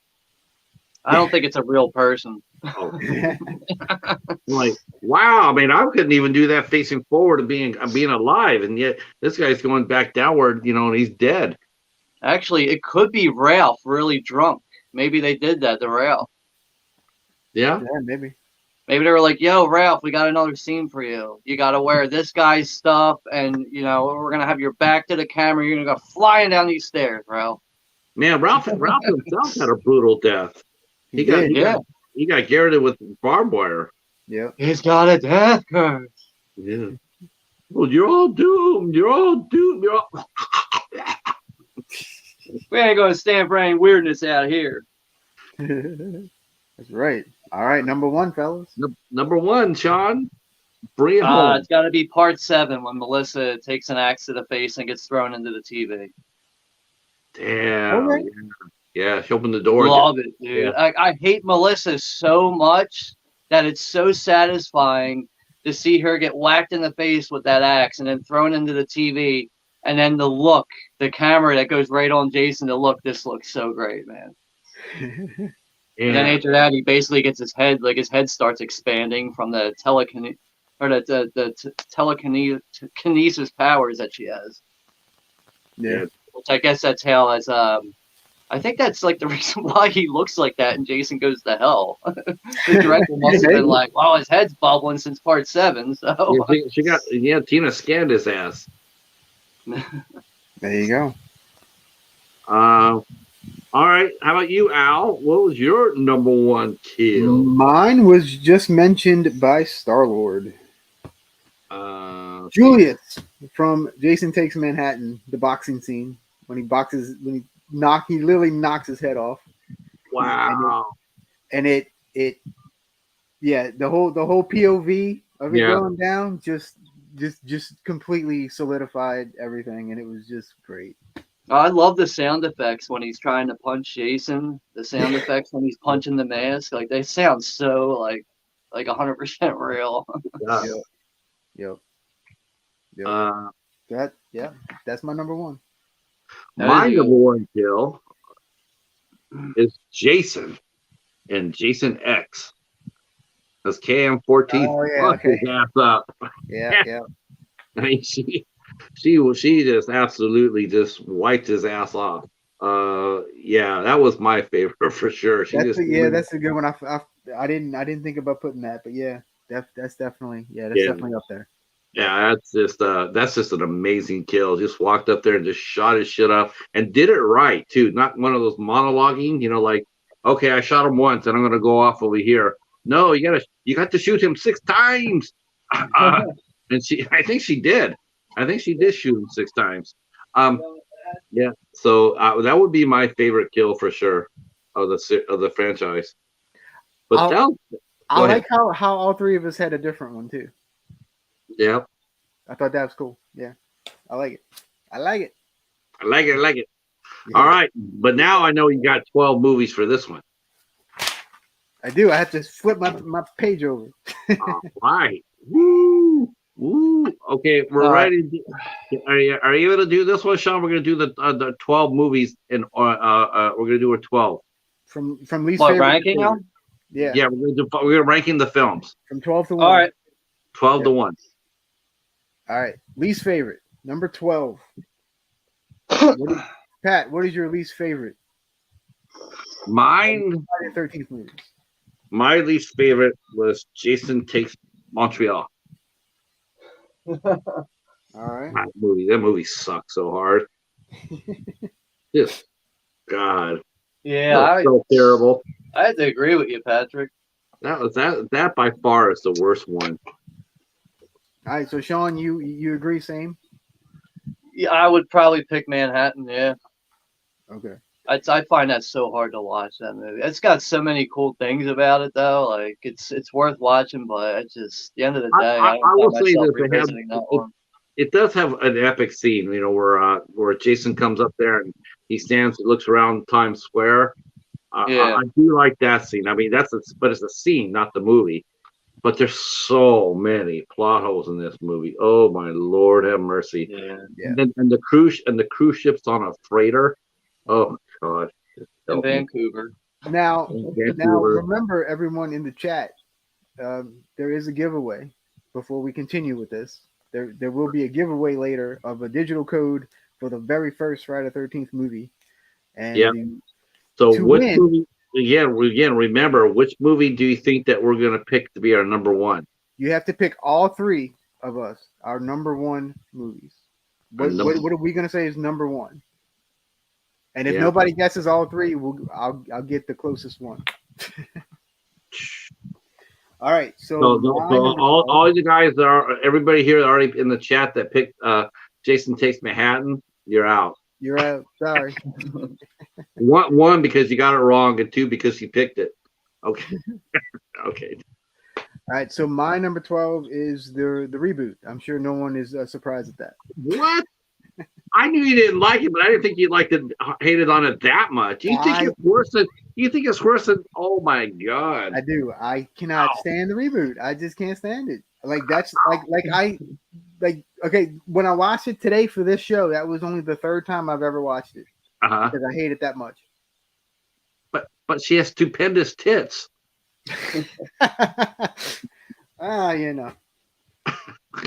I don't think it's a real person. Oh. Like, wow. I mean, I couldn't even do that facing forward and being alive, and yet this guy's going back downward, and he's dead. Actually, it could be Ralph really drunk. Maybe they did that to Ralph. Yeah, maybe. Maybe they were like, "Yo, Ralph, we got another scene for you. You got to wear this guy's stuff, and we're gonna have your back to the camera. You're gonna go flying down these stairs, Ralph." Man, Ralph himself had a brutal death. He got garroted with barbed wire. Yeah, he's got a death curse. Yeah. Well, you're all doomed. You're all doomed. We ain't gonna stand for any weirdness out here. That's right. All right, number 1, fellas. Number 1, Sean. Bring it home. It's got to be Part 7 when Melissa takes an axe to the face and gets thrown into the TV. Damn. Okay. Yeah, she opened the door. Love it, dude. Yeah. I hate Melissa so much that it's so satisfying to see her get whacked in the face with that axe and then thrown into the TV. And then the camera that goes right on Jason, this looks so great, man. Yeah. And then after that, he basically gets his head starts expanding from the telekinesis powers that she has. Yeah. Which I guess that's how I think that's like the reason why he looks like that and Jason goes to hell. The director must have been like, "Wow, his head's bubbling since Part 7." So Tina scanned his ass. There you go. All right. How about you, Al? What was your number 1 kill? Mine was just mentioned by Star-Lord. Julius from Jason Takes Manhattan, the boxing scene when he literally knocks his head off. Wow. And it the whole POV of it going down just completely solidified everything, and it was just great. I love the sound effects when he's trying to punch Jason. The sound effects when he's punching the mask, like they sound so like 100% real. Yep. That's my number 1. My number 1 kill is Jason and Jason X. That's KM14 fucked his ass up. Yeah. I mean, she just absolutely just wiped his ass off. That was my favorite for sure. That's a good one. I didn't think about putting that, but that's definitely definitely up there. Yeah, that's just an amazing kill. Just walked up there and just shot his shit up and did it right too. Not one of those monologuing, like, okay, I shot him once and I'm gonna go off over here. No, you got to shoot him 6 times. And I think she did. I think she did shoot him 6 times. Yeah. So that would be my favorite kill for sure of the franchise. But I like how all 3 of us had a different one too. Yeah. I thought that was cool. Yeah. I like it. Yeah. All right. But now I know you got 12 movies for this one. I do. I have to flip my page over. All right. Woo. Okay, we're All right. ready. Are you going to do this one, Sean? We're going to do the 12 movies, and we're going to do a 12. From least What, favorite to ranking favorite. them? Yeah, Yeah, we're ranking the films, from 12 to All 1. right. 12 to Yep. 1. All right, least favorite number 12. Pat, what is your least favorite? Mine, Friday the 13th movies. my least favorite was Jason Takes Montreal. All right. That movie sucks so hard. Just God, Yeah, that was so terrible. I had to agree with you, Patrick. That by far is the worst one. All right, so Sean, you agree? Same. Yeah, I would probably pick Manhattan. Yeah, Okay. I find that so hard to watch that movie. It's got so many cool things about it, though. Like it's worth watching, but it's just the end of the day, I I don't will find say myself that revisiting that one. it does have an epic scene, where Jason comes up there and he stands, looks around Times Square. Yeah, I do like that scene. I mean, but it's a scene, not the movie. But there's so many plot holes in this movie. Oh my Lord, have mercy! yeah. Yeah. And the cruise ship's on a freighter. Oh my God! Just In help me. Vancouver. Now, Vancouver. remember everyone in the chat. There is a giveaway. Before we continue with this, there will be a giveaway later of a digital code for the very first Friday the 13th movie. And Yeah. So to which win- movie? Again, remember, which movie do you think that we're gonna pick to be our number one? you have to pick all three of us, our number one movies. What are we gonna say is number one? And if Yeah. nobody guesses all three, I'll get the closest one. All right, so all the guys that are everybody here already in the chat that picked Jason Takes Manhattan, you're out. you're out. Sorry. One because you got it wrong, and two because you picked it. Okay. Okay. All right, so my number 12 is the reboot. I'm sure no one is surprised at that. What? I knew you didn't like it, but I didn't think you hated on it that much. You think it's worse than? You think it's worse than? Oh my God! I do. I cannot stand the reboot. I just can't stand it. Like that's okay. When I watched it today for this show, that was only the third time I've ever watched it because I hate it that much. But she has stupendous tits. You know.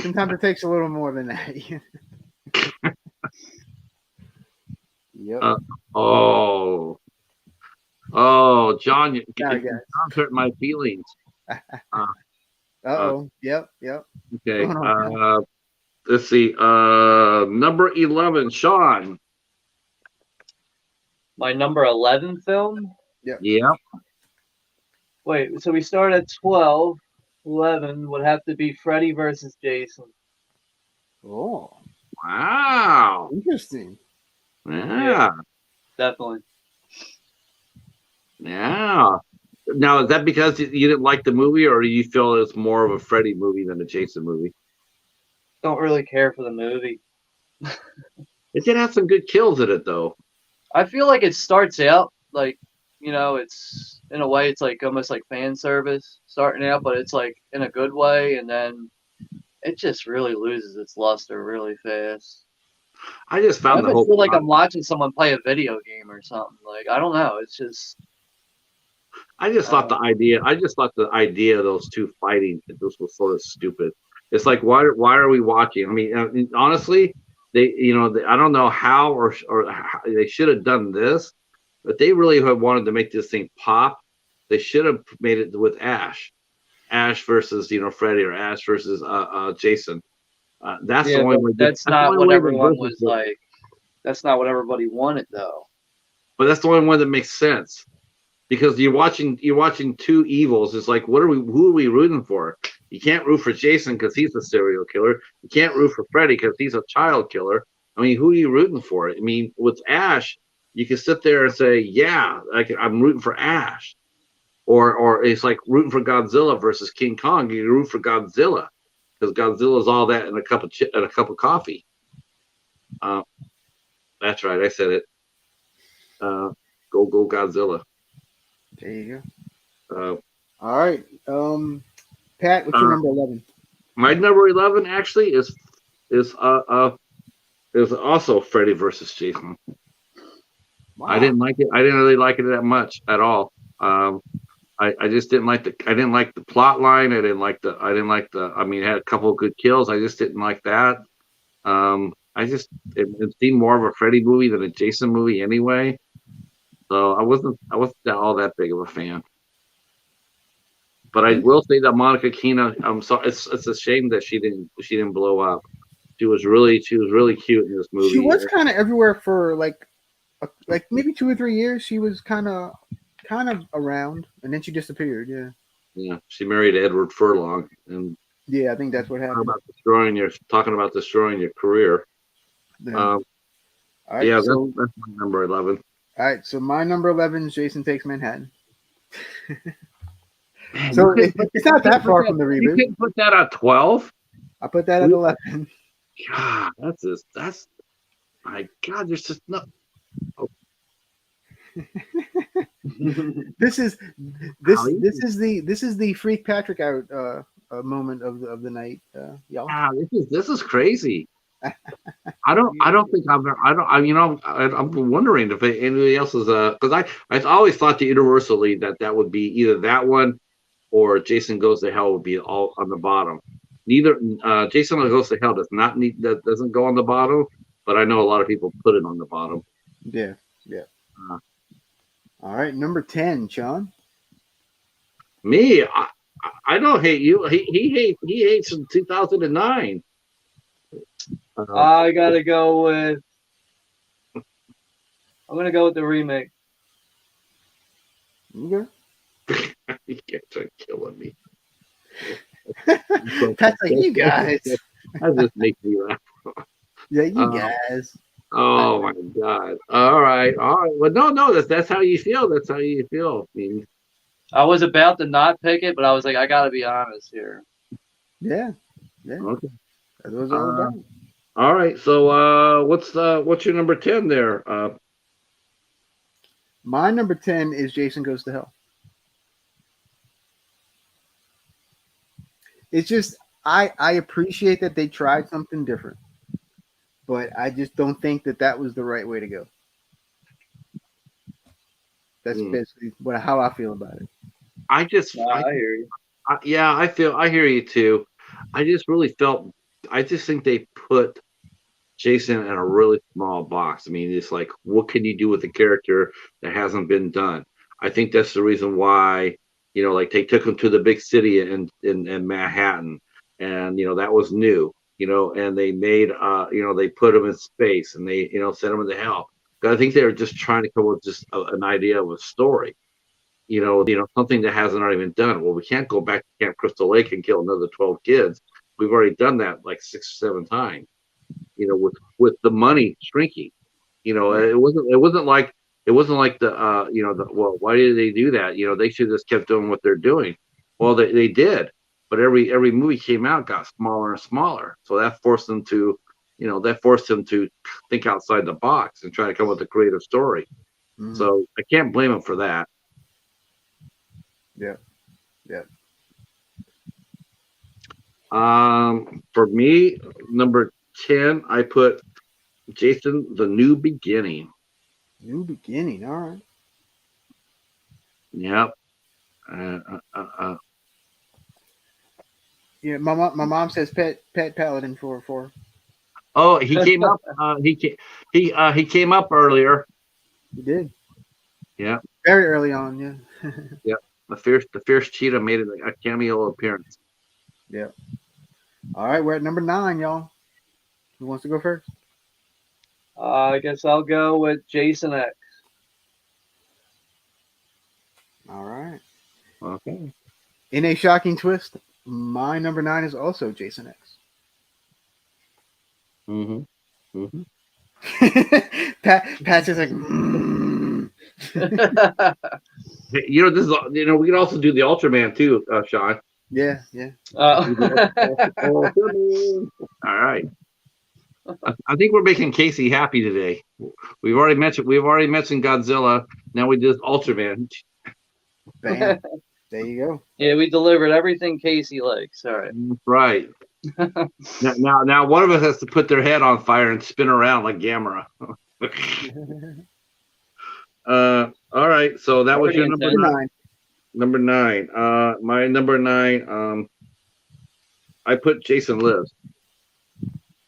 Sometimes it takes a little more than that. Yep. Oh, John, John's hurt my feelings. Yep. Okay. Let's see. Number 11, Sean. My number 11 film? Yeah. Wait, so we start at 12. 11 would have to be Freddy versus Jason. Oh. Wow. Interesting. Yeah. Definitely. Yeah. Now, is that because you didn't like the movie, or do you feel it's more of a Freddy movie than a Jason movie? Don't really care for the movie. It did have some good kills in it, though. I feel like it starts out like, it's in a way it's like almost like fan service starting out, but it's like in a good way, and then it just really loses its luster really fast. I just found I feel like I'm watching someone play a video game or something. Like I don't know. It's just. I just thought the idea of those two fighting, this was sort of stupid. It's like, why are we watching? I mean, honestly, I don't know how or how they should have done this, but they really have wanted to make this thing pop. They should have made it with Ash versus Freddy, or Ash versus Jason. That's the only way. That's not what everyone was like. That's not what everybody wanted, though. But that's the only one that makes sense, because you're watching two evils. It's like, who are we rooting for? You can't root for Jason because he's a serial killer. You can't root for Freddy because he's a child killer. I mean, who are you rooting for? I mean, with Ash, you can sit there and say, yeah, I'm rooting for Ash, or it's like rooting for Godzilla versus King Kong. You root for Godzilla because Godzilla's all that in a cup of coffee. That's right, I said it. Go Godzilla. There you go. All right. Pat, what's your number 11? My number 11 actually is is also Freddy versus Jason. Wow. I didn't like it. I didn't really like it that much at all. I just didn't like the plot line. I didn't like the. I mean, it had a couple of good kills. I just didn't like that. It seemed more of a Freddy movie than a Jason movie anyway. So I wasn't all that big of a fan. But I will say that Monica Keena, it's a shame that she didn't blow up. She was really cute in this movie. She was kind of everywhere for like maybe 2 or 3 years. She was kind of around, and then she disappeared. Yeah. Yeah, she married Edward Furlong, and Yeah, I think that's what happened. Talking about destroying your career. Yeah. All right, yeah, so, that's my number 11. All right, so my number 11 is Jason Takes Manhattan. Man, so it's not that far from the reboot. You can put that at 12. I put that at 11. God, that's my God. There's just no. Oh. This is the Freak Patrick out moment of the night, y'all. Wow, this is crazy. I'm wondering if anybody else is because I always thought the universally that would be either that one or Jason Goes to Hell would be all on the bottom. Neither Jason Goes to Hell doesn't go on the bottom, but I know a lot of people put it on the bottom. Yeah. All right, number 10, Sean. Me, I don't hate you. He hates in 2009. I gotta go with. I'm gonna go with the remake. Okay. You guys are killing me. Pat's like, you guys. That just makes me laugh. Yeah, you guys. Oh my God! All right. Well, no. That's how you feel. That's how you feel. I mean, I was about to not pick it, but I was like, I gotta be honest here. Yeah. Okay. That was all about. All right. So, what's your number 10 there? My number 10 is Jason Goes to Hell. It's just I appreciate that they tried something different, but I just don't think that was the right way to go. That's basically how I feel about it. I hear you. I hear you too. I just think they put Jason in a really small box. I mean, it's like, what can you do with a character that hasn't been done? I think that's the reason why, like they took him to the big city in Manhattan, and that was new, and they made they put him in space, and they sent him into hell. I think they were just trying to come up with just an idea of a story, something that hasn't already been done. Well, we can't go back to Camp Crystal Lake and kill another 12 kids. We've already done that like 6 or 7 times. With the money shrinking, it wasn't like well, why did they do that? They should have just kept doing what they're doing. Well, they did, but every movie came out got smaller and smaller, so that forced them to think outside the box and try to come up with a creative story. So I can't blame them for that. Yeah. For me, number 10, I put Jason: The New Beginning. New Beginning, all right. Yep. Yeah, my mom says pet Paladin for. Oh, he came up. He came up earlier. He did. Yeah. Very early on, yeah. Yeah. The fierce Cheetah made a cameo appearance. Yeah. All right, we're at number 9, y'all. Who wants to go first? I guess I'll go with Jason X. All right. Okay. In a shocking twist, my number 9 is also Jason X. Pat's just like. This is we can also do the Ultraman too, Sean. Yeah. All right. I think we're making Casey happy today. We've already mentioned Godzilla. Now we did Ultraman. Bam. There you go. Yeah, we delivered everything Casey likes. All right. Right. Now, one of us has to put their head on fire and spin around like Gamera. All right. So that was Pretty your number intense. 9. Number 9. My number 9. I put Jason Lives.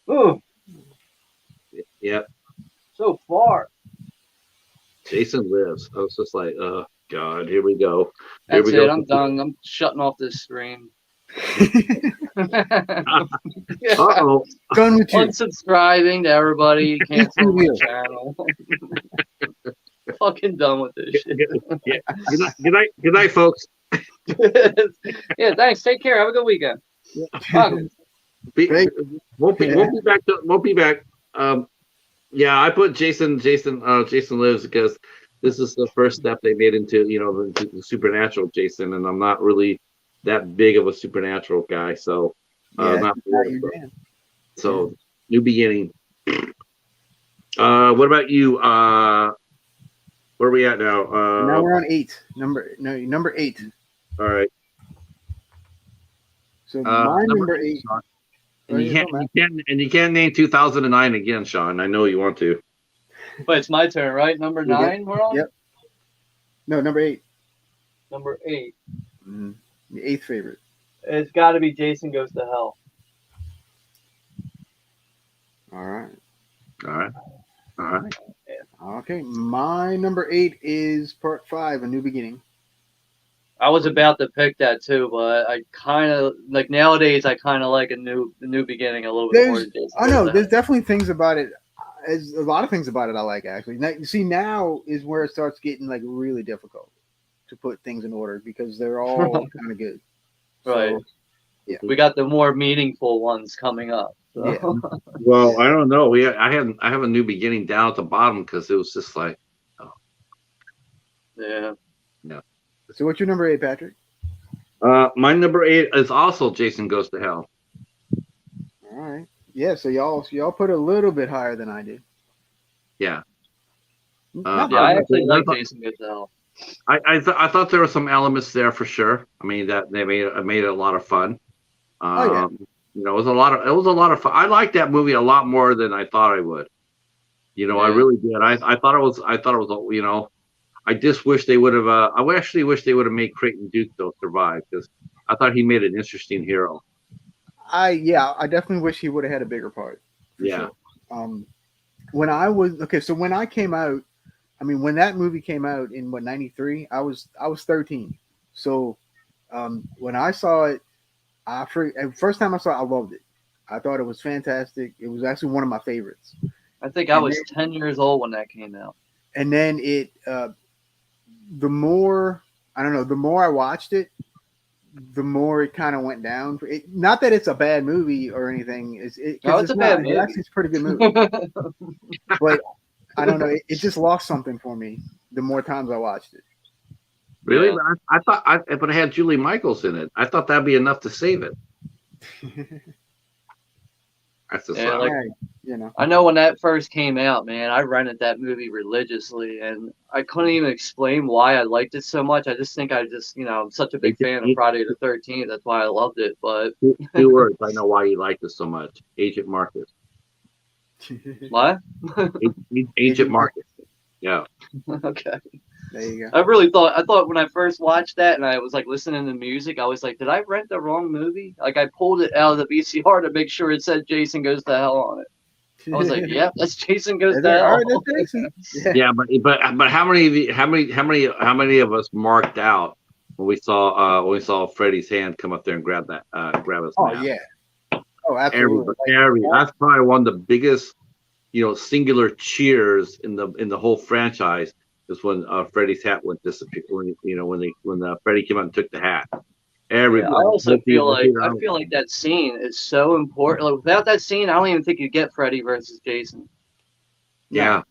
Oh, Yep. so far. Jason Lives. I was just like, oh God, here we go. That's it. I'm done. I'm shutting off this stream. Uh-oh. Done with you. Unsubscribing to everybody. Cancel my channel. Fucking done with this shit. Yeah. Good night, folks. Yeah, thanks. Take care. Have a good weekend. Won't be back. Yeah, I put Jason Lives because this is the first step they made into the supernatural Jason, and I'm not really that big of a supernatural guy, so not really, so new beginning. What about you? Where are we at now? Now we're on 8. Number 8. All right. So my number 8. And you can't name 2009 again, Sean. I know you want to. But it's my turn, right? Number 9 we're on? Yep. No, number 8. Number 8. Mm-hmm. The 8th favorite. It's got to be Jason Goes to Hell. All right. Okay. My number 8 is part 5, A New Beginning. I was about to pick that too, but I kind of like nowadays. I kind of like a new beginning a little bit more. I know there's definitely things about it. There's a lot of things about it I like actually. Now, you see, now is where it starts getting like really difficult to put things in order because they're all kind of good. Right. So, yeah. We got the more meaningful ones coming up. So. Yeah. Well, I don't know. I have a new beginning down at the bottom because it was just like, oh. Yeah. So what's your number 8, Patrick? My number 8 is also Jason Goes to Hell. All right. Yeah. So y'all put a little bit higher than I did. Yeah. I actually like Jason Goes to Hell. I thought there were some elements there for sure. I mean that they made it a lot of fun. Yeah. It was a lot of fun. I liked that movie a lot more than I thought I would. I really did. I thought it was. I just wish they would have. I actually wish they would have made Creighton Duke though survive because I thought he made an interesting hero. I definitely wish he would have had a bigger part. Yeah. Sure. When I came out, I mean, when that movie came out in 93, I was 13. So when I saw it, first time I saw it, I loved it. I thought it was fantastic. It was actually one of my favorites. I think I was 10 years old when that came out. And then the more I watched it, the more it kind of went down. Not that it's a bad movie or anything. It's a bad movie. Actually, it's a pretty good movie. But I don't know. It just lost something for me the more times I watched it. Really? Yeah. I thought but it had Julie Michaels in it. I thought that'd be enough to save it. That's I know when that first came out, man, I rented that movie religiously, and I couldn't even explain why I liked it so much. I just think I'm such a big fan of Friday the 13th. That's why I loved it. But 2 words, I know why you liked it so much. Agent Marcus. What? Agent Marcus. Yeah. Okay. There you go. I thought when I first watched that and I was like listening to music, I was like, did I rent the wrong movie? Like I pulled it out of the VCR to make sure it said Jason Goes to Hell on it. I was like, yep, that's Jason Goes to Hell. Yeah, but how many of us marked out when we saw Freddie's hand come up there and grab his mouth? Oh yeah. Oh, absolutely. That's probably one of the biggest, singular cheers in the whole franchise. Is when Freddie's hat went disappear. When Freddie came out and took the hat. I also feel like that scene is so important. Like, without that scene, I don't even think you get Freddie versus Jason. Yeah.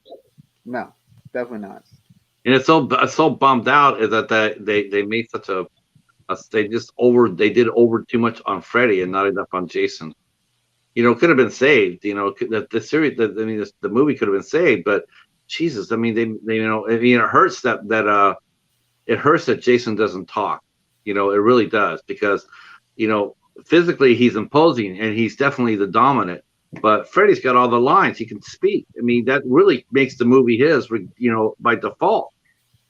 No, definitely not. And it's so bummed out is that they made such they did over too much on Freddie and not enough on Jason. It could have been saved. The movie could have been saved, but. Jesus, I mean, it hurts it hurts that Jason doesn't talk. It really does because, physically he's imposing and he's definitely the dominant. But Freddy's got all the lines. He can speak. I mean, that really makes the movie his, by default.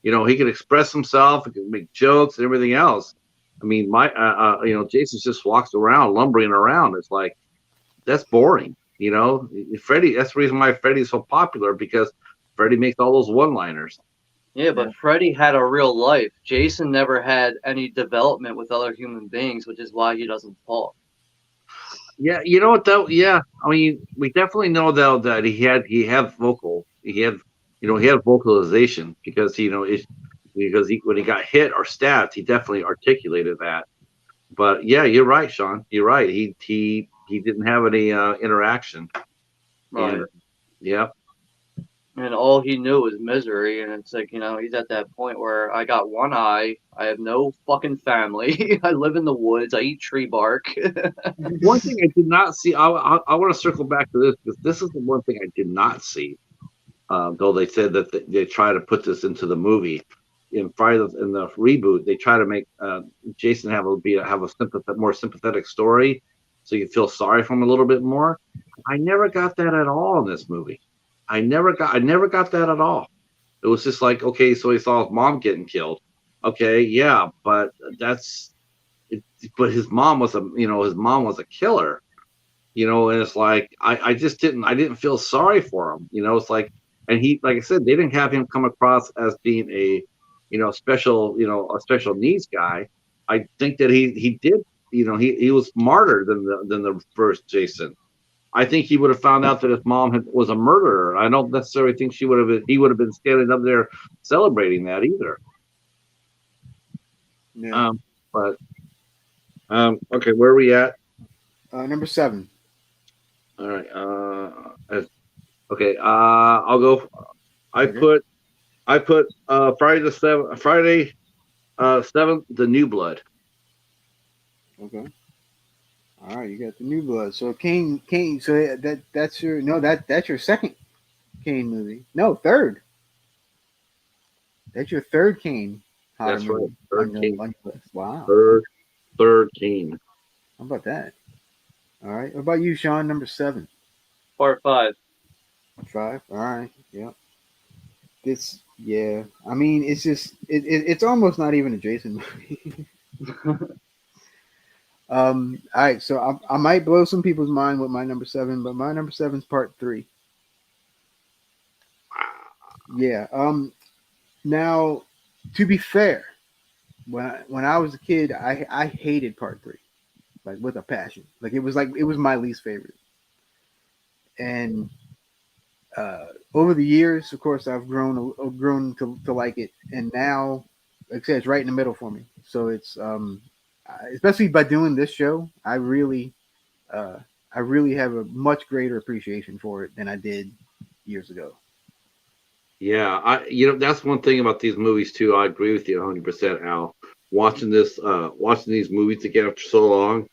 He can express himself. He can make jokes and everything else. I mean, Jason just walks around lumbering around. It's like, that's boring. Freddy. That's the reason why Freddy's so popular, because Freddy makes all those one-liners. Yeah, but Freddy had a real life. Jason never had any development with other human beings, which is why he doesn't talk. Yeah, you know what though? Yeah, I mean, we definitely know though that he had vocalization, because when he got hit or stabbed, he definitely articulated that. But yeah, you're right, Sean. You're right. He didn't have any interaction. Right. And, yeah. And all he knew was misery, and it's like, he's at that point where I got one eye, I have no fucking family, I live in the woods, I eat tree bark. One thing I did not see, I want to circle back to this, because this is the one thing I did not see, though they said that they try to put this into the movie. In the reboot, they try to make Jason have a more sympathetic story, so you feel sorry for him a little bit more. I never got that at all in this movie. I never got that at all. It was just like, okay, so he saw his mom getting killed. Okay, yeah, but but his mom was a killer, and it's like I didn't feel sorry for him. It's like, and he, like I said, they didn't have him come across as being a special needs guy. I think that he did, he was smarter than the first Jason. I think he would have found out that his mom was a murderer. I don't necessarily think he would have been standing up there celebrating that either. Yeah. But okay, where are we at? Number 7. All right. Okay. I'll go. I put Friday 7th, The New Blood. Okay. All right, you got The New Blood. So Kane. So that's your second Kane movie. No, third. That's your third Kane. That's right. Third Kane. Wow. Third Kane. How about that? All right. What about you, Sean? Number 7. Part 5. 5. All right. Yep. Yeah. I mean, it's just it's almost not even a Jason movie. All right. So I might blow some people's mind with my number 7, but my number 7 is Part 3. Yeah. Now, to be fair, when I was a kid, I hated Part 3, like with a passion. Like it was my least favorite. And over the years, of course, I've grown to like it, and now, like I said, it's right in the middle for me. So it's especially by doing this show, I really have a much greater appreciation for it than I did years ago. Yeah, that's one thing about these movies too. I agree with you 100%, Al. Watching these movies again after so long,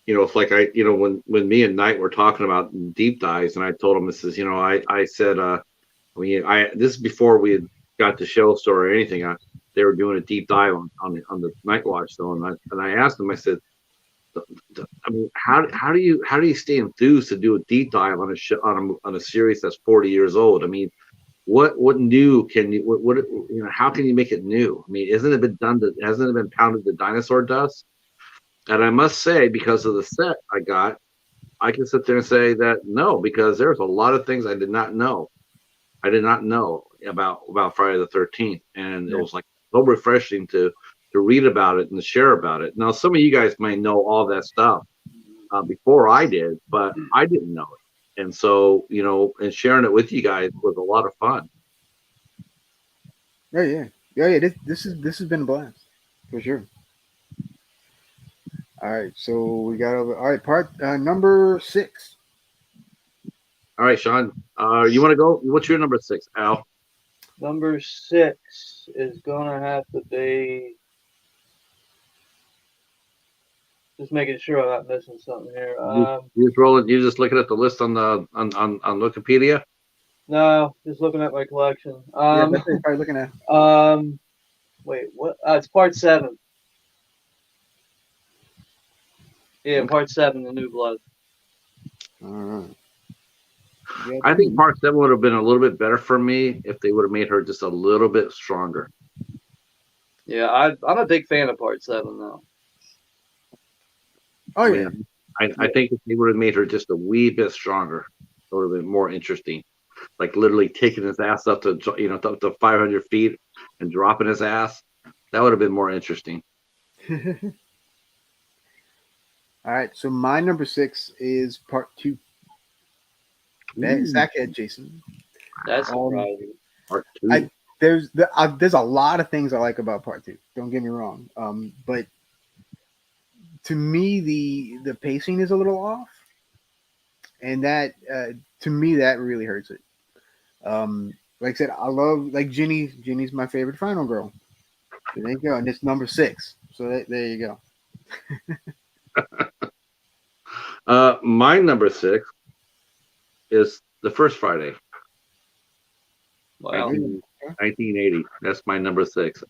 it's like when me and Knight were talking about deep dives, and I told him, this is, I said, this is before we had got the show story or anything. They were doing a deep dive on the Night Watch show, and I asked them, I said, I mean, how do you stay enthused to do a deep dive on a series that's 40 years old? I mean, what new can you how can you make it new? I mean, hasn't it been pounded to dinosaur dust? And I must say, because of the set I can sit there and say that no, because there's a lot of things I did not know. I did not know about Friday the 13th, and it was like so refreshing to read about it and to share about it. Now, some of you guys may know all that stuff before I did, but I didn't know it, and so and sharing it with you guys was a lot of fun. Yeah. This has been a blast for sure. All right, so we got over. All right, part number 6. All right, Sean, you want to go? What's your number 6, Al? Number 6 is gonna have to be. Just making sure I'm not missing something here. You just looking at the list on Wikipedia? No, just looking at my collection. That's what you're probably looking at. Wait, what? It's part 7. Yeah, part 7, The New Blood. All right. Yeah, I think Part 7 would have been a little bit better for me if they would have made her just a little bit stronger. Yeah, I'm a big fan of part 7 though. Oh I yeah. mean, I think if they would have made her just a wee bit stronger, it would have been more interesting. Like literally taking his ass up to up to 500 feet and dropping his ass. That would have been more interesting. All right. So my number 6 is part 2. Ooh, Sackhead Jason. That's Um, surprising. Part 2. I there's a lot of things I like about part 2. Don't get me wrong. But to me the pacing is a little off, and that to me that really hurts it. Like I said, I love like Ginny. Ginny's my favorite final girl. So there you go, and it's number 6. So there you go. My number 6 is the first Friday, Wow. 1980. That's my number 6.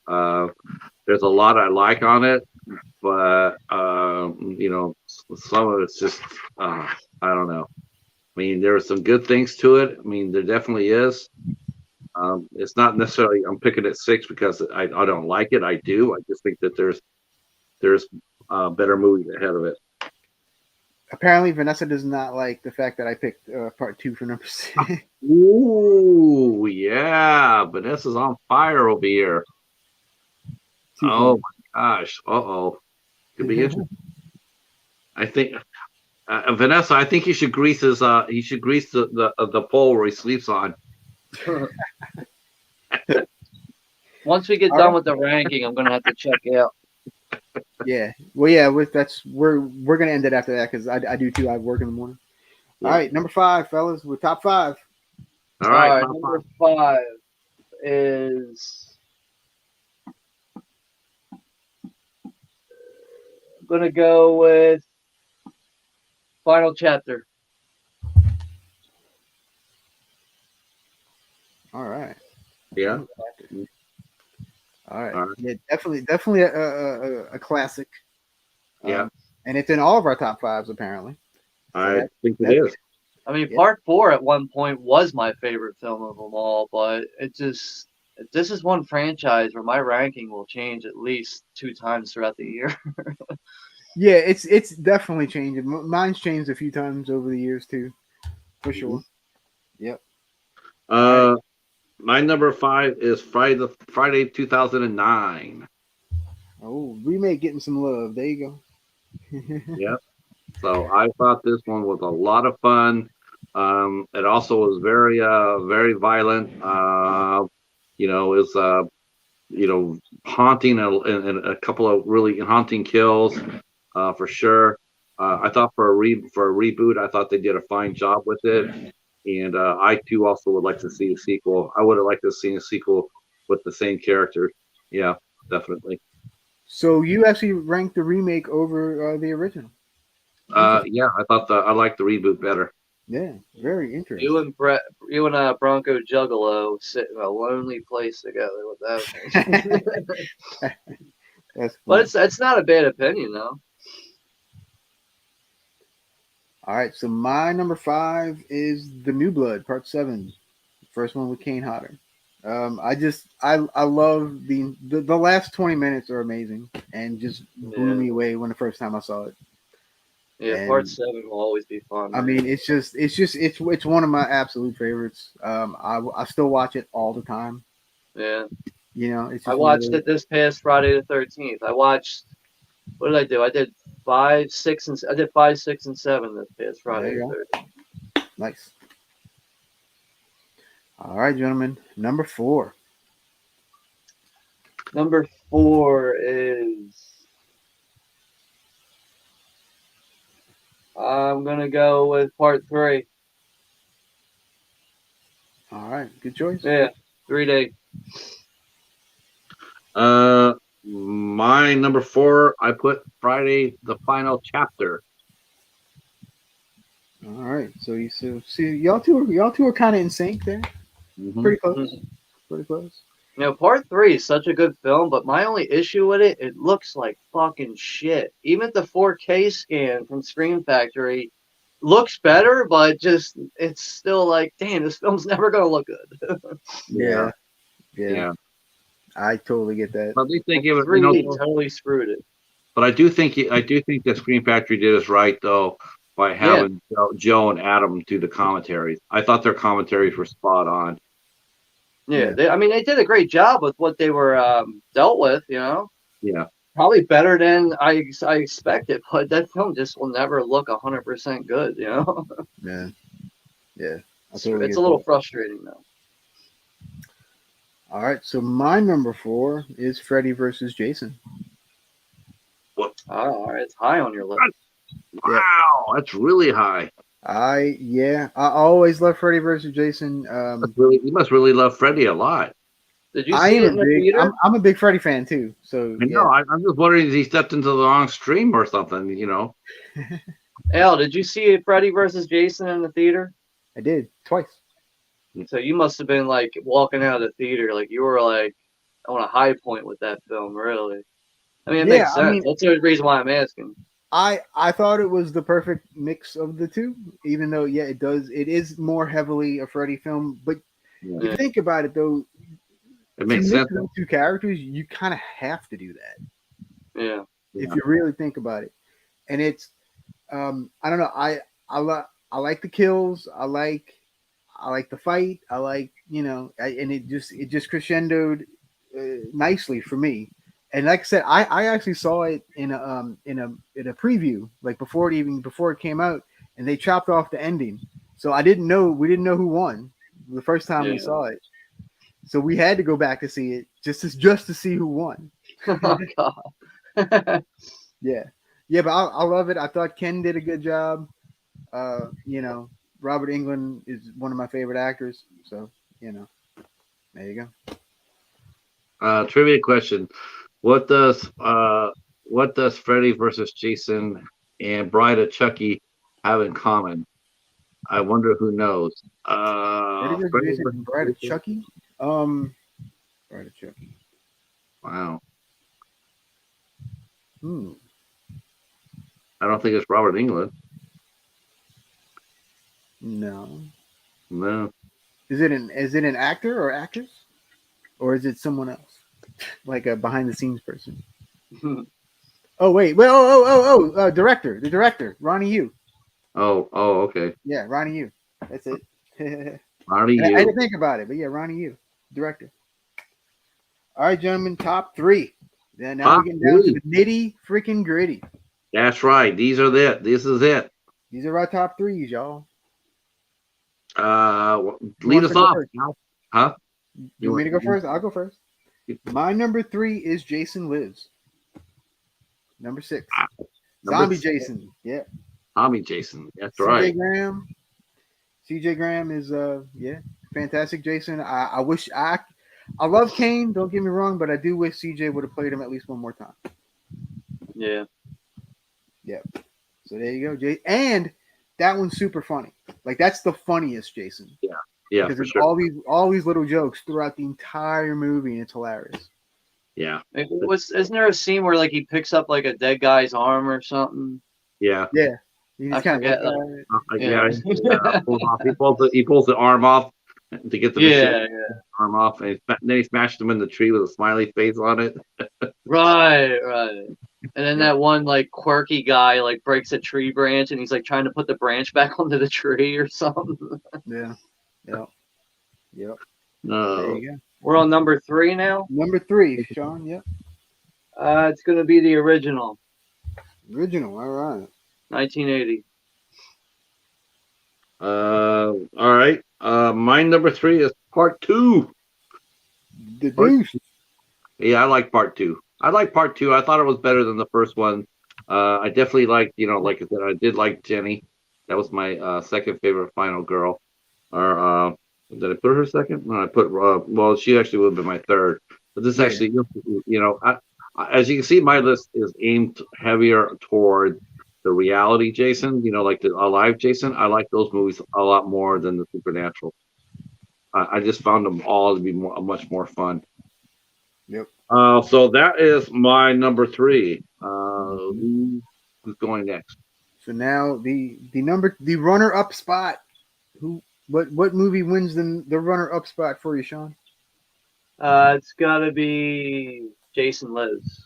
There's a lot I like on it, but some of it's just I don't know. I mean, there are some good things to it. I mean, there definitely is. It's not necessarily I'm picking at 6 because I don't like it. I do. I just think that there's better movies ahead of it. Apparently, Vanessa does not like the fact that I picked part 2 for number 6. Ooh, yeah, Vanessa's on fire over here. Oh my gosh. Uh-oh. Could be interesting. I think Vanessa, I think you should grease the pole where he sleeps on. Once we get done with the ranking, I'm gonna have to check out. Yeah. Well, yeah. We're gonna end it after that because I do too. I work in the morning. Yeah. All right, number 5, fellas. We're top 5. All right, Number 5 is I'm gonna go with Final Chapter. All right. Yeah. All right. All right. Yeah, definitely a classic. Yeah. And it's in all of our top 5s apparently. I think it is. I mean, Yeah. Part 4 at one point was my favorite film of them all, but this is one franchise where my ranking will change at least 2 times throughout the year. Yeah, it's definitely changing. Mine's changed a few times over the years too, for sure. Yep. My number 5 is Friday 2009. Oh, remake getting some love. There you go. Yep. So I thought this one was a lot of fun. It also was very violent. It's haunting and a couple of really haunting kills, for sure. I thought for a reboot, I thought they did a fine job with it, and I too also would like to see a sequel. I would have liked to see a sequel with the same character. Yeah, definitely. So you actually ranked the remake over the original. Yeah, I liked the reboot better. Yeah, very interesting. You and Bronco Juggalo sit in a lonely place together with that. That's But it's not a bad opinion though. all right. So my number 5 is The New Blood, Part 7, first one with Kane Hodder. I love the last 20 minutes are amazing and just blew me away when the first time I saw it. Yeah, And, Part 7 will always be fun. I mean, it's one of my absolute favorites. I still watch it all the time. Yeah. It's just I watched it this past Friday the 13th. What did I do? I did 5, 6, and 7 this past Friday the 13th. Nice. All right, gentlemen. Number 4. Number 4 is I'm gonna go with Part 3. All right, good choice. Yeah, 3D. My number 4, I put Friday the Final Chapter. All right, so see y'all two are kind of in sync there. Mm-hmm. Pretty close. Pretty close. You know, Part 3 is such a good film, but my only issue with it, it looks like fucking shit. Even the 4K scan from Scream Factory looks better, but just it's still like, damn, this film's never gonna look good. Yeah. Yeah. Yeah. I totally get that. But at least they give it, 3D totally screwed it. but I do think that Screen Factory did us right though by having Joe and Adam do the commentaries. I thought their commentaries were spot on. Yeah, they did a great job with what they were dealt with, you know? Yeah. Probably better than I expected, but that film just will never look 100% good, you know? Yeah. Yeah. It's a little frustrating, though. All right. So my number 4 is Freddy versus Jason. Oh, all right. It's high on your list. Wow, that's really high. I always love Freddy versus Jason. You must really love Freddy a lot. Did you see it in the theater? I'm a big Freddy fan too. So I know. I'm just wondering if he stepped into the wrong stream or something. You know. Al, did you see Freddy versus Jason in the theater? I did twice. So you must have been like walking out of the theater, like you were like on a high point with that film, really. I mean, it makes sense. That's the reason why I'm asking. I thought it was the perfect mix of the two, even though it is more heavily a Freddy film. But if you think about it, though, it makes sense. Those two characters, you kind of have to do that. Yeah. If you really think about it, and it's I don't know. I like the kills. I like the fight. I like and it just crescendoed nicely for me. And like I said, I actually saw it in a preview, like before it came out, and they chopped off the ending. So we didn't know who won the first time we saw it. So we had to go back to see it just to see who won. Oh God. Yeah, but I love it. I thought Ken did a good job. Robert Englund is one of my favorite actors. So there you go. Trivia question. What does Freddy versus Jason and Bride of Chucky have in common? I wonder who knows. Freddy versus Jason and Bride of Chucky? Bride of Chucky. Wow. I don't think it's Robert Englund. No. Is it an actor or actress? Or is it someone else? Like a behind the scenes person. Oh wait, director. The director, Ronnie Yu. Oh, okay. Yeah, Ronnie Yu. That's it. Ronnie Yu. I didn't think about it, but yeah, Ronnie Yu, director. All right, gentlemen, top 3. Then now we're getting down to the nitty freaking gritty. That's right. These are it. This is it. These are our top 3s, y'all. Lead us off. Huh? You want me to go first? I'll go first. My number 3 is Jason Lives. Number 6. Zombie Jason. Yeah. Zombie Jason. That's right. CJ Graham is fantastic Jason. I wish I love Kane, don't get me wrong, but I do wish CJ would have played him at least one more time. Yeah. Yeah. So there you go, and that one's super funny. Like that's the funniest Jason. Yeah. Yeah, because there's all these little jokes throughout the entire movie, and it's hilarious. Yeah. Isn't there a scene where like he picks up like a dead guy's arm or something? Yeah. Yeah. I forget. He pulls the arm off to get the arm off, and then he smashed him in the tree with a smiley face on it. Right. And then that one like quirky guy like breaks a tree branch, and he's like trying to put the branch back onto the tree or something. Yeah. Yep. No. There you go. We're on number 3 now. Number 3, Sean. Yep. It's gonna be the original. Original. All right. 1980. All right. My number 3 is part 2. The Deuce. Yeah, I like part 2. I thought it was better than the first one. I definitely liked, like I said, I did like Jenny. That was my second favorite final girl. Or did I put her second? No, I put well, she actually would have been my third. But this actually, as you can see, my list is aimed heavier toward the reality Jason. Like the alive Jason. I like those movies a lot more than the supernatural. I just found them all to be much more fun. Yep. So that is my number 3. Who's going next? So now the runner up spot. What movie wins the runner up spot for you, Sean? It's gotta be Jason Lives.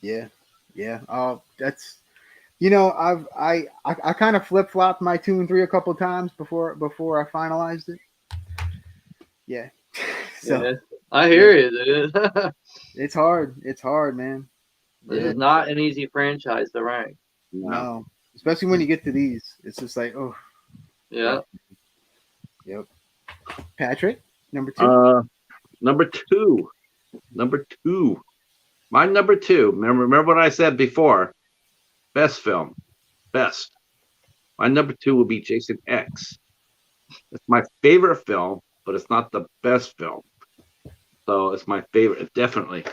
Yeah, yeah. That's I kind of flip flopped my 2 and 3 a couple times before I finalized it. Yeah. So Yeah, I hear you, dude. it's hard. It's hard, man. This Yeah. is not an easy franchise to rank. No, especially when you get to these, it's just like, oh, Yeah. yep. Patrick, number 2. Number 2. Number 2. My number 2. Remember what I said before? Best film. Best. My number 2 will be Jason X. It's my favorite film, but it's not the best film. So it's my favorite, definitely.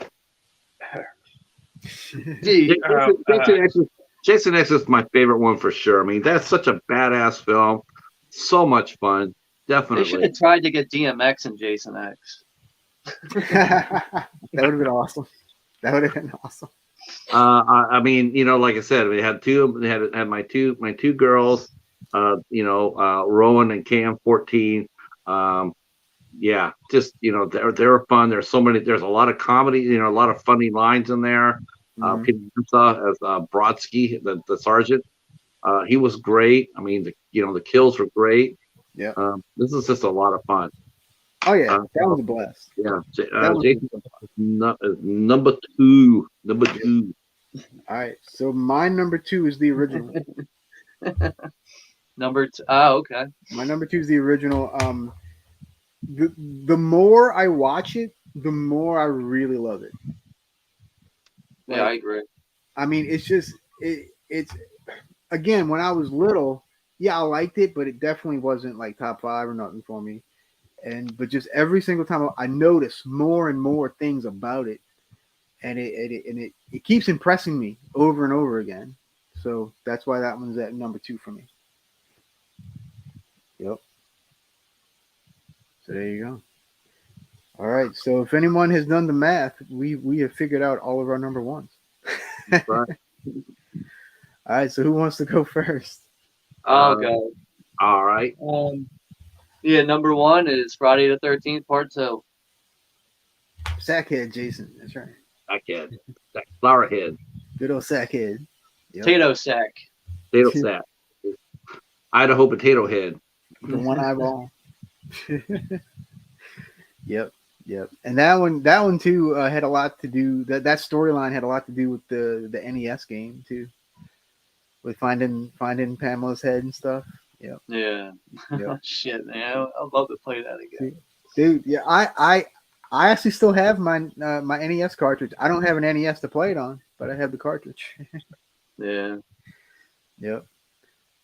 Jason X is my favorite one for sure. I mean, that's such a badass film. So much fun. Definitely. They should have tried to get DMX and Jason X. That would have been awesome. That would have been awesome. I mean, like I said, we had my two girls, Rowan and Cam 14. Yeah, just they're fun. There's a lot of comedy, a lot of funny lines in there. Peter Mensa as Brodsky, the sergeant. He was great. I mean, the kills were great. Yeah. This is just a lot of fun. Oh yeah, that was a blast. Yeah, Jason is number 2. Number 2. All right, so my number 2 is the original. Number 2. Oh, okay. My number 2 is the original. The more I watch it, the more I really love it. Yeah, I agree. I mean, it's just it's again, when I was little, yeah, I liked it, but it definitely wasn't like top 5 or nothing for me. But just every single time I notice more and more things about it, and it keeps impressing me over and over again. So that's why that one's at number 2 for me. Yep. So there you go. All right. So if anyone has done the math, we have figured out all of our number 1s. Right. All right. So who wants to go first? I'll go. All right. Yeah, number 1 is Friday the 13th, Part 2. Sackhead Jason. That's right. Sackhead. Flowerhead. Good old sackhead. Yep. Potato sack. Potato sack. Idaho potato head. The one eyeball. Yep. And that one too had a lot to do. That storyline had a lot to do with the NES game too, with finding Pamela's head and stuff. Yep. Yeah. Yep. Shit, man. I'd love to play that again. Dude, yeah, I actually still have my my NES cartridge. I don't have an NES to play it on, but I have the cartridge. Yeah. Yep.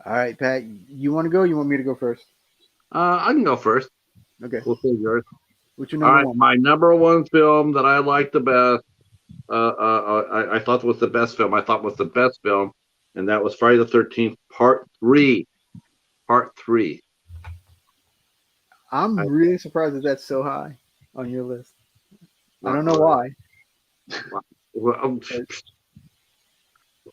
All right, Pat, you want to go? Or you want me to go first? I can go first. Okay. We'll say yours. What's your number 1? My number 1 film that I liked the best, I thought was the best film. I thought was the best film, and that was Friday the 13th, Part 3. Part 3. I'm really surprised that that's so high on your list. I don't know why. Well,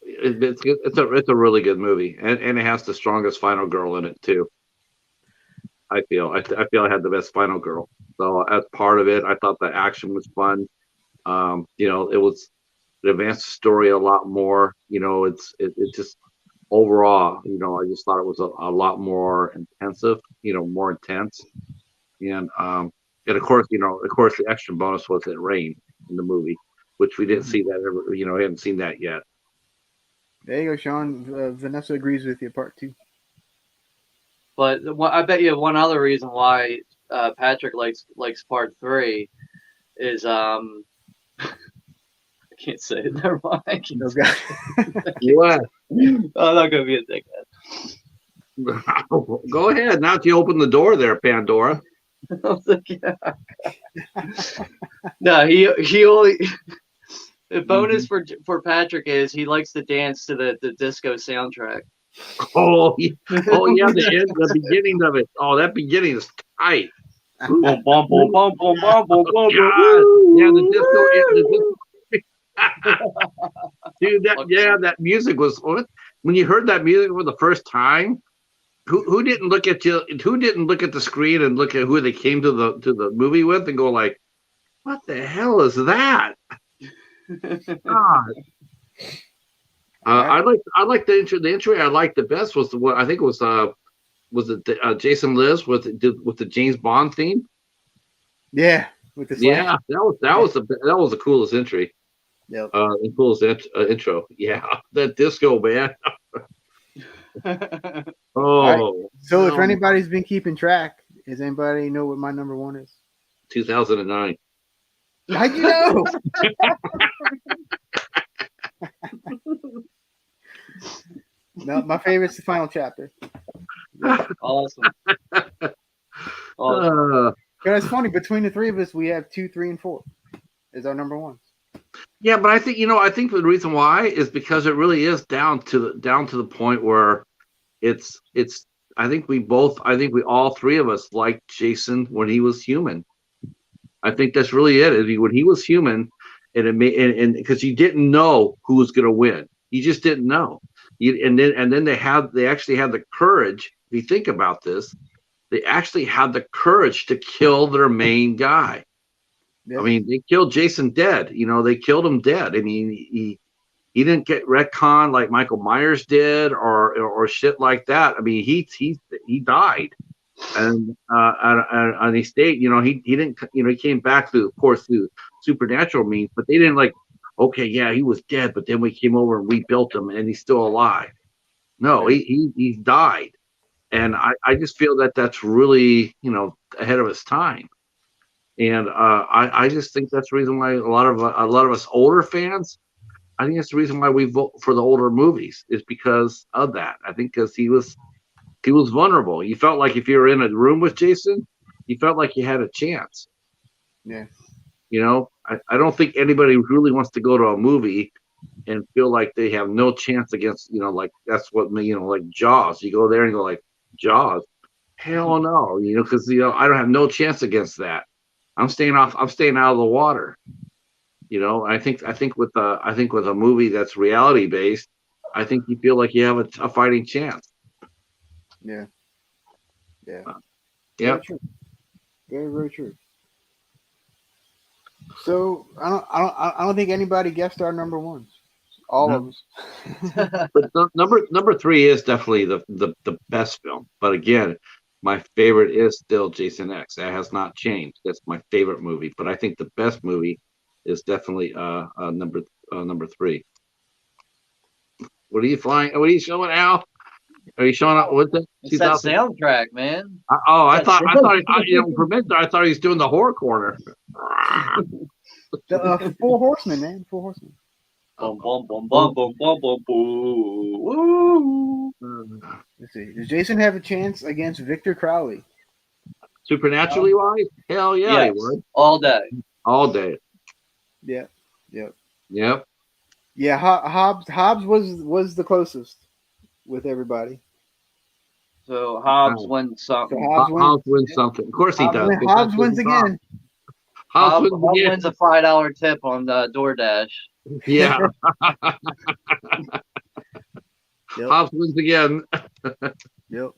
it's a really good movie, and it has the strongest final girl in it too. I feel I had the best final girl. So as part of it, I thought the action was fun. It advanced the story a lot more. It just overall, I just thought it was a lot more intensive. More intense, and of course, the extra bonus was it rained in the movie, which we didn't see that ever. We haven't seen that yet. There you go, Sean. Vanessa agrees with you. Part 2. But I bet you one other reason why Patrick likes Part 3 is I can't say it. Never mind. I can't Those say guys. What? I'm not gonna be a dickhead. Go ahead. Now that you open the door there, Pandora. I was like, yeah. No, he only. The bonus for Patrick is he likes to dance to the disco soundtrack. Oh yeah, the beginning of it. Oh, that beginning is tight. Boom, boom, boom, boom, boom, boom, boom, boom, God. boom. Yeah, dude, that music was when you heard that music for the first time. Who didn't look at you? Who didn't look at the screen and look at who they came to the movie with and go like, "What the hell is that?" God. I like the intro. The intro I liked the best was the one I think it was it Jason Lives with the James Bond theme. Yeah, with the slash. Yeah, that was the coolest entry. Yep. The coolest intro. Yeah, that disco man. Oh, So if anybody's been keeping track, does anybody know what my number one is? 2009. How'd you know? No, my favorite's the final chapter. Awesome. It's funny, between the three of us, we have 2, 3, and 4 is our number ones. Yeah, but I think the reason why is because it really is down to the point where it's I think we all three of us liked Jason when he was human. I think that's really it. When he was human, and because you didn't know who was going to win, you just didn't know. And then they actually had the courage. If you think about this, they actually had the courage to kill their main guy. Yep. I mean, they killed Jason dead. They killed him dead. I mean, he didn't get retconned like Michael Myers did or shit like that. I mean, he died, and he stayed. He didn't. He came back through supernatural means, but they didn't okay, yeah, he was dead, but then we came over and rebuilt him, and he's still alive. No, he died, and I just feel that that's really ahead of his time, and I just think that's the reason why a lot of us older fans. I think that's the reason why we vote for the older movies is because of that. I think because he was vulnerable. You felt like if you were in a room with Jason, you felt like you had a chance. Yeah. I don't think anybody really wants to go to a movie and feel like they have no chance against, like that's what, like Jaws. You go there and go like, Jaws? Hell no, because, I don't have no chance against that. I'm staying out of the water. I think with a movie that's reality based, I think you feel like you have a fighting chance. Yeah. Yeah. Yeah. Very, very true. So I don't think anybody guessed our number ones. All of us. But number 3 is definitely the best film. But again, my favorite is still Jason X. That has not changed. That's my favorite movie. But I think the best movie is definitely number 3. What are you flying? What are you showing, Al? Are you showing up with it? It's that soundtrack, man. I thought for a minute I thought he was doing the horror corner. The 4 Horsemen, man. 4 Horsemen. Boom, boom, boom, boom, boom, boom, boom, boom. Let's see. Does Jason have a chance against Victor Crowley? Supernaturally wise? Hell yeah, yes. He would. All day. All day. Yeah. Yep. Yep. Yeah, Hobbs was the closest with everybody. So Hobbs wins something. Hobbs wins something. Of course he does. Hobbs wins again. Hobbs wins a $5 tip on DoorDash. Yeah. Yep. Hobbs wins again. Yep.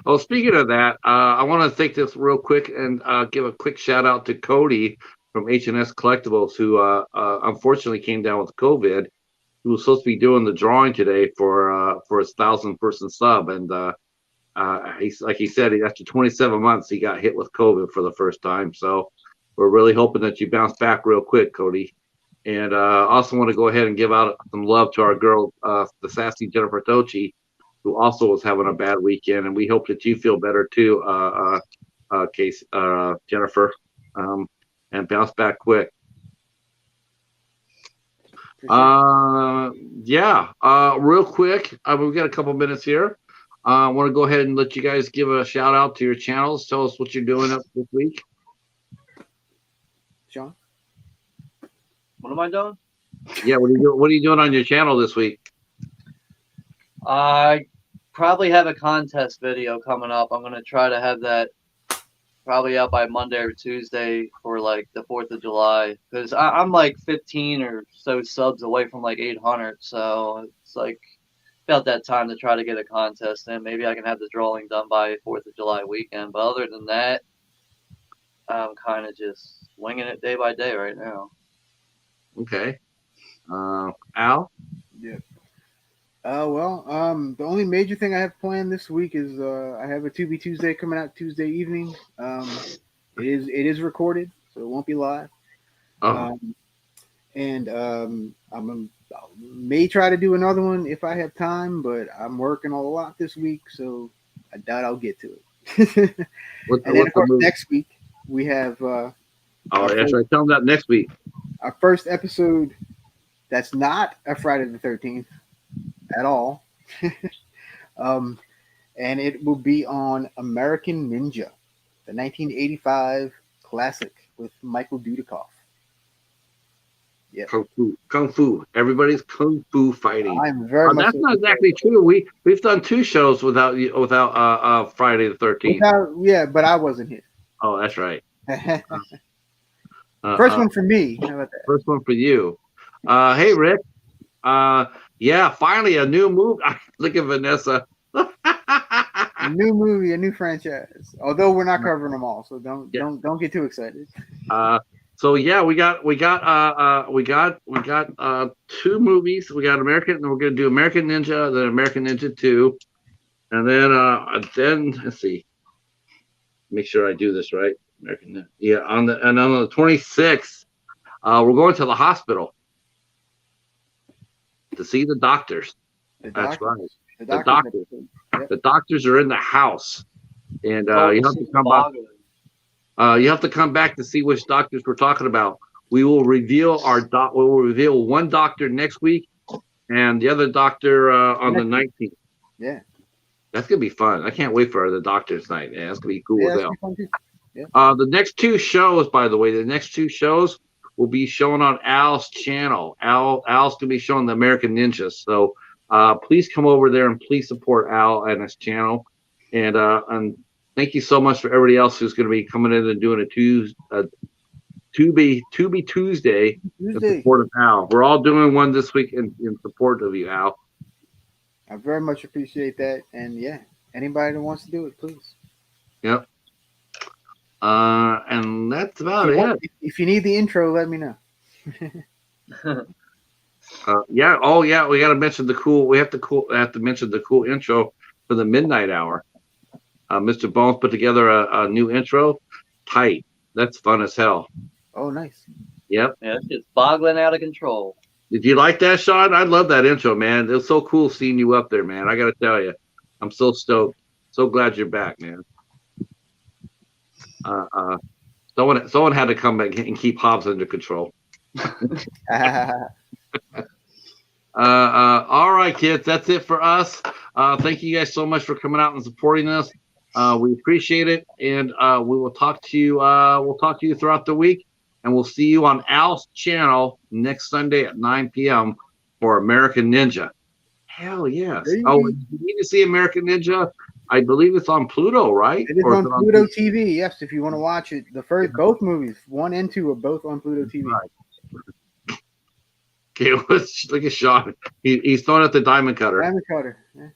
Well, speaking of that, I want to take this real quick and give a quick shout out to Cody from H&S Collectibles, who unfortunately came down with COVID. He was supposed to be doing the drawing today for his 1,000-person sub, and he's like he said, after 27 months, he got hit with COVID for the first time. So we're really hoping that you bounce back real quick, Cody. And also want to go ahead and give out some love to our girl, the sassy Jennifer Tochi, who also was having a bad weekend, and we hope that you feel better too, Jennifer, and bounce back quick. Real quick, we've got a couple minutes here. I want to go ahead and let you guys give a shout out to your channels. Tell us what you're doing up this week. Sean, what am I doing? Yeah, what are you doing on your channel this week? I probably have a contest video coming up. I'm going to try to have that probably out by Monday or Tuesday for like the 4th of July. Because I'm like 15 or so subs away from like 800. So it's like about that time to try to get a contest in. Maybe I can have the drawing done by 4th of July weekend. But other than that, I'm kind of just winging it day by day right now. Okay. Al? Yeah. The only major thing I have planned this week is I have a 2B Tuesday coming out Tuesday evening. It is recorded, so it won't be live. Oh, And I may try to do another one if I have time, but I'm working a lot this week, so I doubt I'll get to it. what's And then, what's of the course, movie? next week we have Oh, our yeah, should I tell them that next week? our first episode that's not a Friday the 13th at all. um, and it will be on American Ninja, the 1985 classic with Michael Dudikoff. Yep. Kung Fu. Everybody's Kung Fu fighting. I'm very much That's not exactly true. We've done 2 shows without Friday the 13th. yeah, but I wasn't here. Oh, that's right. First one for me. How about that? First one for you. Hey, Rick. Yeah, finally a new movie. Look at Vanessa. A new movie, a new franchise. Although we're not covering them all, so don't get too excited. So yeah, we got 2 movies. We got American, and we're gonna do American Ninja, then American Ninja 2, and then let's see. Make sure I do this right. American Ninja. Yeah, on the 26th, we're going to the hospital to see the doctors. That's right. The doctors. Yep. The doctors are in the house, and you have to come back. You have to come back to see which doctors we're talking about. We will reveal we will reveal one doctor next week, and the other doctor on the 19th. Yeah, that's gonna be fun. I can't wait for the doctor's night. Yeah, that's gonna be cool as hell. Yeah. The next 2 shows, by the way, will be shown on Al's channel. Al's gonna be showing the American Ninja. So please come over there and please support Al and his channel. And thank you so much for everybody else who's going to be coming in and doing a Tuesday in support of Al. We're all doing one this week in support of you, Al. I very much appreciate that. And yeah, anybody that wants to do it, please. Yep. And that's about it. If you need the intro, let me know. Yeah. Oh, yeah. We got to mention the cool. We have to mention the cool intro for the midnight hour. Mr. Bones put together a new intro. Tight. That's fun as hell. Oh, nice. Yep. Yeah, it's just boggling out of control. Did you like that, Sean? I love that intro, man. It was so cool seeing you up there, man. I got to tell you, I'm so stoked. So glad you're back, man. Someone had to come back and keep Hobbs under control. All right, kids, that's it for us. Thank you guys so much for coming out and supporting us. We appreciate it, and we will talk to you. We'll talk to you throughout the week, and we'll see you on Al's channel next Sunday at 9 p.m. for American Ninja. Hell yes! Oh, you need to see American Ninja. I believe it's on Pluto, right? It is on Pluto TV. Yes, if you want to watch it, both movies, 1 and 2, are both on Pluto TV. Right. Okay, look at Sean. He's throwing at the diamond cutter. Diamond cutter. Yeah.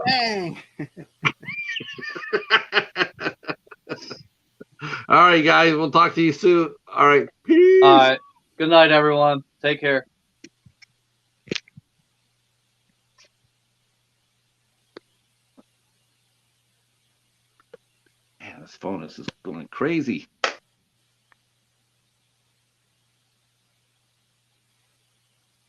Bang! All right, guys. We'll talk to you soon. All right. Peace. All right. Good night, everyone. Take care. Man, this phone is just going crazy.